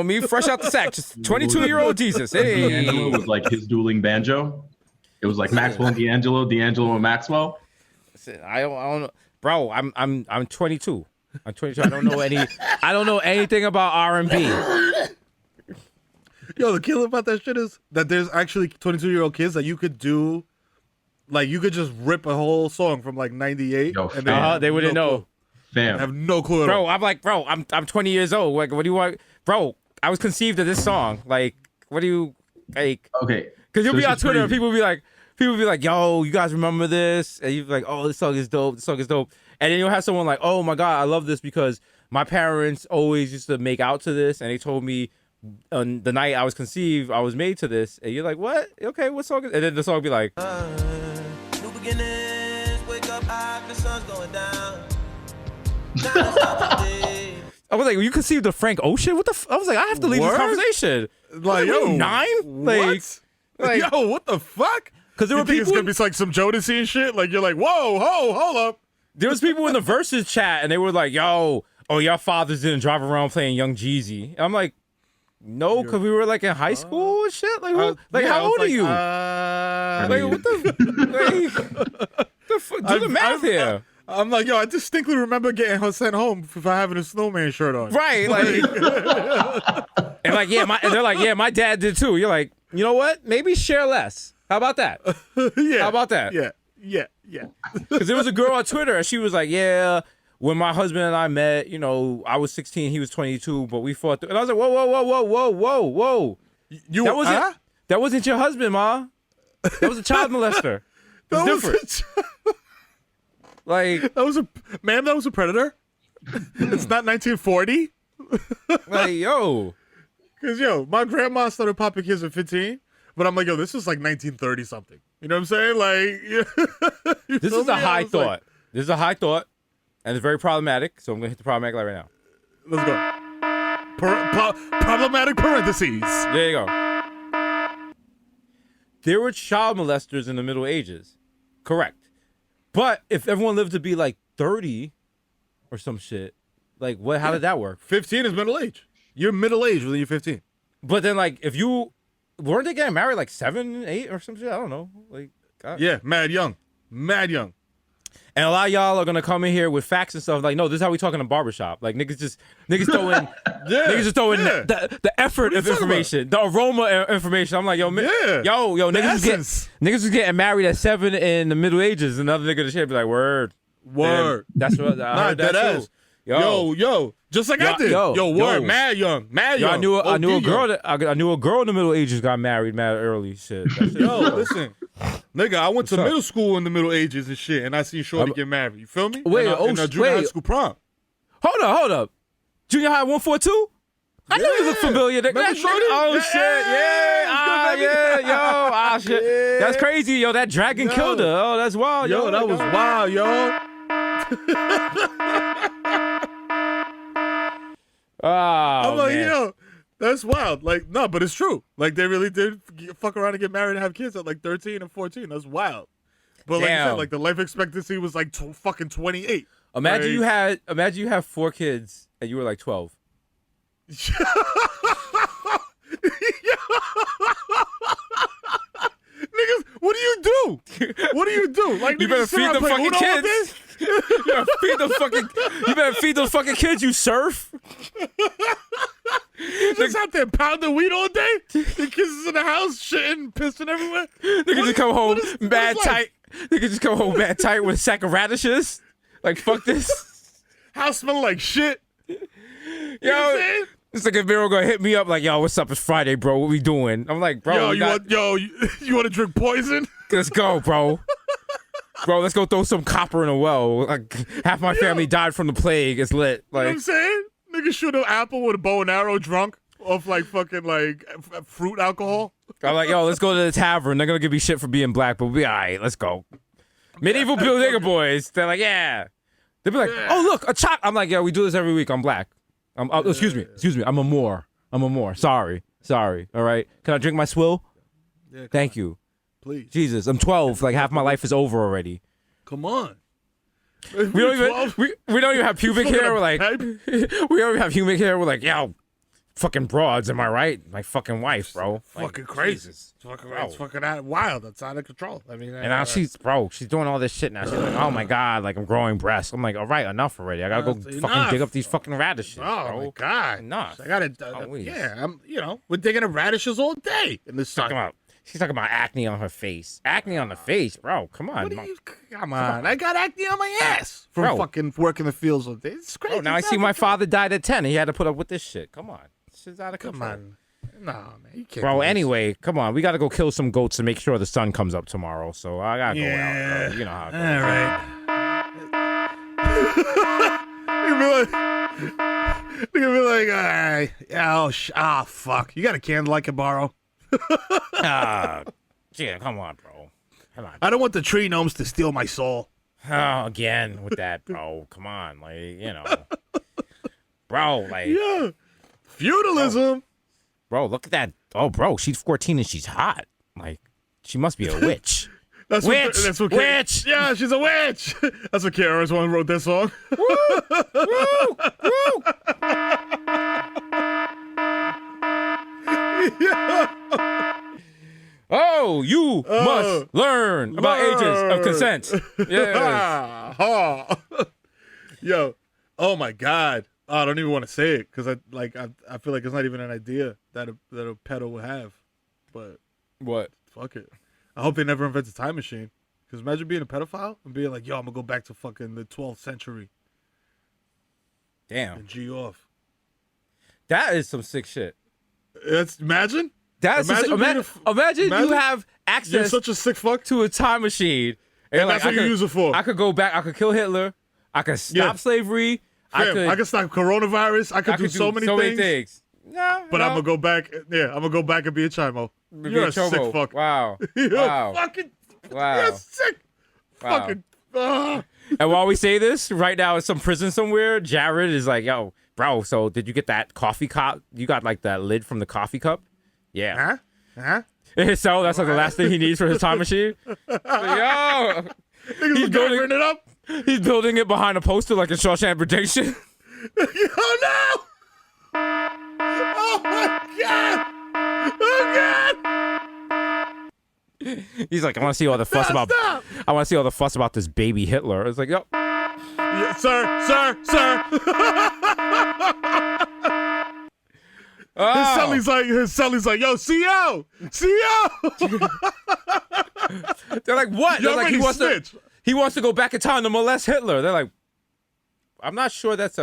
Speaker 3: me, fresh out the sack, just 22-year-old Jesus. Hey,
Speaker 7: D'Angelo was like his dueling banjo. It was like Maxwell and D'Angelo and Maxwell.
Speaker 3: I don't know, bro. I'm 22. I'm 22. I don't know anything about R&B.
Speaker 2: Yo, the killer about that shit is that there's actually 22-year-old kids that you could do, like you could just rip a whole song from like 98 and
Speaker 3: they wouldn't know.
Speaker 7: Fam.
Speaker 2: I have no clue at all.
Speaker 3: I'm like, bro, I'm 20 years old. Like, what do you want? Bro, I was conceived of this song. Like, what do you like?
Speaker 7: Okay.
Speaker 3: Because you'll be on Twitter and people be like, yo, you guys remember this? And you'll be like, oh, this song is dope. This song is dope. And then you'll have someone like, oh my God, I love this because my parents always used to make out to this. And they told me on the night I was conceived, I was made to this. And you're like, what? Okay, what song is? And then the song will be like,
Speaker 10: beginnings. Wake up high, the sun's going down.
Speaker 3: I was like, you conceived of Frank Ocean? What the? I was like, I have to leave this conversation.
Speaker 2: Like, yo,
Speaker 3: 9?
Speaker 2: What? Like, yo, what the fuck?
Speaker 3: Because there were
Speaker 2: people. It's gonna
Speaker 3: people.
Speaker 2: be like some Jodeci and shit. Like, you're like, whoa, hold up.
Speaker 3: There was people in the Versuz chat, and they were like, "Yo, your fathers didn't drive around playing Young Jeezy." And I'm like, "No, because we were like in high school and shit. Like, how old are you? Like, what the? Do the math here."
Speaker 2: I'm like, yo, I distinctly remember getting sent home for having a snowman shirt on.
Speaker 3: Right, like, and like, and they're like, my dad did too. You're like, you know what? Maybe share less. How about that?
Speaker 2: Yeah.
Speaker 3: How about that?
Speaker 2: Yeah.
Speaker 3: Because there was a girl on Twitter, and she was like, yeah, when my husband and I met, you know, I was 16, he was 22, but we fought. And I was like, whoa. That wasn't your husband, Ma. That was a child molester. It's different. Like,
Speaker 2: that was a predator. It's not 1940.
Speaker 3: Like, yo.
Speaker 2: Because, my grandma started popping kids at 15. But I'm like, yo, this is like 1930 something. You know what I'm saying? Like,
Speaker 3: this is a high thought. This is a high thought, and it's very problematic. So I'm gonna hit the problematic light right now.
Speaker 2: Let's go. Problematic parentheses.
Speaker 3: There you go. There were child molesters in the Middle Ages, correct? But if everyone lived to be like 30 or some shit, like what? How did that work?
Speaker 2: 15 is middle age. You're middle age when you're 15.
Speaker 3: But then, like, if you weren't they getting married like 7, 8 or some shit? I don't know. Like, God.
Speaker 2: Yeah, mad young.
Speaker 3: And a lot of y'all are gonna come in here with facts and stuff. Like, no, this is how we talk in a barbershop. Like, niggas just throw in, the effort of information, the aroma of information. I'm like, yo, niggas was getting married at 7 in the Middle Ages. Another nigga to shit be like, word.
Speaker 2: And
Speaker 3: that's what I heard. That too.
Speaker 2: Yo, just like I did. Word, mad young.
Speaker 3: Yo, I knew a girl in the Middle Ages got married mad early. Shit.
Speaker 2: Listen, nigga, I went to middle school in the Middle Ages and shit, and I seen shorty get married. You feel me? In junior high school prom.
Speaker 3: Hold up. Junior high 142. I know you look familiar. Shit, yeah. Shit. That's crazy, yo. That dragon killed her. Oh, that's wild, yo.
Speaker 2: That was wild, yo. I'm like,
Speaker 3: man.
Speaker 2: That's wild. Like, no, but it's true. Like, they really did fuck around and get married and have kids at like 13 and 14. That's wild. But like you said, like the life expectancy was like fucking 28.
Speaker 3: Imagine you had 4 kids and you were like 12.
Speaker 2: Niggas, what do you do? Like,
Speaker 3: you better feed the fucking kids. You better feed those fucking kids, you surf.
Speaker 2: Just out there pounding weed all day. The kids is in the house shitting, pissing everywhere.
Speaker 3: They can just come home mad tight. They can just come home mad tight with a sack of radishes. Like, fuck this.
Speaker 2: House smelling like shit.
Speaker 3: Yo, it's like if Mero gonna hit me up like, yo, what's up? It's Friday, bro. What we doing? I'm like, bro,
Speaker 2: you want to drink poison?
Speaker 3: Let's go, bro. Bro, let's go throw some copper in a well. Like, half my family died from the plague. It's lit. Like,
Speaker 2: you know what I'm saying? Niggas shoot an apple with a bow and arrow drunk off like fucking like fruit alcohol.
Speaker 3: I'm like, yo, let's go to the tavern. They're gonna give me shit for being black, but we'll be all right. Let's go. Medieval Bodega Boys. They're like, yeah. They'll be like, oh, look, a chop. I'm like, yo, we do this every week. I'm black. Excuse me. I'm a Moor. Sorry. All right. Can I drink my swill?
Speaker 2: Yeah,
Speaker 3: Thank you.
Speaker 2: Please.
Speaker 3: Jesus, I'm 12. Like, half my life is over already.
Speaker 2: Come on.
Speaker 3: We don't even have pubic hair. We're like, we don't even have pubic hair. We're like, yo, fucking broads. Am I right? My fucking wife, bro.
Speaker 2: Fucking crazy. It's fucking wild. That's out of control. I mean,
Speaker 3: and now she's doing all this shit now. She's like, oh my God, like I'm growing breasts. I'm like, all right, enough already. I gotta go fucking dig up these fucking radishes.
Speaker 2: Oh
Speaker 3: bro.
Speaker 2: My God,
Speaker 3: enough.
Speaker 2: I gotta. We're digging up radishes all day in the sun.
Speaker 3: She's talking about acne on her face. Acne on the face, bro. Come on.
Speaker 2: Come on. I got acne on my ass from fucking working the fields all day. It's crazy.
Speaker 3: Bro, now I see my father died at 10. He had to put up with this shit. Come on. This shit's out of control.
Speaker 2: Come on. No, man. You can't.
Speaker 3: Bro, anyway, come on. We got to go kill some goats to make sure the sun comes up tomorrow. So I got to go out. You know how it goes.
Speaker 2: All right. You're gonna be like, all right. Fuck. You got a candle I can borrow?
Speaker 3: Yeah, come on, bro. Come on.
Speaker 2: I don't want the tree gnomes to steal my soul.
Speaker 3: Oh, again with that, bro. Come on, like, you know. Bro, like.
Speaker 2: Yeah. Feudalism.
Speaker 3: Bro, look at that. Oh, bro, she's 14 and she's hot. Like, she must be a witch.
Speaker 2: That's what
Speaker 3: witch.
Speaker 2: Yeah, she's a witch. That's what KRS-One wrote that song.
Speaker 3: Woo! Woo! Oh, you must learn about ages of consent.
Speaker 2: Yeah. Yo, oh my God. Oh, I don't even want to say it because I feel like it's not even an idea that a pedo would have. But
Speaker 3: what?
Speaker 2: Fuck it. I hope they never invent a time machine. Because imagine being a pedophile and being like, yo, I'm going to go back to fucking the 12th century.
Speaker 3: Damn.
Speaker 2: And G off.
Speaker 3: That is some sick shit.
Speaker 2: Imagine.
Speaker 3: Imagine you have access.
Speaker 2: You're such a sick fuck
Speaker 3: to a time machine,
Speaker 2: and that's what you use it for.
Speaker 3: I could go back. I could kill Hitler. I could stop slavery.
Speaker 2: I could stop coronavirus. I could do so many things.
Speaker 3: No,
Speaker 2: but I'm gonna go back. Yeah, I'm gonna go back and be a chimo. You're a sick fuck.
Speaker 3: Wow.
Speaker 2: You're fucking.
Speaker 3: Wow.
Speaker 2: You're sick. Wow. Fucking.
Speaker 3: And while we say this, right now in some prison somewhere, Jared is like, "Yo, bro. So did you get that coffee cup? You got like that lid from the coffee cup? Yeah.
Speaker 2: Huh?
Speaker 3: So that's like the last thing he needs for his time machine. Yo,
Speaker 2: he's building it up.
Speaker 3: He's building it behind a poster like in Shawshank Redemption.
Speaker 2: Oh no! Oh my God! Oh God!
Speaker 3: He's like, I want to see all the fuss about.
Speaker 2: Stop.
Speaker 3: I want to see all the fuss about this baby Hitler. It's like, yo,
Speaker 2: yeah, sir.
Speaker 3: Oh.
Speaker 2: His celly's like, yo, CO.
Speaker 3: They're like, what? They're like, he wants to go back in time to molest Hitler. They're like, I'm not sure is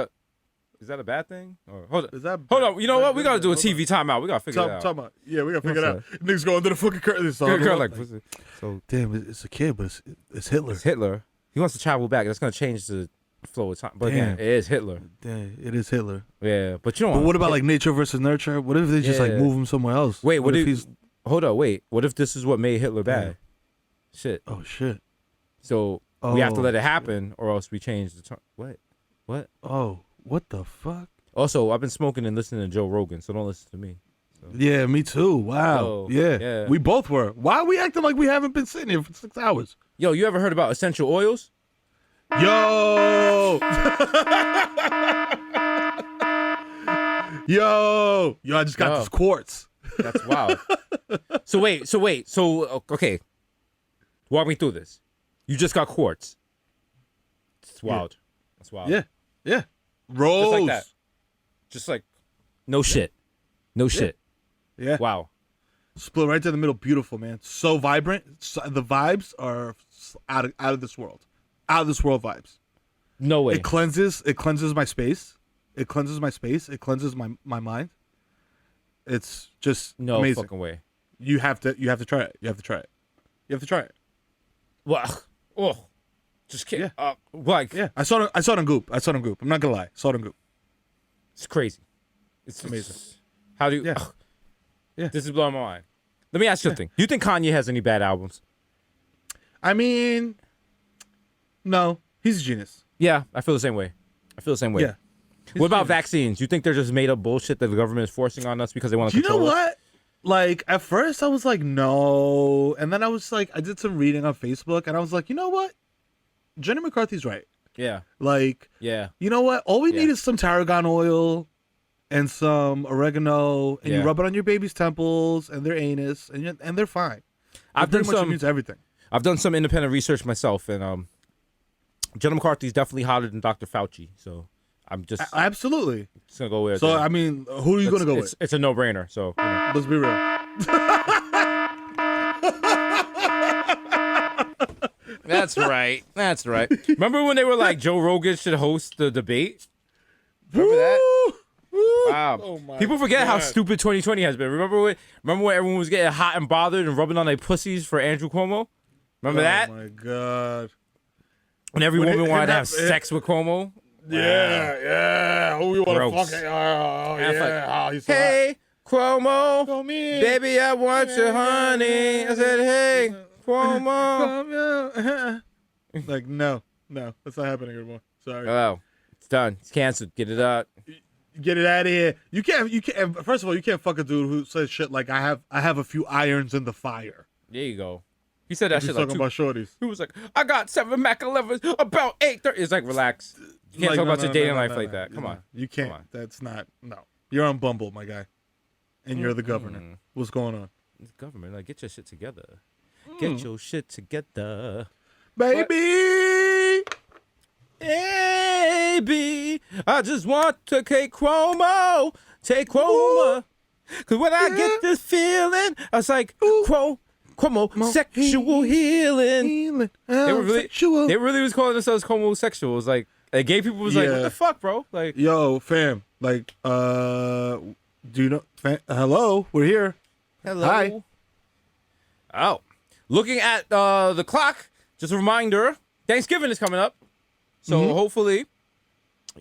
Speaker 3: that a bad thing? Or, hold on. You know what? We got to do a TV timeout. We got to figure it out.
Speaker 2: Yeah, we got to figure it out. Niggas go under the fucking curtain.
Speaker 3: So
Speaker 2: damn, it's a kid, but it's Hitler.
Speaker 3: It's Hitler. He wants to travel back. That's going to change the flow of time. But again, it is Hitler.
Speaker 2: Damn, it is Hitler.
Speaker 3: Yeah, but you know.
Speaker 2: But what about like nature versus nurture? What if they just like move him somewhere else?
Speaker 3: Wait, what if he's? Hold on, wait. What if this is what made Hitler bad? Yeah. Shit.
Speaker 2: Oh shit.
Speaker 3: So we have to let it happen, or else we change the term. What?
Speaker 2: Oh, what the fuck?
Speaker 3: Also, I've been smoking and listening to Joe Rogan, so don't listen to me. So.
Speaker 2: Yeah, me too. Wow. Yeah, we both were. Why are we acting like we haven't been sitting here for 6 hours?
Speaker 3: Yo, you ever heard about essential oils?
Speaker 2: Yo, I just got this quartz.
Speaker 3: That's wild. So wait. Okay. Walk me through this. You just got quartz. It's wild.
Speaker 2: Yeah.
Speaker 3: That's wild.
Speaker 2: Yeah. Rose.
Speaker 3: Just like that. Just like, no shit. No shit.
Speaker 2: Yeah.
Speaker 3: Wow.
Speaker 2: Split right down the middle. Beautiful, man. So vibrant. The vibes are out of this world. Out of this world vibes.
Speaker 3: No way.
Speaker 2: It cleanses my space. It cleanses my mind. It's just
Speaker 3: no
Speaker 2: amazing.
Speaker 3: Fucking way.
Speaker 2: You have to try it. You have to try it.
Speaker 3: Well, just kidding.
Speaker 2: Yeah. I saw it on Goop. I'm not gonna lie. I saw it on Goop.
Speaker 3: It's crazy. It's amazing. How do you?
Speaker 2: Yeah.
Speaker 3: This is blowing my mind. Let me ask you something. Do you think Kanye has any bad albums?
Speaker 2: I mean, no. He's a genius.
Speaker 3: Yeah, I feel the same way.
Speaker 2: Yeah.
Speaker 3: What about vaccines? You think they're just made up bullshit that the government is forcing on us because they want to control us?
Speaker 2: You know what? Like, at first I was like, no. And then I was like, I did some reading on Facebook and I was like, you know what? Jenny McCarthy's right.
Speaker 3: Yeah.
Speaker 2: Like,
Speaker 3: yeah.
Speaker 2: You know what? All we need is some tarragon oil and some oregano, and you rub it on your baby's temples and their anus, and they're fine.
Speaker 3: I've done some
Speaker 2: everything.
Speaker 3: I've done some independent research myself, and Jenna McCarthy's definitely hotter than Dr. Fauci. So I'm just
Speaker 2: absolutely
Speaker 3: just gonna go with.
Speaker 2: So I mean, who are you gonna go with?
Speaker 3: It's a no-brainer. So
Speaker 2: let's be real.
Speaker 3: That's right. Remember when they were like Joe Rogan should host the debate? Remember that? Wow.
Speaker 2: Oh my
Speaker 3: People forget
Speaker 2: God.
Speaker 3: how stupid 2020 has been. Remember when everyone was getting hot and bothered and rubbing on their pussies for Andrew Cuomo? Remember that?
Speaker 2: Oh my God.
Speaker 3: When every woman wanted to have sex with Cuomo?
Speaker 2: Yeah. Who you want to fuck?
Speaker 3: Like, hey, Cuomo, baby, I want you, honey. I said, hey,
Speaker 2: Cuomo. Like, no, that's not happening anymore. Sorry.
Speaker 3: Oh, it's done. It's canceled. Get it out.
Speaker 2: Get it out of here. You can't. First of all, you can't fuck a dude who says shit like, I have a few irons in the fire.
Speaker 3: There you go. He said that shit like
Speaker 2: talking about shorties.
Speaker 3: He was like, I got 7 Mac 11s about 8:30. It's like, relax. You can't talk about your dating life like that. Come on.
Speaker 2: You can't. That's not. No. You're on Bumble, my guy. And you're the governor. What's going on?
Speaker 3: It's government. Like, get your shit together. Get your shit together.
Speaker 2: Baby!
Speaker 3: Baby, I just want to take Cuomo. Take Cuomo. Because when I get this feeling, I was like, Cuomo, sexual healing. They really was calling themselves homosexuals. Like gay people was like, what the fuck, bro? Like,
Speaker 2: yo, fam. Like, do you know? Hello, we're here.
Speaker 3: Hello.
Speaker 2: Hi.
Speaker 3: Oh, looking at the clock. Just a reminder: Thanksgiving is coming up, so hopefully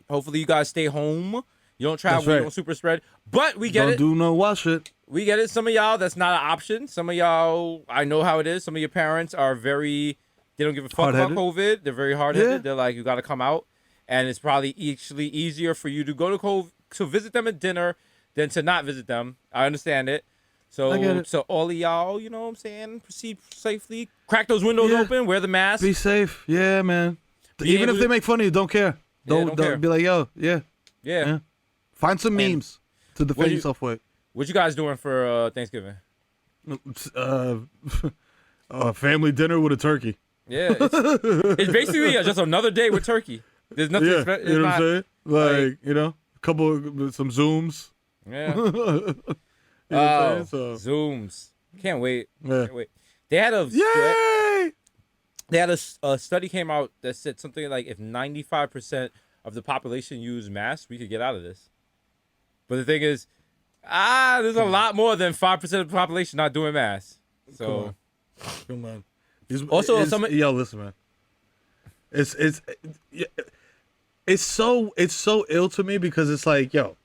Speaker 3: you guys stay home. You don't travel, you don't super spread. But we get it.
Speaker 2: Don't do no wash it.
Speaker 3: We get it. Some of y'all, that's not an option. Some of y'all, I know how it is. Some of your parents are they don't give a fuck about COVID. They're very hard-headed. Yeah. They're like, you got to come out. And it's probably actually easier for you to go to visit them at dinner than to not visit them. I understand it. So all of y'all, you know what I'm saying, proceed safely. Crack those windows open. Wear the mask.
Speaker 2: Be safe. Yeah, man. Even if they make fun of you, don't care. Don't care. Be like, yo, yeah. Find some memes to defend yourself with.
Speaker 3: What you guys doing for Thanksgiving?
Speaker 2: Family dinner with a turkey.
Speaker 3: Yeah, it's basically just another day with turkey. There's nothing.
Speaker 2: You know what I'm saying? Like, you know, some Zooms.
Speaker 3: Yeah. You know what I'm saying? Zooms. Can't wait.
Speaker 2: Yeah.
Speaker 3: Can't wait. They had a study came out that said something like if 95% of the population use masks, we could get out of this. But the thing is, there's a lot more than 5% of the population not doing masks. So,
Speaker 2: come on.
Speaker 3: Yo,
Speaker 2: listen, man. It's so ill to me because it's like, yo,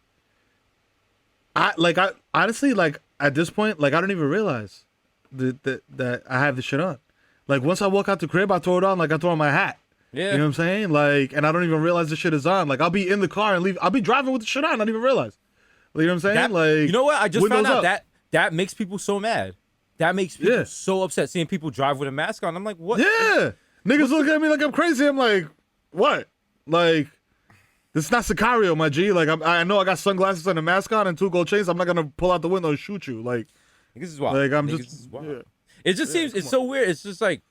Speaker 2: I honestly, like, at this point, like, I don't even realize that I have this shit on. Like, once I walk out the crib, I throw it on like I throw on my hat.
Speaker 3: Yeah.
Speaker 2: You know what I'm saying? Like, and I don't even realize the shit is on. Like, I'll be in the car and leave. I'll be driving with the shit on, not even realize. You know what I'm saying? Like,
Speaker 3: you know what? I just found out that makes people so mad. That makes people so upset seeing people drive with a mask on. I'm like, what?
Speaker 2: Yeah. Niggas look at me like I'm crazy. I'm like, what? Like, this is not Sicario, my G. Like, I know I got sunglasses and a mask on and 2 gold chains. I'm not gonna pull out the window and shoot you. Like,
Speaker 3: this is wild.
Speaker 2: Like, I'm
Speaker 3: Niggas
Speaker 2: just.
Speaker 3: is wild. It just seems it's so weird. It's just like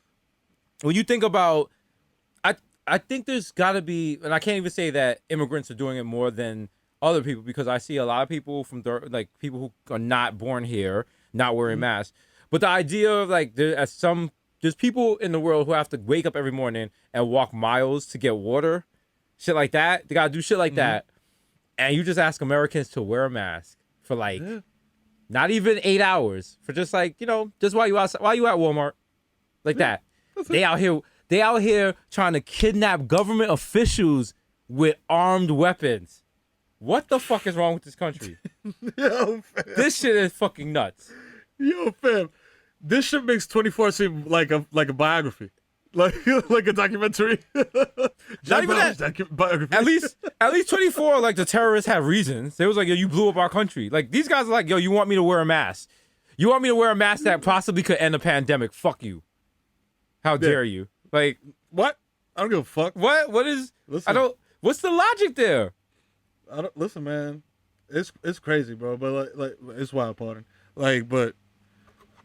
Speaker 3: when you think about. I think there's got to be, and I can't even say that immigrants are doing it more than other people because I see a lot of people from people who are not born here not wearing masks. But the idea of like there's people in the world who have to wake up every morning and walk miles to get water, shit like that. They gotta do shit like that, and you just ask Americans to wear a mask for like not even 8 hours for just like just while you at Walmart, like that. They out here trying to kidnap government officials with armed weapons. What the fuck is wrong with this country?
Speaker 2: Yo, fam.
Speaker 3: This shit is fucking nuts.
Speaker 2: Yo, fam. This shit makes 24 seem like a biography. Like a documentary.
Speaker 3: Not even that. Biography. At least 24, like the terrorists have reasons. They was like, yo, you blew up our country. Like these guys are like, yo, you want me to wear a mask? You want me to wear a mask that possibly could end a pandemic? Fuck you. How dare you? Like,
Speaker 2: what? I don't give a fuck.
Speaker 3: What is?
Speaker 2: Listen,
Speaker 3: what's the logic there?
Speaker 2: Listen, man. It's crazy, bro. But like it's wild, pardon. But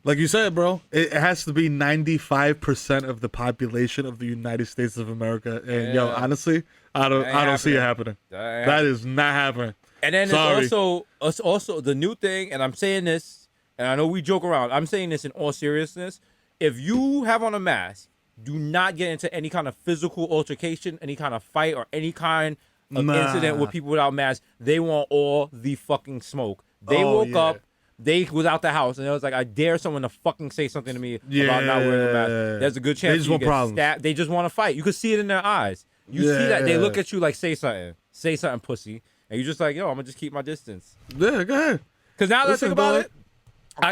Speaker 2: like you said, bro, it has to be 95% of the population of the United States of America. And yo, honestly, I don't see it happening. That is not happening.
Speaker 3: And then it's also the new thing, and I'm saying this, and I know we joke around. I'm saying this in all seriousness. If you have on a mask, do not get into any kind of physical altercation, any kind of fight, or any kind of incident with people without masks. They want all the fucking smoke. They woke up, they was out the house, and it was like, I dare someone to fucking say something to me about not wearing a mask. There's a good chance
Speaker 2: they just want problems.
Speaker 3: Stabbed. They just want to fight. You could see it in their eyes. You see that. They look at you like, say something, pussy. And you're just like, yo, I'm going to just keep my distance.
Speaker 2: Yeah, go ahead.
Speaker 3: Because now that I think about it,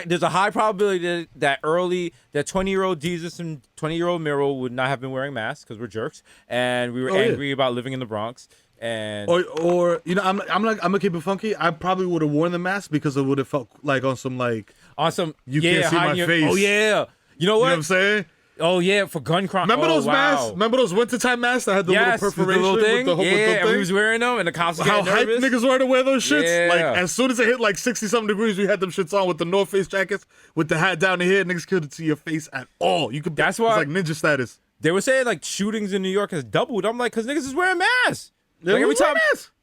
Speaker 3: There's a high probability that 20-year-old Desus and 20-year-old Mero would not have been wearing masks because we're jerks and we were angry about living in the Bronx. And
Speaker 2: or you know, I'm gonna keep it funky. I probably would have worn the mask because it would have felt like on some you can't see my face.
Speaker 3: Oh yeah, you know what?
Speaker 2: You know what I'm saying?
Speaker 3: Oh yeah, for gun crime.
Speaker 2: Remember those masks? Remember those wintertime masks that had the little perforation
Speaker 3: with the little thing?
Speaker 2: with the
Speaker 3: yeah,
Speaker 2: thing?
Speaker 3: And we was wearing them, and the cops were
Speaker 2: How hyped niggas were to wear those shits.
Speaker 3: Yeah.
Speaker 2: Like as soon as it hit like 60-something degrees, we had them shits on with the North Face jackets, with the hat down the head. Niggas couldn't see your face at all. You could.
Speaker 3: That's why
Speaker 2: it's like ninja status.
Speaker 3: They were saying like shootings in New York has doubled. I'm like, cause niggas is wearing masks.
Speaker 2: Like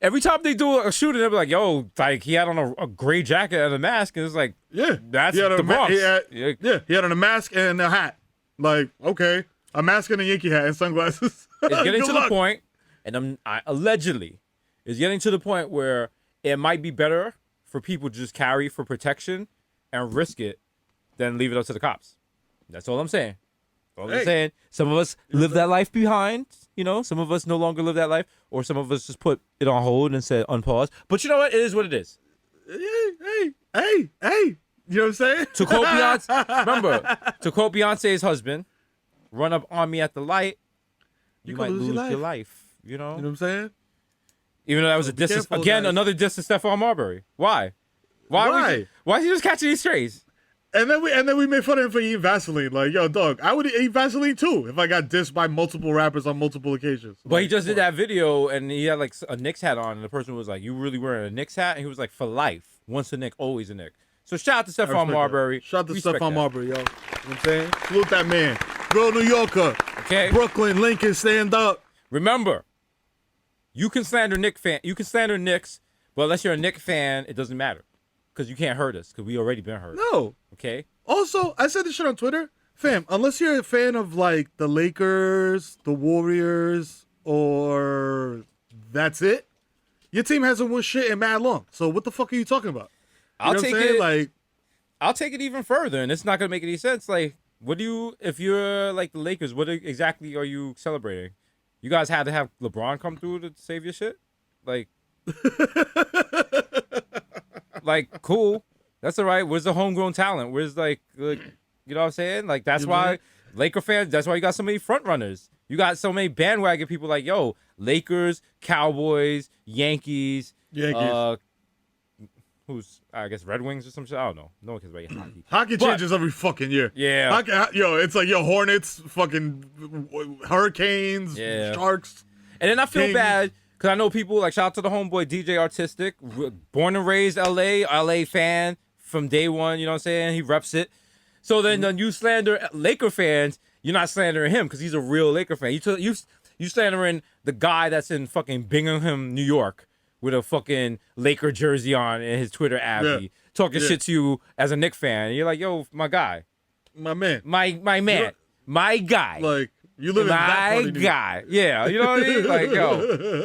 Speaker 3: every time they do a shooting, they'll be like, "Yo, like he had on a gray jacket and a mask," and it's like, that's the Bronx.
Speaker 2: He had on a mask and a hat. Like, okay, a mask and a Yankee hat and sunglasses.
Speaker 3: It's getting to the point, and allegedly, it's getting to the point where it might be better for people to just carry for protection and risk it than leave it up to the cops. That's all I'm saying. I'm saying. Some of us live that life behind, you know. Some of us no longer live that life, or some of us just put it on hold and said unpause. But you know what? It is what it is.
Speaker 2: Hey. You know what I'm saying?
Speaker 3: To quote Beyonce's husband, run up on me at the light, you might lose your life. You know?
Speaker 2: You know what I'm saying?
Speaker 3: Even though that was a diss. Again, guys. Another diss to Stephon Marbury. Why is he just catching these strays?
Speaker 2: And then we made fun of him for eating Vaseline. Like, yo, dog, I would eat Vaseline too if I got dissed by multiple rappers on multiple occasions.
Speaker 3: But he just did that video and he had like a Knicks hat on, and the person was like, "You really wearing a Knicks hat?" And he was like, "For life, once a Knick, always a Knick." So shout out to Stephon Marbury.
Speaker 2: Shout out to Stephon Marbury, yo. You know what I'm saying? Salute that man. Real New Yorker.
Speaker 3: Okay.
Speaker 2: Brooklyn, Lincoln, stand up.
Speaker 3: Remember, you can slander Knicks, but unless you're a Knicks fan, it doesn't matter. Because you can't hurt us, because we already been hurt.
Speaker 2: No.
Speaker 3: Okay?
Speaker 2: Also, I said this shit on Twitter. Fam, unless you're a fan of, like, the Lakers, the Warriors, or that's it, your team hasn't won shit in mad long. So what the fuck are you talking about?
Speaker 3: I'll take it even further, and it's not going to make any sense. Like, if you're, like, the Lakers, what exactly are you celebrating? You guys had to have LeBron come through to save your shit? Like... Like, cool. That's all right. Where's the homegrown talent? Where's, like, you know what I'm saying? Like, that's why Laker fans, that's why you got so many front runners. You got so many bandwagon people like, yo, Lakers, Cowboys, Yankees. Who's, I guess, Red Wings or some shit? I don't know. No one cares about your hockey.
Speaker 2: Hockey changes every fucking year.
Speaker 3: Yeah.
Speaker 2: It's like, Hornets, fucking Hurricanes, Sharks.
Speaker 3: And then I feel bad. Because I know people, like, shout out to the homeboy, DJ Artistic, born and raised LA fan from day one, you know what I'm saying? He reps it. So then when you slander Laker fans, you're not slandering him because he's a real Laker fan. You slandering the guy that's in fucking Bingham, New York with a fucking Laker jersey on in his Twitter app, talking shit to you as a Knicks fan. And you're like, yo, my guy.
Speaker 2: My man.
Speaker 3: My man. My guy.
Speaker 2: Like, you live in that part of New York.
Speaker 3: Guy. Yeah, you know what I mean? Like, yo.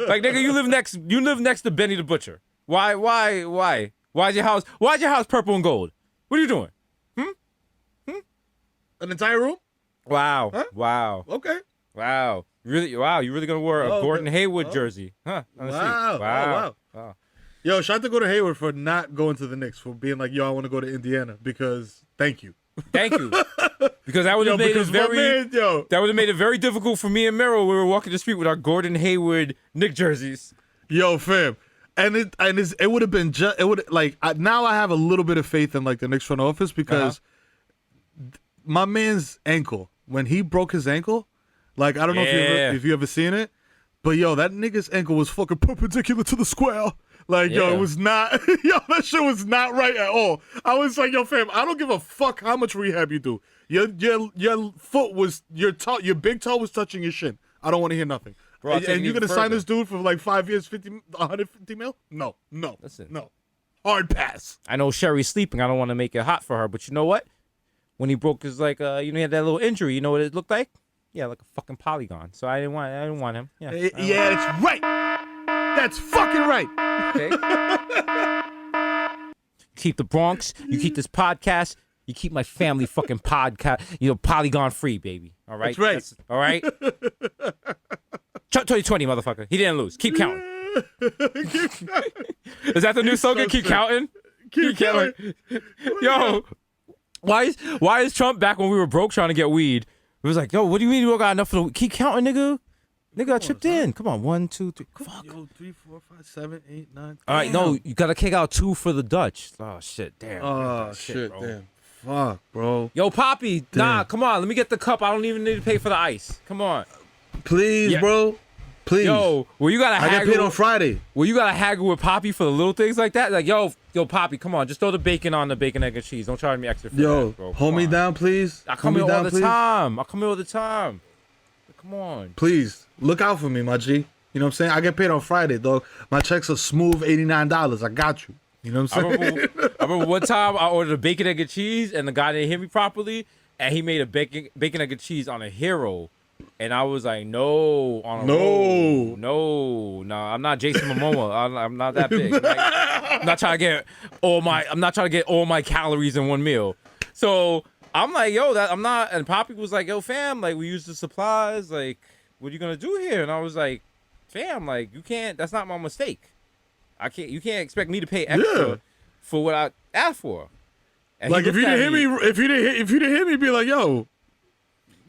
Speaker 3: Like, nigga, you live next to Benny the Butcher. Why is your house purple and gold? What are you doing?
Speaker 2: An entire room?
Speaker 3: Wow.
Speaker 2: Huh?
Speaker 3: Wow.
Speaker 2: Okay.
Speaker 3: Wow. You really gonna wear a Gordon Hayward jersey? Huh?
Speaker 2: Wow. Yo, shout out to Gordon Hayward for not going to the Knicks, for being like, yo, I want to go to Indiana because thank you.
Speaker 3: Thank you. Because that would have made it very difficult for me and Mero when we were walking the street with our Gordon Hayward Knicks jerseys.
Speaker 2: Yo, fam. And it would have been now I have a little bit of faith in like the Knicks front office because my man's ankle, when he broke his ankle, like, I don't know if you ever seen it, but yo, that nigga's ankle was fucking perpendicular to the square. Like, yo, it was not, that shit was not right at all. I was like, yo, fam, I don't give a fuck how much rehab you do. Your foot was, your big toe was touching your shin. I don't want to hear nothing.
Speaker 3: Bro,
Speaker 2: and you're going to sign this dude for like 5 years, 150 mil? No.
Speaker 3: Listen.
Speaker 2: No. Hard pass.
Speaker 3: I know Sherry's sleeping. I don't want to make it hot for her, but you know what? When he broke his, like, he had that little injury, you know what it looked like? Yeah, like a fucking polygon. So I didn't want him. Yeah,
Speaker 2: that's right. That's fucking right.
Speaker 3: Okay. Keep the Bronx. You keep this podcast. You keep my family fucking podcast. Polygon free, baby. All right.
Speaker 2: That's right.
Speaker 3: All right. 2020, motherfucker. He didn't lose. Keep counting. Is that the new slogan? Keep counting.
Speaker 2: Keep counting.
Speaker 3: Yo, Why is Trump back when we were broke trying to get weed? It was like, yo, what do you mean you don't got enough for the keep counting, nigga? Nigga, I chipped in. Come on, 1, 2, 3. Fuck.
Speaker 2: Yo, 3, 4, 5, 7, 8, 9.
Speaker 3: All right, no, you gotta kick out 2 for the Dutch. Oh shit, damn.
Speaker 2: Oh shit, bro. Damn. Fuck, bro.
Speaker 3: Yo, Poppy, nah, come on, let me get the cup. I don't even need to pay for the ice. Come on.
Speaker 2: Please, bro. Please.
Speaker 3: Yo, well, you gotta haggle.
Speaker 2: I get paid on Friday.
Speaker 3: Well, you gotta haggle with Poppy for the little things like that. Like, yo, Poppy, come on, just throw the bacon on the bacon, egg, and cheese. Don't charge me extra for that, bro.
Speaker 2: Hold me down, please.
Speaker 3: I come here all the time. Come on.
Speaker 2: Please, look out for me, my G. You know what I'm saying? I get paid on Friday, dog. My checks are smooth $89. I got you. You know what I'm saying?
Speaker 3: I remember one time I ordered a bacon, egg, and cheese, and the guy didn't hear me properly, and he made a bacon, egg, and cheese on a hero. And I was like, no, I'm not Jason Momoa. I'm not that big. Like, I'm not trying to get all my calories in one meal. So I'm like, yo, I'm not. And Poppy was like, yo, fam, like we use the supplies. Like, what are you gonna do here? And I was like, fam, like you can't. That's not my mistake. You can't expect me to pay extra for what I asked for. And
Speaker 2: like if you didn't hit me, be like, yo,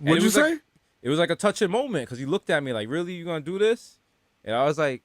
Speaker 2: what'd you say?
Speaker 3: It was like a touching moment because he looked at me like, really, you gonna do this? And I was like,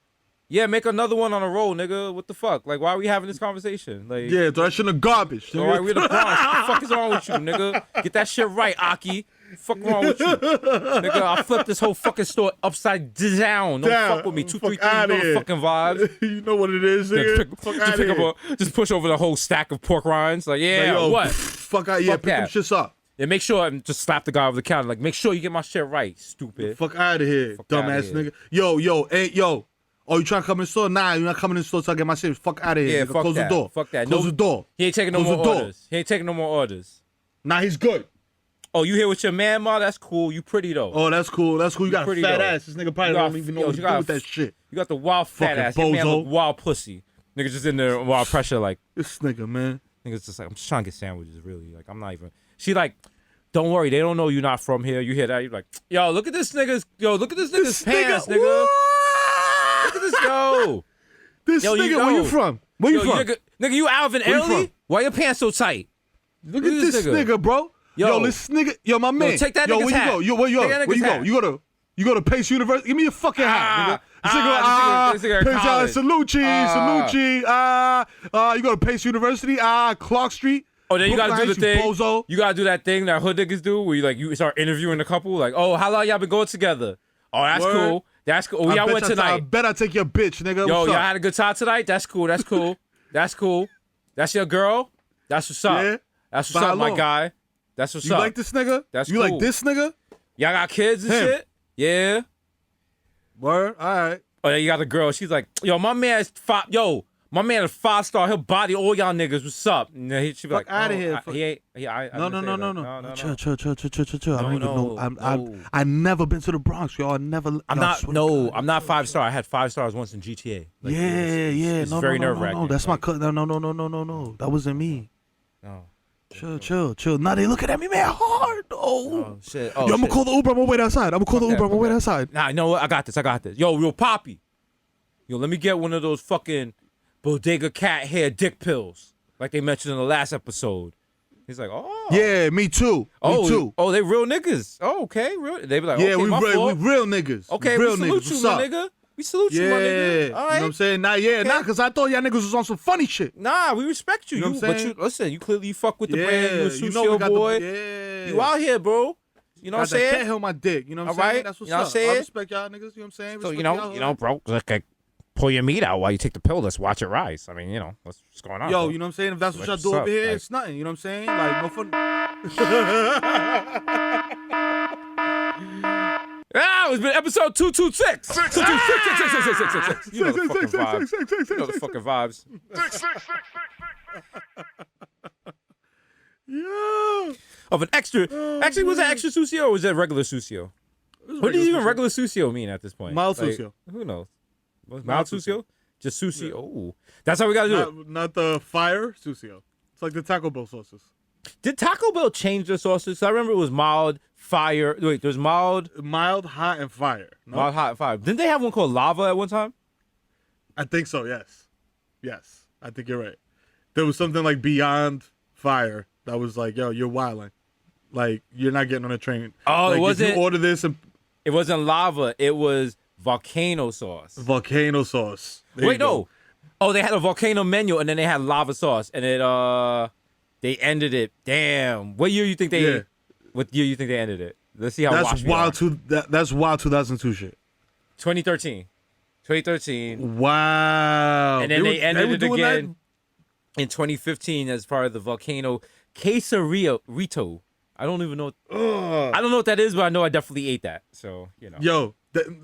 Speaker 3: yeah, make another one on a roll, nigga. What the fuck? Like, why are we having this conversation? Like,
Speaker 2: yeah, throw that shit in the garbage.
Speaker 3: All right, we're the Bronx. What the fuck is wrong with you, nigga? Get that shit right, Aki. Fuck wrong with you, nigga? I'll flip this whole fucking store upside down. Don't fuck with me. 2, 3, 3. You know the fucking vibes.
Speaker 2: You know what it is, nigga.
Speaker 3: Just push over the whole stack of pork rinds. Like, yeah, like, yo, what?
Speaker 2: Fuck out, yeah, pick them shits up.
Speaker 3: Yeah, make sure and just slap the guy over the counter. Like, make sure you get my shit right, stupid.
Speaker 2: Fuck out of here, dumbass nigga. Yo. Oh, you trying to come in the store? Nah, you're not coming in the store till I get my shit. Fuck out of here.
Speaker 3: Yeah,
Speaker 2: nigga.
Speaker 3: Fuck
Speaker 2: Close
Speaker 3: that.
Speaker 2: the door.
Speaker 3: Fuck that.
Speaker 2: Close the door.
Speaker 3: He ain't taking no more orders.
Speaker 2: Nah, he's good.
Speaker 3: Oh, you here with your man, Ma? That's cool. You pretty, though.
Speaker 2: Oh, that's cool. You got a fat ass. This nigga probably don't even know what to do with that shit.
Speaker 3: You got the wild fat ass. Your man look wild pussy. Nigga just in there wild pressure like.
Speaker 2: This nigga, man.
Speaker 3: Nigga's just like, I'm just trying to get sandwiches, really. Like, I'm not even. She like, don't worry, they don't know you're not from here. You hear that? You're like, yo, look at this nigga's pants, nigga. Look at this, yo.
Speaker 2: This nigga, where you from? Where you from?
Speaker 3: Nigga, you Alvin Ailey? Why your pants so tight?
Speaker 2: Look at this nigga, bro. Yo, this nigga, my man.
Speaker 3: Yo, take that nigga's hat.
Speaker 2: Where you go? You go to Pace University? Give me your fucking hat, nigga. This nigga, salute you. You go to Pace University? Clark Street.
Speaker 3: Oh, then you gotta do the thing. Bozo. You gotta do that thing that hood niggas do, where you start interviewing the couple. Like, oh, how long y'all been going together? Oh, that's cool. That's cool. Oh, y'all went tonight.
Speaker 2: I bet I take your bitch, nigga.
Speaker 3: Yo, y'all had a good time tonight. That's cool. That's cool. That's your girl. That's what's up.
Speaker 2: Yeah.
Speaker 3: That's what's up, my guy. That's what's up.
Speaker 2: You like this nigga?
Speaker 3: That's
Speaker 2: you
Speaker 3: cool.
Speaker 2: Like this nigga?
Speaker 3: Y'all got kids and shit? Yeah.
Speaker 2: Word. All right.
Speaker 3: Oh, then you got the girl. She's like, yo, my man is 5-star. He'll body all y'all niggas. What's up? And then she'd be like,
Speaker 2: out of here.
Speaker 3: No.
Speaker 2: Chill. I don't even know. I never been to the Bronx, yo. I'm not
Speaker 3: 5-star. I had 5 stars once in GTA. Like, it's very nerve-wracking.
Speaker 2: No, that's my cousin. No. That wasn't me.
Speaker 3: No.
Speaker 2: Chill. Now they looking at me, man, hard.
Speaker 3: Oh shit.
Speaker 2: Yo, I'm gonna call the Uber. I'm gonna wait outside.
Speaker 3: Nah, you know what? I got this. Yo, Poppy. Yo, let me get one of those fucking Bodega cat hair dick pills, like they mentioned in the last episode. He's like, oh.
Speaker 2: Yeah, me too.
Speaker 3: Me too. Oh, they real niggas. Oh, okay. Real. They be like,
Speaker 2: yeah,
Speaker 3: okay,
Speaker 2: we real niggas.
Speaker 3: Okay,
Speaker 2: real
Speaker 3: we salute you, my nigga. We salute you, my nigga. All right.
Speaker 2: You know what I'm saying? Nah, because I thought y'all niggas was on some funny shit.
Speaker 3: Nah, we respect you.
Speaker 2: You know what I'm saying?
Speaker 3: But listen, you clearly fuck with the brand. You a Susio boy. You out here, bro. You know what I'm saying?
Speaker 2: I can't hold my dick. You know what I'm saying? That's what's up. I respect y'all niggas. You know what I'm saying?
Speaker 3: So, you know, bro, like, pull your meat out while you take the pill. Let's watch it rise. I mean, you know, what's going on?
Speaker 2: Yo,
Speaker 3: bro?
Speaker 2: you know what I'm saying? If that's what y'all do over here, it's nothing. You know what I'm saying? Like, no fun.
Speaker 3: It's been episode 226. You know the fucking vibes. You know the fucking vibes.
Speaker 2: Yeah.
Speaker 3: Of an extra. Actually, was that extra Susio or was that regular Susio? What does even regular Susio mean at this point?
Speaker 2: Mild Susio.
Speaker 3: Who knows? Mild Susio? Just Susio? Yeah. Oh. That's how we got to do it.
Speaker 2: Not the fire Susio. It's like the Taco Bell sauces.
Speaker 3: Did Taco Bell change their sauces? I remember it was mild, fire. Wait, there's mild,
Speaker 2: hot, and fire.
Speaker 3: No? Mild, hot, and fire. Didn't they have one called lava at one time?
Speaker 2: I think so. Yes. I think you're right. There was something like beyond fire that was like, yo, you're wilding. Like, you're not getting on a train.
Speaker 3: Oh,
Speaker 2: like,
Speaker 3: it wasn't.
Speaker 2: If you order this,
Speaker 3: It wasn't lava. It was volcano sauce.
Speaker 2: Volcano sauce.
Speaker 3: Wait, no. Oh, they had a volcano menu, and then they had lava sauce, and they ended it. Damn. What year you think they?
Speaker 2: Yeah.
Speaker 3: What year you think they ended it? Let's see how.
Speaker 2: That's wild. That's wild. 2002 shit.
Speaker 3: 2013. 2013.
Speaker 2: Wow.
Speaker 3: And then they ended it again in 2015 as part of the volcano quesarito. I don't even know. I don't know what that is, but I know I definitely ate that. So, you know.
Speaker 2: Yo,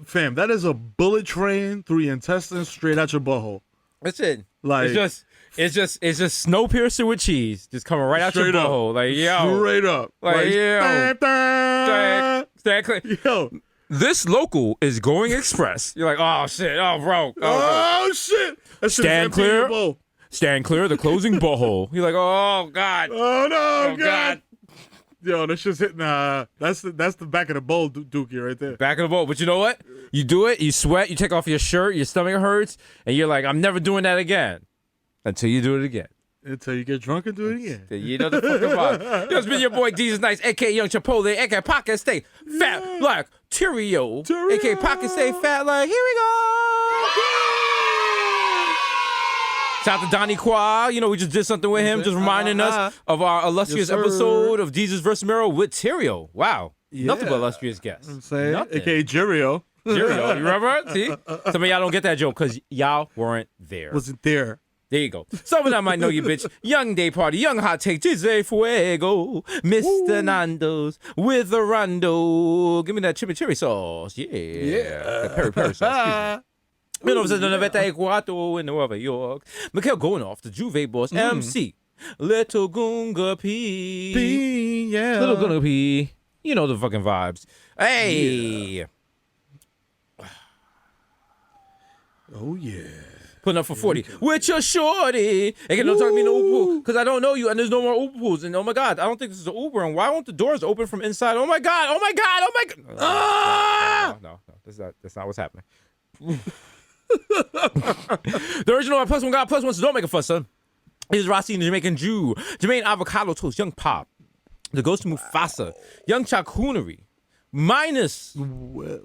Speaker 2: fam, that is a bullet train through your intestines straight out your butthole.
Speaker 3: That's it.
Speaker 2: Like,
Speaker 3: it's just Snowpiercer with cheese, just coming right out your butthole. Like, yo,
Speaker 2: straight up.
Speaker 3: Like, yo,
Speaker 2: yo.
Speaker 3: This local is going express. You're like, oh shit, oh bro,
Speaker 2: oh shit.
Speaker 3: Stand clear. Stand clear. The closing butthole. You're like, oh god.
Speaker 2: Oh no, god. Yo, that's just hitting. That's the back of the bowl, Dookie, right there.
Speaker 3: Back of the bowl. But you know what? You do it. You sweat. You take off your shirt. Your stomach hurts, and you're like, I'm never doing that again. Until you do it again.
Speaker 2: Until you get drunk and do it again.
Speaker 3: You know the fucking vibe. Yo, it's been your boy Desus Nice, a.k.a. Young Chipotle, a.k.a. Pocket Stay Fat like Tyrio, a.k.a. Pocket Stay Fat like, here we go. Shout out to Donnie Qua. You know, we just did something with him, just reminding us of our illustrious episode of Desus vs. Mero with Tyrio. Wow. Yeah. Nothing but illustrious guests.
Speaker 2: I'm saying, a.k.a. Jirio.
Speaker 3: Jirio, you remember? See? Some of y'all don't get that joke because y'all weren't there.
Speaker 2: Wasn't there.
Speaker 3: There you go. Some of them might know you, bitch. Young Day Party, Young Hot Take, Jizze Fuego, Mr. Nando's with a Rondo. Give me that chimichurri sauce. Yeah. That peri sauce. 1994 in Nueva York. Mikhail going off the Juve boss, MC. Little Gunga P.
Speaker 2: Yeah.
Speaker 3: Little Gunga P. You know the fucking vibes. Hey.
Speaker 2: Yeah. Oh, yeah.
Speaker 3: Putting up for 40 with your shorty. Hey, don't talk to me no Uber because I don't know you and there's no more Uber pools. And oh my God, I don't think this is an Uber. And why won't the doors open from inside? Oh my God, oh my God, oh my God. No, that's not what's happening. The original plus one God plus one, so don't make a fuss, son. Here's Rossi and the Jamaican Jew. Jermaine Avocado Toast, Young Pop. The Ghost of Mufasa. Young Chacoonery. Minus the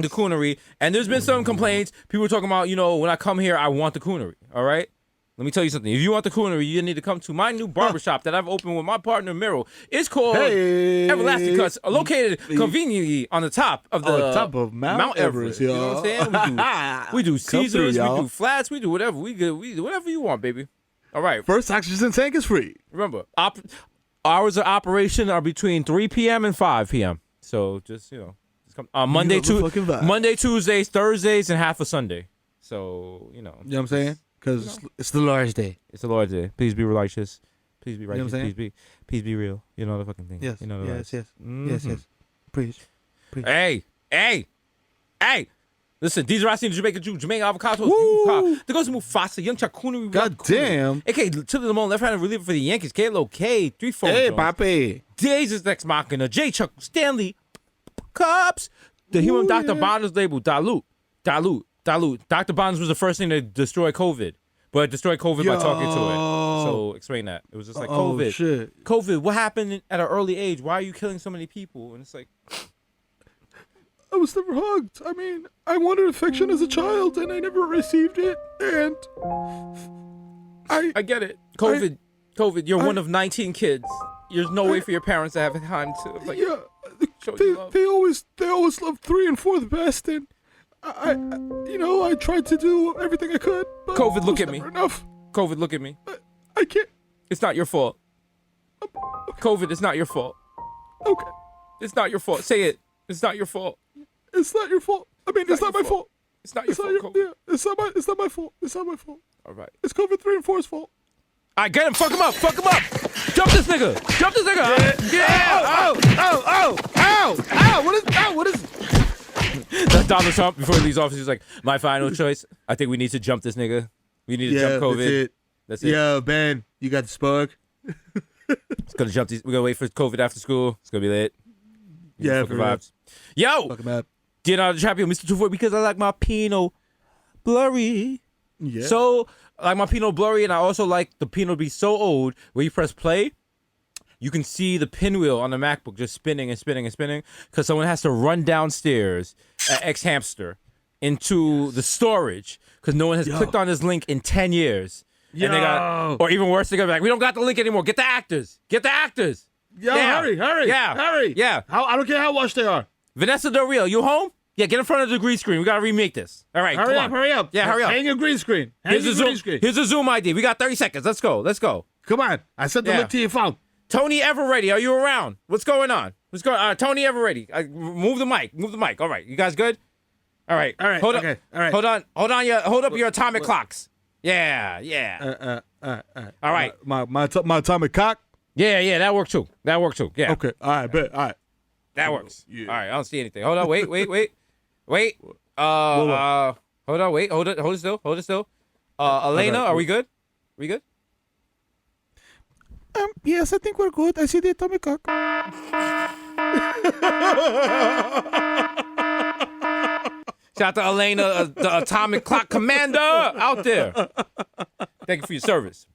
Speaker 3: coonery. And there's been some complaints. People are talking about, you know, when I come here, I want the coonery. All right? Let me tell you something. If you want the coonery, you need to come to my new barbershop that I've opened with my partner, Mero. It's called Everlasting Cuts, located conveniently on the top of Mount Everest. You know what I'm saying? We do Caesars, we do flats, we do whatever. We do whatever you want, baby. All right.
Speaker 2: First oxygen tank is free.
Speaker 3: Remember, hours of operation are between 3 p.m. and 5 p.m. So just, you know, just come Monday, Tuesdays, Thursdays, and half a Sunday. So, you know.
Speaker 2: You know what I'm saying? Because it's the Lord's Day.
Speaker 3: It's the Lord's Day. Please be righteous. Please be righteous.
Speaker 2: You know what I'm saying?
Speaker 3: Please be real. You know the fucking thing.
Speaker 2: Yes.
Speaker 3: You know the
Speaker 2: yes. Yes. Preach.
Speaker 3: Hey. Listen, these Rossi and Jamaican Jew, Jamaican Avocado, the Ghost of Mufasa, Young Chacoonery.
Speaker 2: God damn.
Speaker 3: A.K.A. Tilly Lamone, left-handed reliever for the Yankees, K-Lo K, 3-4.
Speaker 2: Hey, papi.
Speaker 3: Desus Ex Machina, J. Chuck Stanley, Cups, the human Dr. Bonds label, dilute. Dr. Bonds was the first thing to destroy COVID, but it destroyed COVID by talking to it. So explain that. It was just like COVID.
Speaker 2: Oh, shit.
Speaker 3: COVID, what happened at an early age? Why are you killing so many people? And it's like...
Speaker 2: I was never hugged. I mean, I wanted affection as a child, and I never received it. And
Speaker 3: I get it. COVID. You're one of 19 kids. There's no way for your parents to have time to show you love.
Speaker 2: They always loved 3 and 4 the best, and I tried to do everything I could. But
Speaker 3: COVID, look at me.
Speaker 2: Enough.
Speaker 3: COVID, look at me.
Speaker 2: I can't.
Speaker 3: It's not your fault. Okay. COVID, it's not your fault.
Speaker 2: Okay.
Speaker 3: It's not your fault. Say it. It's not your fault.
Speaker 2: It's not your fault. I mean, it's not my fault.
Speaker 3: It's not your fault, COVID.
Speaker 2: Yeah, it's not my fault. It's not my fault.
Speaker 3: All right.
Speaker 2: It's COVID 3 and 4's fault.
Speaker 3: All right, get him. Fuck him up. Jump this nigga.
Speaker 2: Yeah. Ow. What is
Speaker 3: That's Donald Trump before he leaves office. He's like, my final choice. I think we need to jump this nigga. We need to jump COVID. That's it.
Speaker 2: Yo, Ben, you got the spark.
Speaker 3: It's gonna jump these. We're gonna wait for COVID after school. It's gonna be lit.
Speaker 2: Yeah,
Speaker 3: for vibes. Yo,
Speaker 2: fuck him up.
Speaker 3: Leonardo DiCaprio, Mr. 240, because I like my Pinot blurry.
Speaker 2: Yeah.
Speaker 3: So I like my Pinot blurry, and I also like the Pinot to be so old where you press play, you can see the pinwheel on the MacBook just spinning and spinning and spinning because someone has to run downstairs at X Hamster into the storage because no one has clicked on this link in 10 years. And they got, or even worse, they're gonna be like, we don't got the link anymore. Get the actors. Get the actors.
Speaker 2: Yo, hurry.
Speaker 3: Yeah.
Speaker 2: Hurry.
Speaker 3: Yeah.
Speaker 2: I don't care how washed they are.
Speaker 3: Vanessa Del Rio, you home? Yeah, get in front of the green screen. We gotta remake this. All right,
Speaker 2: hurry up.
Speaker 3: Yeah, hurry up.
Speaker 2: Hang your green screen.
Speaker 3: Here's a Zoom ID. We got 30 seconds. Let's go.
Speaker 2: Come on. I sent the link to your phone.
Speaker 3: Tony Everready, are you around? What's going on? Tony Everready. Move the mic. All right. You guys good? All right. Hold up.
Speaker 2: Okay. All right.
Speaker 3: Hold on. Hold up your atomic clocks. Yeah. All right.
Speaker 2: My atomic cock?
Speaker 3: Yeah, that worked too. Yeah.
Speaker 2: Okay. All right, bet. All right.
Speaker 3: That works.
Speaker 2: Yeah.
Speaker 3: All right, I don't see anything. Hold on, wait. Hold on, wait. Hold it still. Elena, are we good?
Speaker 2: Yes, I think we're good. I see the atomic cock.
Speaker 3: Shout out to Elena, the atomic clock commander out there. Thank you for your service.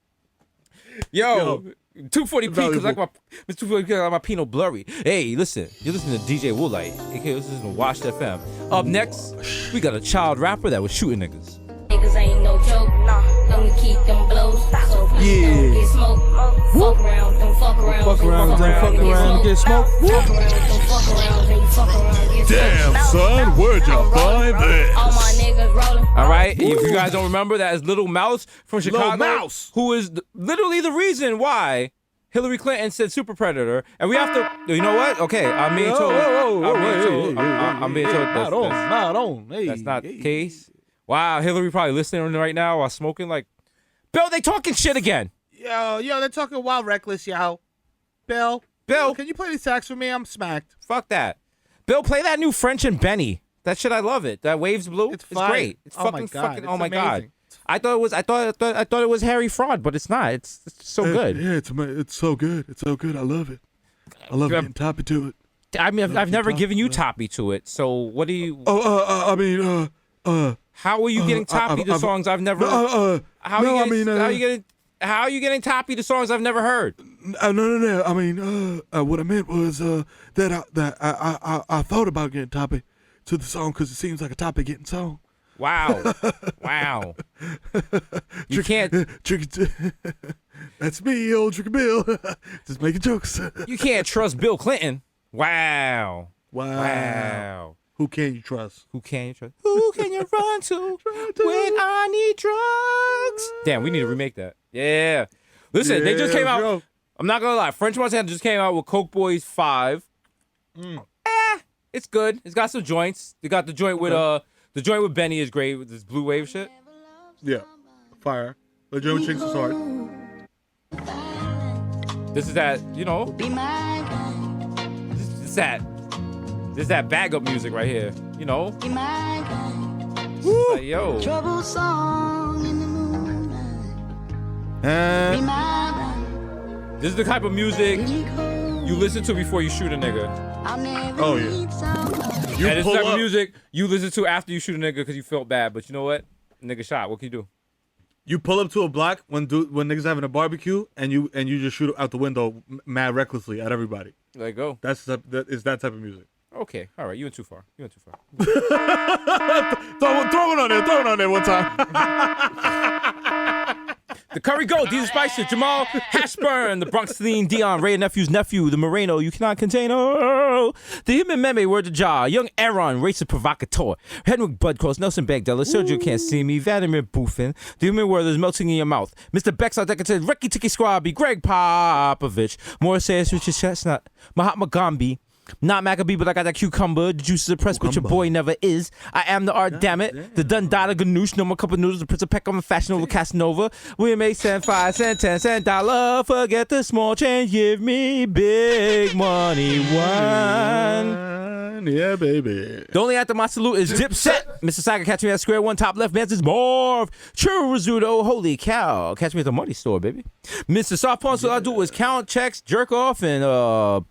Speaker 3: Yo. 240p because like my Pinot blurry. Hey, listen, you're listening to DJ Woolite. Okay, this is Washed FM. Up next, we got a child rapper that was shooting niggas.
Speaker 9: Niggas ain't no joke, don't keep them blows. So if you don't get smoked, fuck around, don't fuck around.
Speaker 2: Fuck around, get smoked.
Speaker 9: Fuck around, don't fuck around, then you fuck around, get smoked.
Speaker 2: Damn, son, where'd you find this?
Speaker 9: All my niggas rolling.
Speaker 3: All right, if you guys don't remember, that is Little Mouse from Chicago.
Speaker 2: Lil Mouse.
Speaker 3: Who is literally the reason why Hillary Clinton said super predator. And we have to, you know what? Okay, I'm being told. I'm being told that's not the case. Wow, Hillary probably listening right now while smoking. Like, Bill, they talking shit again.
Speaker 2: Yo, they're talking wild reckless, yo. Bill, can you play the sax for me? I'm smacked.
Speaker 3: Fuck that. Bill, play that new French and Benny. That shit, I love it. That Waves Blue. It's great. It's fucking. Oh my god. I thought it was Harry Fraud, but it's not. It's so good.
Speaker 2: Yeah, it's so good. It's so good. I love it. I love getting toppy to it.
Speaker 3: I mean, I've never given you toppy to it. So what do you? How are you getting toppy to songs I've never? How are you getting toppy to songs I've never heard?
Speaker 2: No. I mean, what I meant was that I thought about getting toppy to the song because it seems like a toppy getting song.
Speaker 3: Wow. You can't.
Speaker 2: That's me, old Tricky Bill. Just making jokes.
Speaker 3: You can't trust Bill Clinton. Wow. Who can you trust? Who can you run to when I need drugs? Damn, we need to remake that. Yeah. Listen, they just came out. Bro. I'm not gonna lie. French Montana just came out with Coke Boys 5. It's good. It's got some joints. They got the joint with the joint with Benny is great with this blue wave shit.
Speaker 2: Yeah, fire. The joint with Shingles is hard.
Speaker 3: This is that, This is that bag up music right here, Like, yo.
Speaker 9: Trouble song in the moonlight.
Speaker 3: This is the type of music you listen to before you shoot a nigga.
Speaker 2: Oh yeah.
Speaker 3: And this type of music you listen to after you shoot a nigga because you felt bad, but you know what? Nigga shot. What can you do?
Speaker 2: You pull up to a block when niggas having a barbecue and you just shoot out the window mad recklessly at everybody.
Speaker 3: Let go.
Speaker 2: That is that type of music.
Speaker 3: Okay, all right. You went too far.
Speaker 2: throw it on there one time.
Speaker 3: The Curry Gold, Desus Spicer, Jamal Hashburn, the Bronx Celine Dion, Ray Nephew's nephew, the Moreno, you cannot contain, the Human Meme, Word to Jaw, Young Aaron, Racist Provocateur, Henrik Budcross, Nelson Bagdella, Sergio Can't See Me, Vladimir Buffin, the Human World is melting in your mouth, Mr. Bexar Decatur, Ricky Tiki Squabby, Greg Popovich, Morris says Richard Chestnut, Mahatma Gandhi, not Maccabee, but I got that cucumber. The juice is oppressed, but your boy never is. I am the art, damn it. The Dundada Ganoush, no more cup of noodles. The Prince of Peckham, Fashion Over Casanova. We make cent, 5 cent, 10 cent dollar. Forget the small change, give me big money. One.
Speaker 2: on, yeah, baby.
Speaker 3: The only after my salute is Dipset. Mr. Saga, catch me at Square One, top left, man, is Marv. Churro holy cow. Catch me at the Money Store, baby. Mr. Soft Punch, all I do is count checks, jerk off, and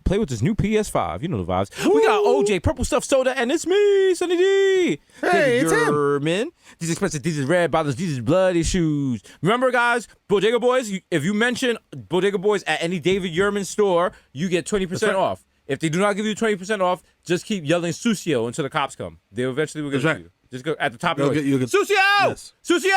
Speaker 3: play with this new PS5. You know the vibes. We got OJ, Purple Stuff Soda, and it's me, Sonny D.
Speaker 2: Hey, it's him.
Speaker 3: These expensive, these is red bottles, these is bloody shoes. Remember, guys, Bodega Boys, if you mention Bodega Boys at any David Yurman store, you get 20% off. If they do not give you 20% off, just keep yelling Sucio until the cops come. They eventually will give it to you. Just go at the top of your voice. Sucio!
Speaker 2: Yes.
Speaker 3: Sucio!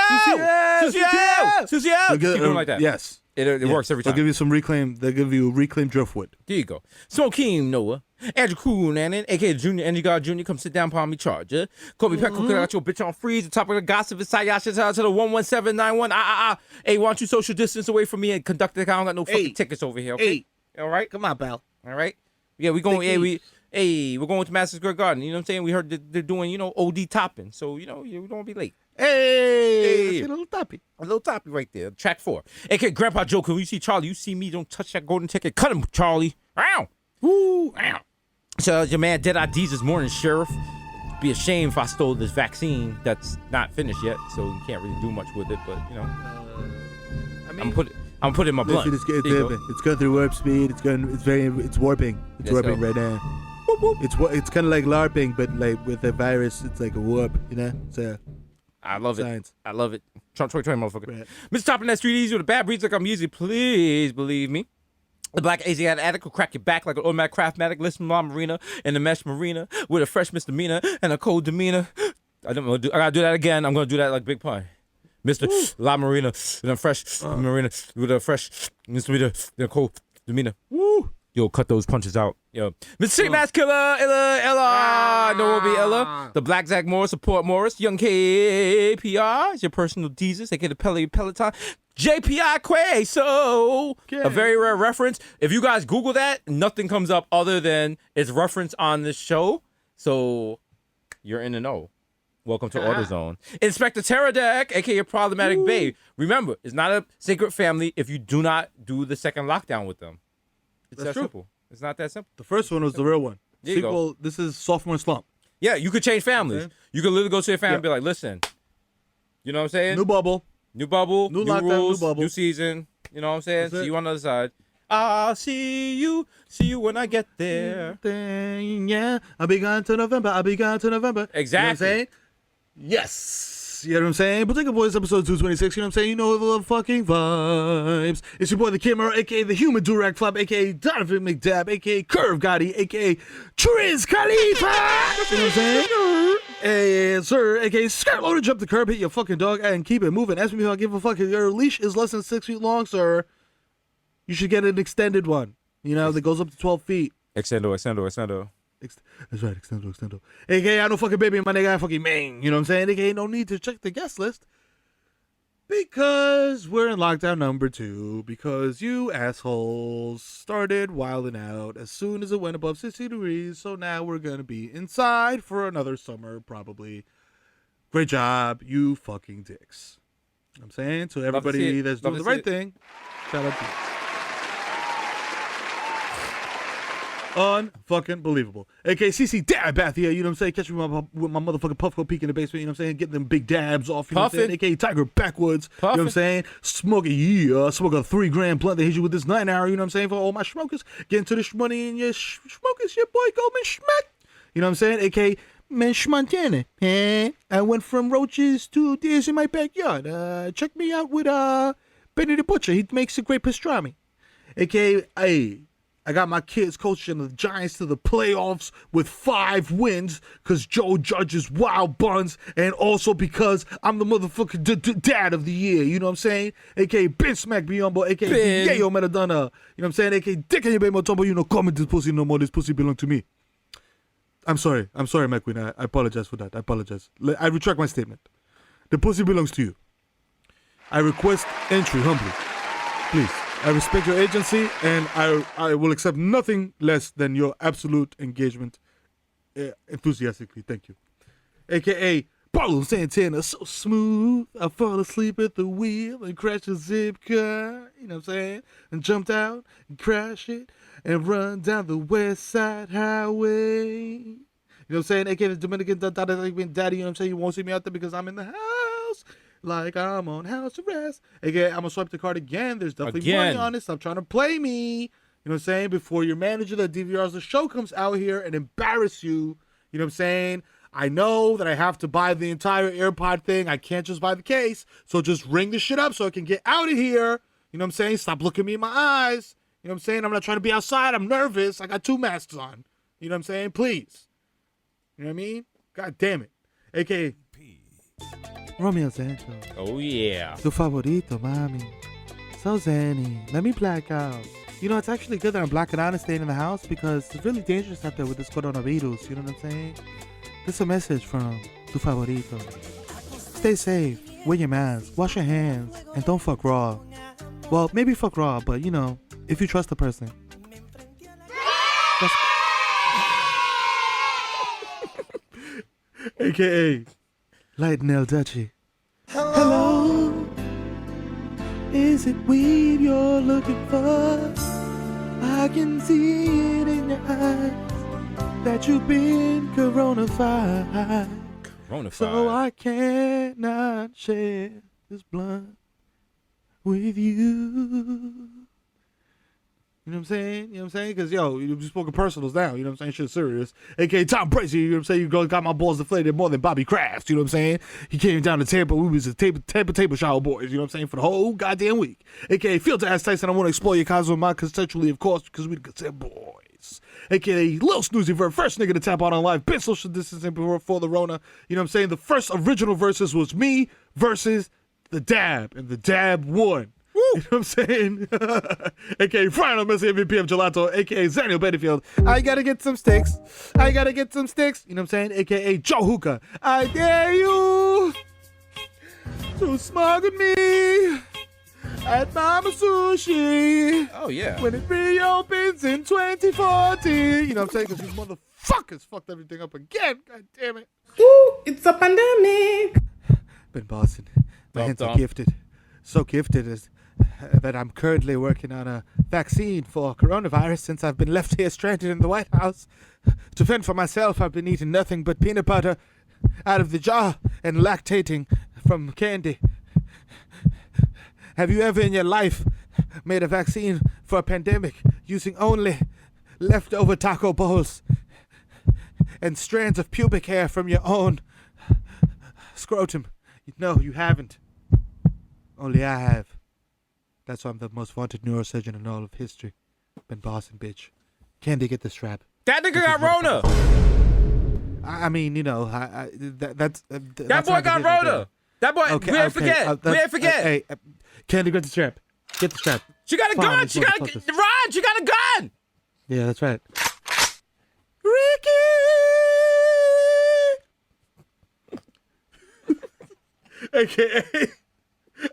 Speaker 3: Keep doing like that.
Speaker 2: Yes.
Speaker 3: It works every time.
Speaker 2: They'll give you some reclaim. They'll give you reclaimed driftwood.
Speaker 3: There you go. Smokeem Noah. Andrew Cool Nannon, a.k.a. Junior Energy God Jr. Come sit down upon me, Charger. Kobe Petco, got your bitch on freeze. The top of the gossip is Sayasha. Shout out to the 11791. Hey, why don't you social distance away from me and conduct the I don't got no fucking tickets over here, okay? All right?
Speaker 2: Come on, pal.
Speaker 3: All right? Yeah, we're going to Madison Square Garden. You know what I'm saying? We heard they're doing, OD topping. So, we don't want to be late.
Speaker 2: Hey, a little toppy.
Speaker 3: A little toppy right there. Track 4. A.k.a. Grandpa Joe, when you see Charlie, you see me, don't touch that golden ticket. Cut him, Charlie. Ow. Woo. Ow. So your man Dead Ideas this morning, Sheriff. It'd be a shame if I stole this vaccine that's not finished yet, so you can't really do much with it. But I'm putting my blunt.
Speaker 2: It's going through warp speed. It's warping. It's warping right now.
Speaker 3: Whoop, whoop.
Speaker 2: It's kind of like LARPing, but like with a virus, it's like a warp. So
Speaker 3: I love
Speaker 2: science.
Speaker 3: it. I love it. Trump 2020, motherfucker.
Speaker 2: Right.
Speaker 3: Mr. Topping that street easy with a bad breeds like I'm easy. Please believe me. The black Asiatic addict will crack your back like an automatic craftmatic. Listen, my marina in the mesh marina with a fresh misdemeanor and a cold demeanor. I gotta do that again. I'm gonna do that like Big Pun. Mr. La Marina in a fresh marina with a fresh misdemeanor and a cold demeanor. Woo! Yo, cut those punches out. Yo, Mr. St. Mass Killer, Illa. No will be Illa. The Black Zach Morris, support Morris. Young KPR is your personal Jesus. They get a Peloton. JPI Quay. So, a very rare reference. If you guys Google that, nothing comes up other than it's reference on this show. So, you're in the know. Welcome to AutoZone. Inspector Pterodactyl, a.k.a. Problematic Babe. Remember, it's not a sacred family if you do not do the second lockdown with them. It's that simple. It's not that simple.
Speaker 2: The first one was the real one.
Speaker 3: There you
Speaker 2: Sequel, this is sophomore slump.
Speaker 3: Yeah, you could change families.
Speaker 2: Okay.
Speaker 3: You could literally go to your family and be like, listen, you know what I'm saying?
Speaker 2: New bubble,
Speaker 3: new lockdown,
Speaker 2: rules, new bubble,
Speaker 3: new season. You know what I'm saying? See you on the other side. I'll see you when I get there.
Speaker 2: Yeah, I'll be gone to November.
Speaker 3: Exactly.
Speaker 2: You know what I'm saying? Yes. You know what I'm saying? Bodega Boys episode 226. You know what I'm saying? You know the fucking vibes. It's your boy, the Mero, a.k.a. the Human Durag Flop, a.k.a. Donovan McDab, a.k.a. Curve Gotti, a.k.a. Triz Khalifa. You know what I'm saying? Hey, sir, a.k.a. Skirt Loader, jump the curb, hit your fucking dog, and keep it moving. Ask me if I give a fuck. If your leash is less than 6 feet long, sir, you should get an extended one. You know, that goes up to 12 feet.
Speaker 3: Extendo.
Speaker 2: That's right, extendo. AKA, I know fucking baby, my nigga, I fucking man. You know what I'm saying? AKA, no need to check the guest list. Because we're in lockdown number 2. Because you assholes started wilding out as soon as it went above 60 degrees. So now we're going to be inside for another summer, probably. Great job, you fucking dicks. You know what I'm saying? So everybody that's doing the right thing, shout out to you. Unfucking believable. AKA CC Dab Bath here, you know what I'm saying? Catch me with my motherfucking Puffco peek in the basement, you know what I'm saying? Getting them big dabs off, you know what I'm saying? AKA Tiger Backwoods, you know what I'm saying? Smoke a 3 gram blunt that hit you with this 9 hour, you know what I'm saying? For all my smokers, get into this money and your smokers, your boy Goldman Schmack. You know what I'm saying? AKA Mensch Montana. I went from roaches to deers in my backyard. Check me out with Benny the Butcher. He makes a great pastrami. AKA, I got my kids coaching the Giants to the playoffs with 5 wins because Joe Judge's wild buns and also because I'm the motherfucking dad of the year. You know what I'm saying? A.K.A. Ben Smack Biombo, A.K.A. Yayo Metadona. You know what I'm saying? A.K.A. Dick in your baby Motombo. You know, comment this pussy no more. This pussy belong to me. I'm sorry, my queen. I apologize for that. I apologize. I retract my statement. The pussy belongs to you. I request entry humbly. Please. I respect your agency, and I will accept nothing less than your absolute engagement enthusiastically. Thank you. AKA Paulo Santana, so smooth. I fall asleep at the wheel and crash a zip car. You know what I'm saying? And jumped out and crashed it and run down the West Side Highway. You know what I'm saying? AKA the Dominican daddy, you know what I'm saying? You won't see me out there because I'm in the house. Like I'm on house arrest. AKA I'm gonna swipe the card again. There's definitely money on it. Stop trying to play me. You know what I'm saying? Before your manager that DVRs the show comes out here and embarrass you. You know what I'm saying? I know that I have to buy the entire AirPod thing. I can't just buy the case. So just ring the shit up so I can get out of here. You know what I'm saying? Stop looking me in my eyes. You know what I'm saying? I'm not trying to be outside. I'm nervous. I got 2 masks on. You know what I'm saying? Please. You know what I mean? God damn it. AKA Romeo Santos.
Speaker 3: Oh, yeah.
Speaker 2: Tu favorito, mami. So zany. Let me black out. You know, it's actually good that I'm blacking out and staying in the house because it's really dangerous out there with this coronavirus. You know what I'm saying? This is a message from Tu favorito. Stay safe. Wear your mask. Wash your hands. And don't fuck raw. Well, maybe fuck raw, but you know, if you trust the person. AKA Lighten El Dutchie. Hello. Is it weed you're looking for? I can see it in your eyes that you've been coronafied. So I cannot share this blunt with you. You know what I'm saying? You know what I'm saying? Because, yo, you spoken personals now. You know what I'm saying? Shit's serious. A.K.A. Tom Brady, you know what I'm saying? You got my balls deflated more than Bobby Kraft. You know what I'm saying? He came down to Tampa. We was the Tampa shower boys. You know what I'm saying? For the whole goddamn week. A.K.A. Field to ass Tyson. I want to explore your cosmo mind consensually, of course, because we the consent boys. A.K.A. Lil Snoozy Vert, first nigga to tap out on live. Been social distancing before the Rona. You know what I'm saying? The first original versus was me versus the Dab. And the Dab won. You know what I'm saying? A.K.A. Final Messi MVP of Gelato, A.K.A. Zaniel Bettyfield. I gotta get some sticks. I gotta get some sticks. You know what I'm saying? A.K.A. Joe Hookah. I dare you to smuggle me at Mama Sushi.
Speaker 3: Oh, yeah.
Speaker 2: When it reopens in 2014. You know what I'm saying? Because these motherfuckers fucked everything up again. God damn it.
Speaker 11: Ooh, it's a pandemic.
Speaker 2: Been bossing. My hands are gifted. So gifted as that I'm currently working on a vaccine for coronavirus since I've been left here stranded in the White House. To fend for myself, I've been eating nothing but peanut butter out of the jar and lactating from candy. Have you ever in your life made a vaccine for a pandemic using only leftover taco bowls and strands of pubic hair from your own scrotum? No, you haven't. Only I have. That's why I'm the most wanted neurosurgeon in all of history. Been bossing, bitch. Candy, get the strap.
Speaker 3: That nigga got Rona.
Speaker 2: I mean, you know, that's
Speaker 3: that boy got Rona. That boy,
Speaker 2: okay,
Speaker 3: we ain't forget. We ain't forget.
Speaker 2: Hey, Candy, get the strap. Get the strap.
Speaker 3: She got a gun. She got a gun.
Speaker 2: Yeah, that's right. Ricky!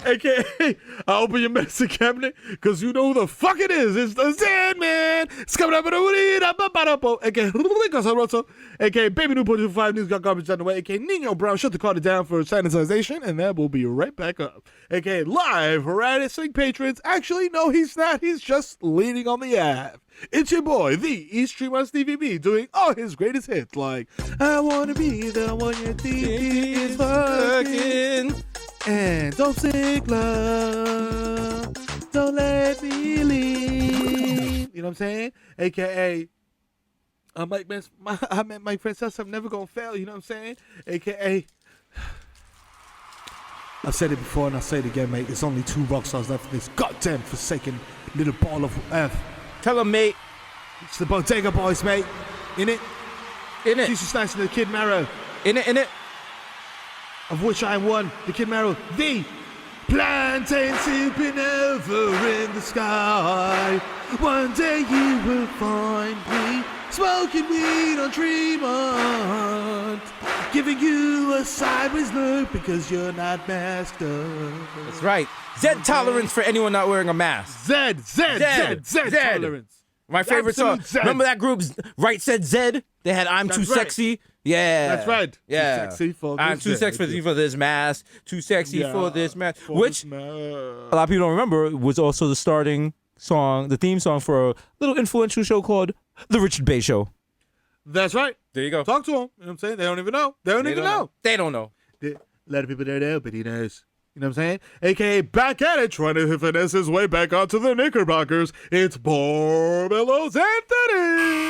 Speaker 2: AKA, I open your medicine cabinet because you know who the fuck it is. It's the Sandman. It's coming up in a AKA, Baby New 5 News got garbage on the way. AKA, Nino Brown, shut the car down for sanitization, and that will be right back up. AKA, live Harassing patrons. Actually, no, he's not. He's just leaning on the app. It's your boy, the East Stream on Stevie B, doing all his greatest hits like I Wanna Be the One You Think Is Fucking. And don't sick love, don't let me leave. You know what I'm saying? AKA, Mike Princess, I'm never gonna fail. You know what I'm saying? AKA, I've said it before and I'll say it again, mate. There's only 2 rock stars left in this goddamn forsaken little ball of earth.
Speaker 3: Tell him, mate.
Speaker 2: It's the Bodega Boys, mate. In it. Jesus Nice and the Kid Mero.
Speaker 3: In it.
Speaker 2: Of which I am one, the Kid Mero, the plantain sipping over in the sky. One day you will find me smoking weed on Tremont, giving you a sideways look because you're not masked up.
Speaker 3: That's right. Zed tolerance for anyone not wearing a mask.
Speaker 2: Zed tolerance.
Speaker 3: My favorite song.
Speaker 2: Zed.
Speaker 3: Remember that group, Right Said Zed? They had I'm Too Sexy. Yeah.
Speaker 2: That's right.
Speaker 3: Yeah.
Speaker 2: Too sexy for
Speaker 3: I'm too sexy for this mask. Too sexy for this mask. Which a lot of people don't remember was also the starting song, the theme song for a little influential show called The Richard Bey Show.
Speaker 2: That's right.
Speaker 3: There you go.
Speaker 2: Talk to them. You know what I'm saying? They don't even know. They don't even know.
Speaker 3: They don't know.
Speaker 2: A lot of people don't know, but he knows. You know what I'm saying? AKA back at it, trying to finesse his way back onto the Knickerbockers. It's Barbelos Anthony.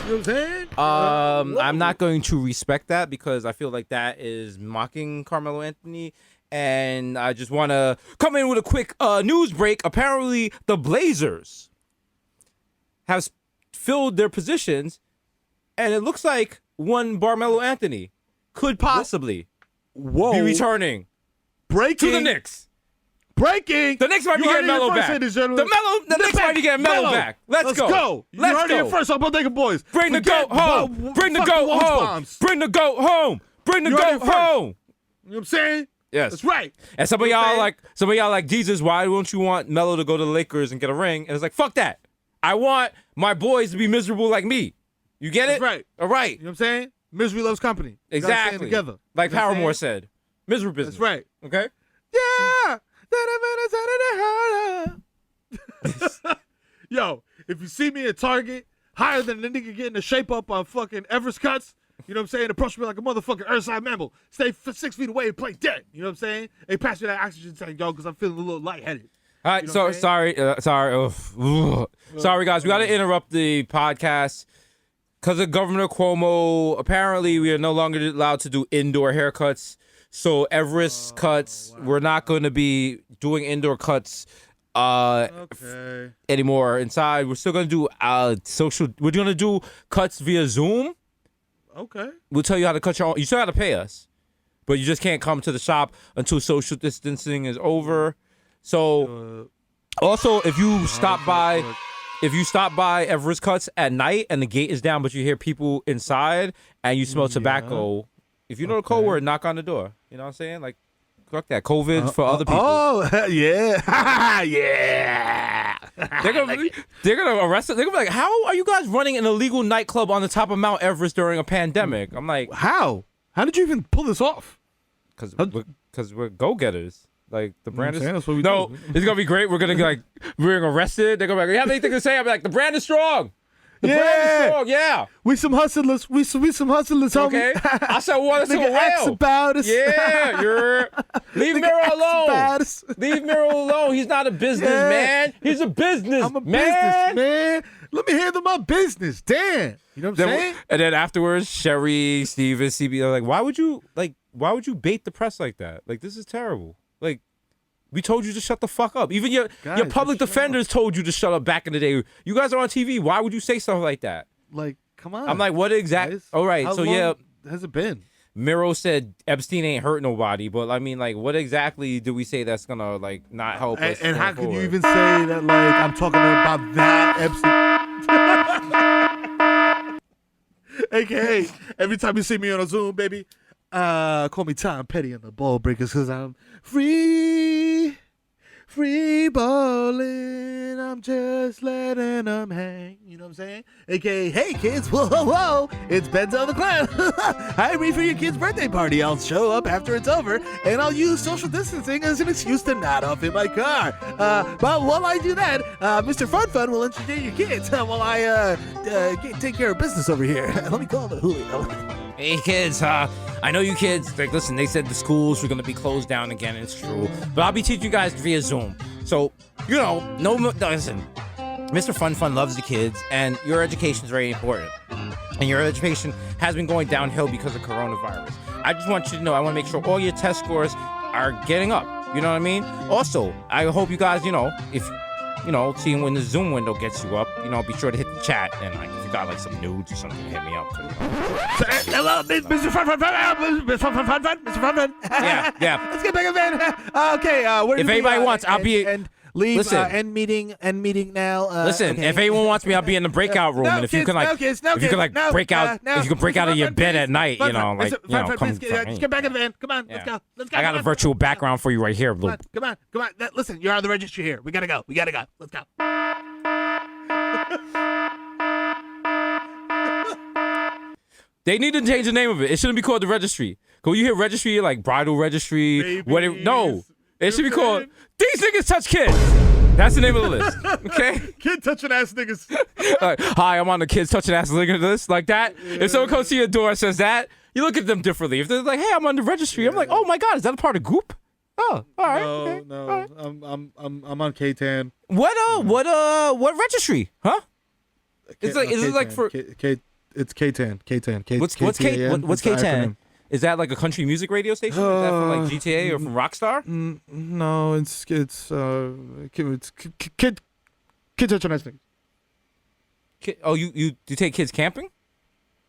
Speaker 2: You know what I'm saying?
Speaker 3: I'm not going to respect that because I feel like that is mocking Carmelo Anthony. And I just want to come in with a quick news break. Apparently, the Blazers have filled their positions, and it looks like one Carmelo Anthony could possibly be returning
Speaker 2: Breaking.
Speaker 3: to the Knicks.
Speaker 2: Breaking.
Speaker 3: The Knicks might be getting Melo back. The Knicks might be getting Melo back. Let's go.
Speaker 2: You heard it first on Bodega Boys.
Speaker 3: Bring the goat home. Bring the goat home. Bring the goat home. Bring the goat home.
Speaker 2: You know what I'm saying?
Speaker 3: Yes,
Speaker 2: that's right.
Speaker 3: And some of y'all like Jesus. Why don't you want Melo to go to the Lakers and get a ring? And it's like, fuck that. I want my boys to be miserable like me. You get it?
Speaker 2: That's right.
Speaker 3: All right.
Speaker 2: You know what I'm saying? Misery loves company.
Speaker 3: Exactly.
Speaker 2: Together.
Speaker 3: Like Paramore said. Misery business.
Speaker 2: That's right.
Speaker 3: Okay?
Speaker 2: Yeah. Yo, if you see me at Target higher than the nigga getting the shape up on fucking Everest cuts, you know what I'm saying? Approach me like a motherfucking Earthside mammal. Stay 6 feet away and play dead. You know what I'm saying? Hey, pass me that oxygen tank, yo, because I'm feeling a little lightheaded.
Speaker 3: All right,
Speaker 2: you know
Speaker 3: so sorry. Sorry, guys. We got to interrupt the podcast because of Governor Cuomo. Apparently, we are no longer allowed to do indoor haircuts. So Everest cuts, we're not going to be doing indoor cuts anymore inside. We're still going to do social. We're going to do cuts via Zoom.
Speaker 2: Okay.
Speaker 3: We'll tell you how to cut your own. You still got to pay us, but you just can't come to the shop until social distancing is over. So, also, if you stop by Everest Cuts at night and the gate is down, but you hear people inside and you smell tobacco, if you know the code word, knock on the door. You know what I'm saying? Like, fuck that. COVID for other people.
Speaker 2: Oh, yeah. Yeah.
Speaker 3: They're gonna arrest us. They're gonna be like, how are you guys running an illegal nightclub on the top of Mount Everest during a pandemic? I'm like,
Speaker 2: how? How did you even pull this off?
Speaker 3: Because we're go-getters. Like, the brand is...
Speaker 2: That's what we
Speaker 3: do. It's gonna be great. We're gonna get arrested. They're gonna be like, you have anything to say? I'm like, the brand is strong. The brand is strong, yeah.
Speaker 2: We some hustlers. We some hustlers, homie.
Speaker 3: Okay. I said, well, that's a whale.
Speaker 2: About us.
Speaker 3: Yeah, leave Mero alone. Leave Mero alone. He's not a businessman. He's a business
Speaker 2: I'm a businessman. Let me handle my business. Damn. You know what I'm saying?
Speaker 3: And then afterwards, Sherry, Steven, CB are like, why would you bait the press like that? Like, this is terrible. Like, we told you to shut the fuck up. Even your public defenders told you to shut up back in the day. You guys are on TV. Why would you say stuff like that?
Speaker 2: Like, come on.
Speaker 3: I'm like, what exactly? All right,
Speaker 2: How long has it been?
Speaker 3: Mero said Epstein ain't hurt nobody, but I mean, like, what exactly do we say that's gonna like not help us?
Speaker 2: And how can you even say that? Like, I'm talking about that Epstein. AKA, every time you see me on a Zoom, baby, call me Tom Petty and the Ball Breakers because I'm free balling. I'm just letting them hang. You know what I'm saying? AKA, hey kids, whoa, it's Denzel the Clown. Hire me for your kid's birthday party. I'll show up after it's over, and I'll use social distancing as an excuse to nod off in my car. But while I do that, Mr. Fun will entertain your kids while I take care of business over here. Let me call the Julio.
Speaker 3: Hey kids, I know you kids, like, listen, they said the schools were going to be closed down again, and it's true. But I'll be teaching you guys via Zoom. So, you know, listen, Mr. Fun loves the kids, and your education is very important. And your education has been going downhill because of coronavirus. I just want you to know, I want to make sure all your test scores are getting up. You know what I mean? Also, I hope you guys, you know, if... You know, seeing when the Zoom window gets you up, you know, be sure to hit the chat. And, like, if you got, like, some nudes or something, hit me up.
Speaker 2: Hello, Mr. Fun. Mr. Fun.
Speaker 3: Yeah.
Speaker 2: Let's get back in bed. Okay, where
Speaker 3: if anybody wants, I'll be...
Speaker 2: And leave, end meeting now.
Speaker 3: Listen,
Speaker 2: okay.
Speaker 3: If anyone wants me, I'll be in the breakout room. And if you can, like, break out of your bed at night, you know, like, you know, come...
Speaker 2: Just get back in the van. Come on, let's go.
Speaker 3: I got a virtual background for you right here, Blue.
Speaker 2: Come on. Listen, you're on the registry here. We gotta go. Let's go.
Speaker 3: They need to change the name of it. It shouldn't be called the registry. Cause when you hear registry, you're like bridal registry. No, it should be called These Niggas Touch Kids. That's the name of the list. Okay.
Speaker 2: Kid touching ass niggas.
Speaker 3: Hi, I'm on the kids touching ass niggas list like that. Yeah. If someone comes to your door and says that, you look at them differently. If they're like, hey, I'm on the registry, I'm like, oh my God, is that a part of Goop? Oh, all right.
Speaker 2: No.
Speaker 3: All right.
Speaker 2: I'm on K-Tan.
Speaker 3: What registry? Huh? It's like is it like for
Speaker 2: it's K-Tan.
Speaker 3: What's K-Tan? Is that like a country music radio station? Is that from like GTA or from Rockstar?
Speaker 2: No, it's kid touching ass niggas.
Speaker 3: Oh, you take kids camping?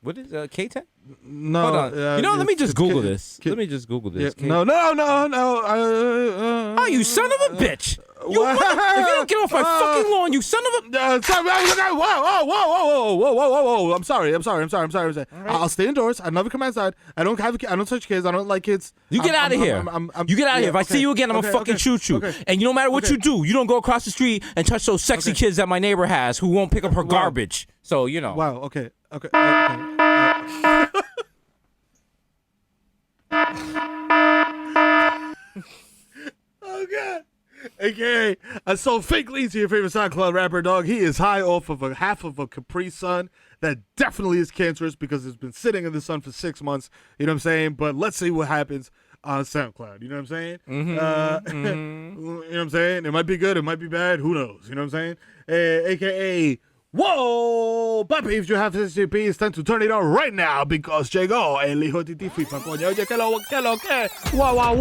Speaker 3: What is K-10?
Speaker 2: No.
Speaker 3: Hold on. Let me just Google this. Let me just Google this.
Speaker 2: No.
Speaker 3: Oh, you son of a bitch. If you don't get off my fucking lawn, you son of a...
Speaker 2: Whoa. I'm sorry. I'll stay indoors. I never come outside. I don't touch kids. I don't like kids.
Speaker 3: You get out of here. You get out of here. If I see you again, I'm going to fucking shoot you. Okay. And no matter what you do, you don't go across the street and touch those sexy kids that my neighbor has who won't pick up her garbage. So, you know.
Speaker 2: Wow, okay. Oh, God. Okay, so fake leads to your favorite SoundCloud rapper, dog. He is high off of half of a Capri Sun that definitely is cancerous because it's been sitting in the sun for 6 months. You know what I'm saying? But let's see what happens on SoundCloud. You know what I'm saying? You know what I'm saying? It might be good. It might be bad. Who knows? You know what I'm saying? AKA... Whoa, papi, if you have SCP, it's time to turn it on right now because llegó el hijo de Titi FIFA, coño. Oye, ¿qué lo que? Guau.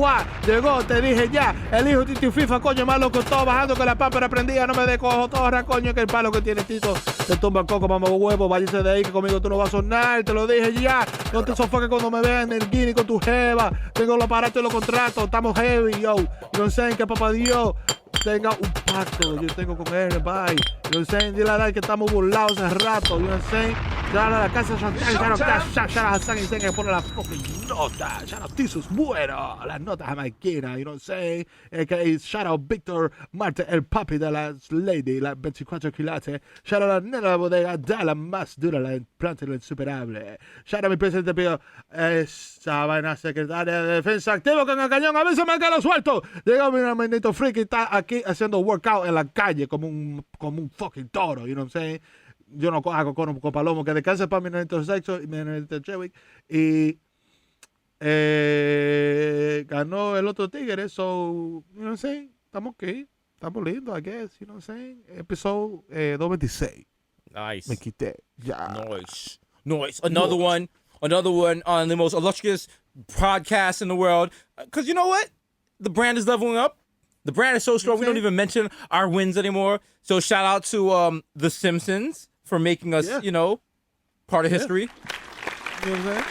Speaker 2: Llegó, te dije ya. El hijo de Titi FIFA, coño, más loco todo bajando con la pámpara prendida. No me de cojo torra, coño, que el palo que tiene Tito te tumba el coco, mamá huevo. Váyase de ahí que conmigo tú no vas a sonar. Te lo dije ya. No te sofoques cuando me vean en el guinea con tu jeva. Tengo los aparatos y los contratos. Estamos heavy, yo. No sé que papá Dios tenga un pacto. Yo tengo con él, bye. You know what I'm saying? Dile a la que estamos burlados hace rato. You know what I'm saying? Shout out a la casa de Chantal. Shout out Hasan y dicen que pone la fucking nota. Shout out Desus, bueno. Las notas jamaiquinas. You know what I'm saying? AKA shout out Víctor Marte, el papi de las lady, la 24 quilates. Shout out a la nena de la bodega, da la más dura, la implante, la insuperable. Shout out a mi presidente Pío, esa vaina secretaria de defensa activo con el cañón. A veces me quedo suelto. Llega mi hermanito friki, está aquí haciendo workout en la calle como un fucking toro, you know what I'm saying? Yo no hago con palomo, que descanse para mi nenito sexo y mi nenito Chewick. Y ganó el otro tigre, so, you know what I'm saying? Estamos aquí, estamos lindos, I guess, you know what I'm saying? Episodio 226.
Speaker 3: Nice.
Speaker 2: Me quité. Yeah.
Speaker 3: Nice. Another one on the most illustrious podcast in the world. Because you know what? The brand is leveling up. The brand is so strong, we don't even mention our wins anymore. So shout out to The Simpsons for making us, part of history.
Speaker 2: You know what I'm saying?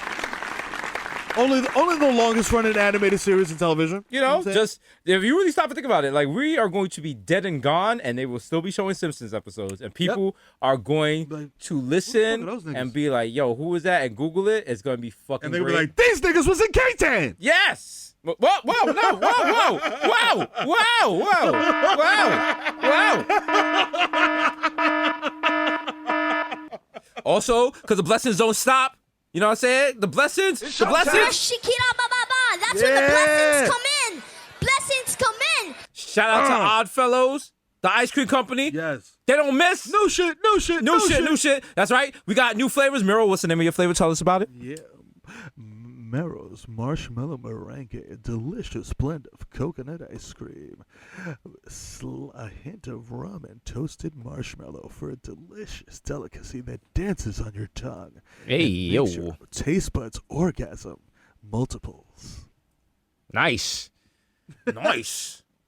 Speaker 2: Only the longest running animated series in television.
Speaker 3: You know, just if you really stop and think about it, like we are going to be dead and gone, and they will still be showing Simpsons episodes, and people are going to listen and be like, "Yo, who is that?" and Google it. It's going to be fucking.
Speaker 2: And they're
Speaker 3: great.
Speaker 2: Be like, "These niggas was in K-10."
Speaker 3: Yes. Whoa. Also, because the blessings don't stop. You know what I'm saying? The blessings.
Speaker 12: That's when the blessings come in. Blessings come in.
Speaker 3: Shout out to Oddfellows, the ice cream company.
Speaker 2: Yes.
Speaker 3: They don't miss.
Speaker 2: New shit.
Speaker 3: That's right. We got new flavors. Mero, what's the name of your flavor? Tell us about it.
Speaker 2: Yeah. Mero's marshmallow meringue, a delicious blend of coconut ice cream, a hint of rum and toasted marshmallow for a delicious delicacy that dances on your tongue.
Speaker 3: Hey, yo.
Speaker 2: Your taste buds orgasm multiples.
Speaker 3: Nice.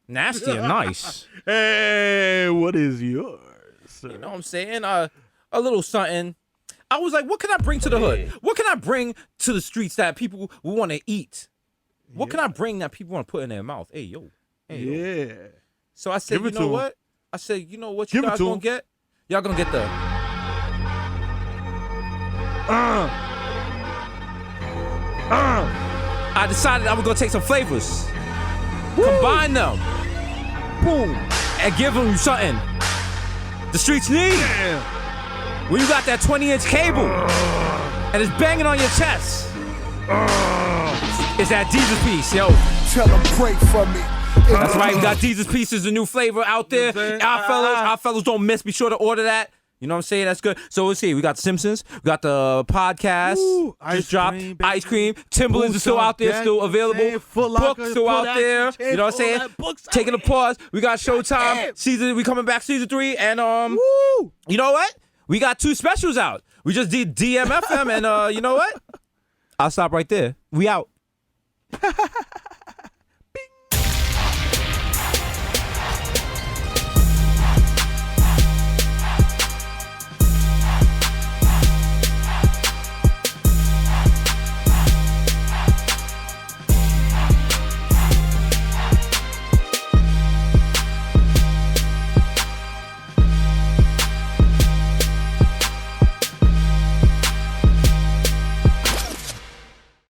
Speaker 3: Nasty and nice.
Speaker 2: Hey, what is yours, sir?
Speaker 3: You know what I'm saying? A little something. I was like, what can I bring to the hood? What can I bring to the streets that people will want to eat? What can I bring that people want to put in their mouth? Hey, yo.
Speaker 2: Yeah.
Speaker 3: So I said, you know what? You guys going to get? Y'all going to get the... I decided I was going to take some flavors. Woo. Combine them. Boom. And give them something the streets need.
Speaker 2: Yeah.
Speaker 3: When you got that 20-inch cable and it's banging on your chest, it's that Jesus piece, yo.
Speaker 13: Tell them pray for me.
Speaker 3: That's right. We got Desus Pieces, a new flavor out there. Our fellas don't miss. Be sure to order that. You know what I'm saying? That's good. So let's see. We got The Simpsons. We got the podcast. Just dropped. Ice Cream. Timberlands is still out there, still available. Books still out there. You know what I'm saying? Taking a pause. We got Showtime. We coming back season 3. And you know what? We got 2 specials out. We just did DMFM and you know what? I'll stop right there. We out.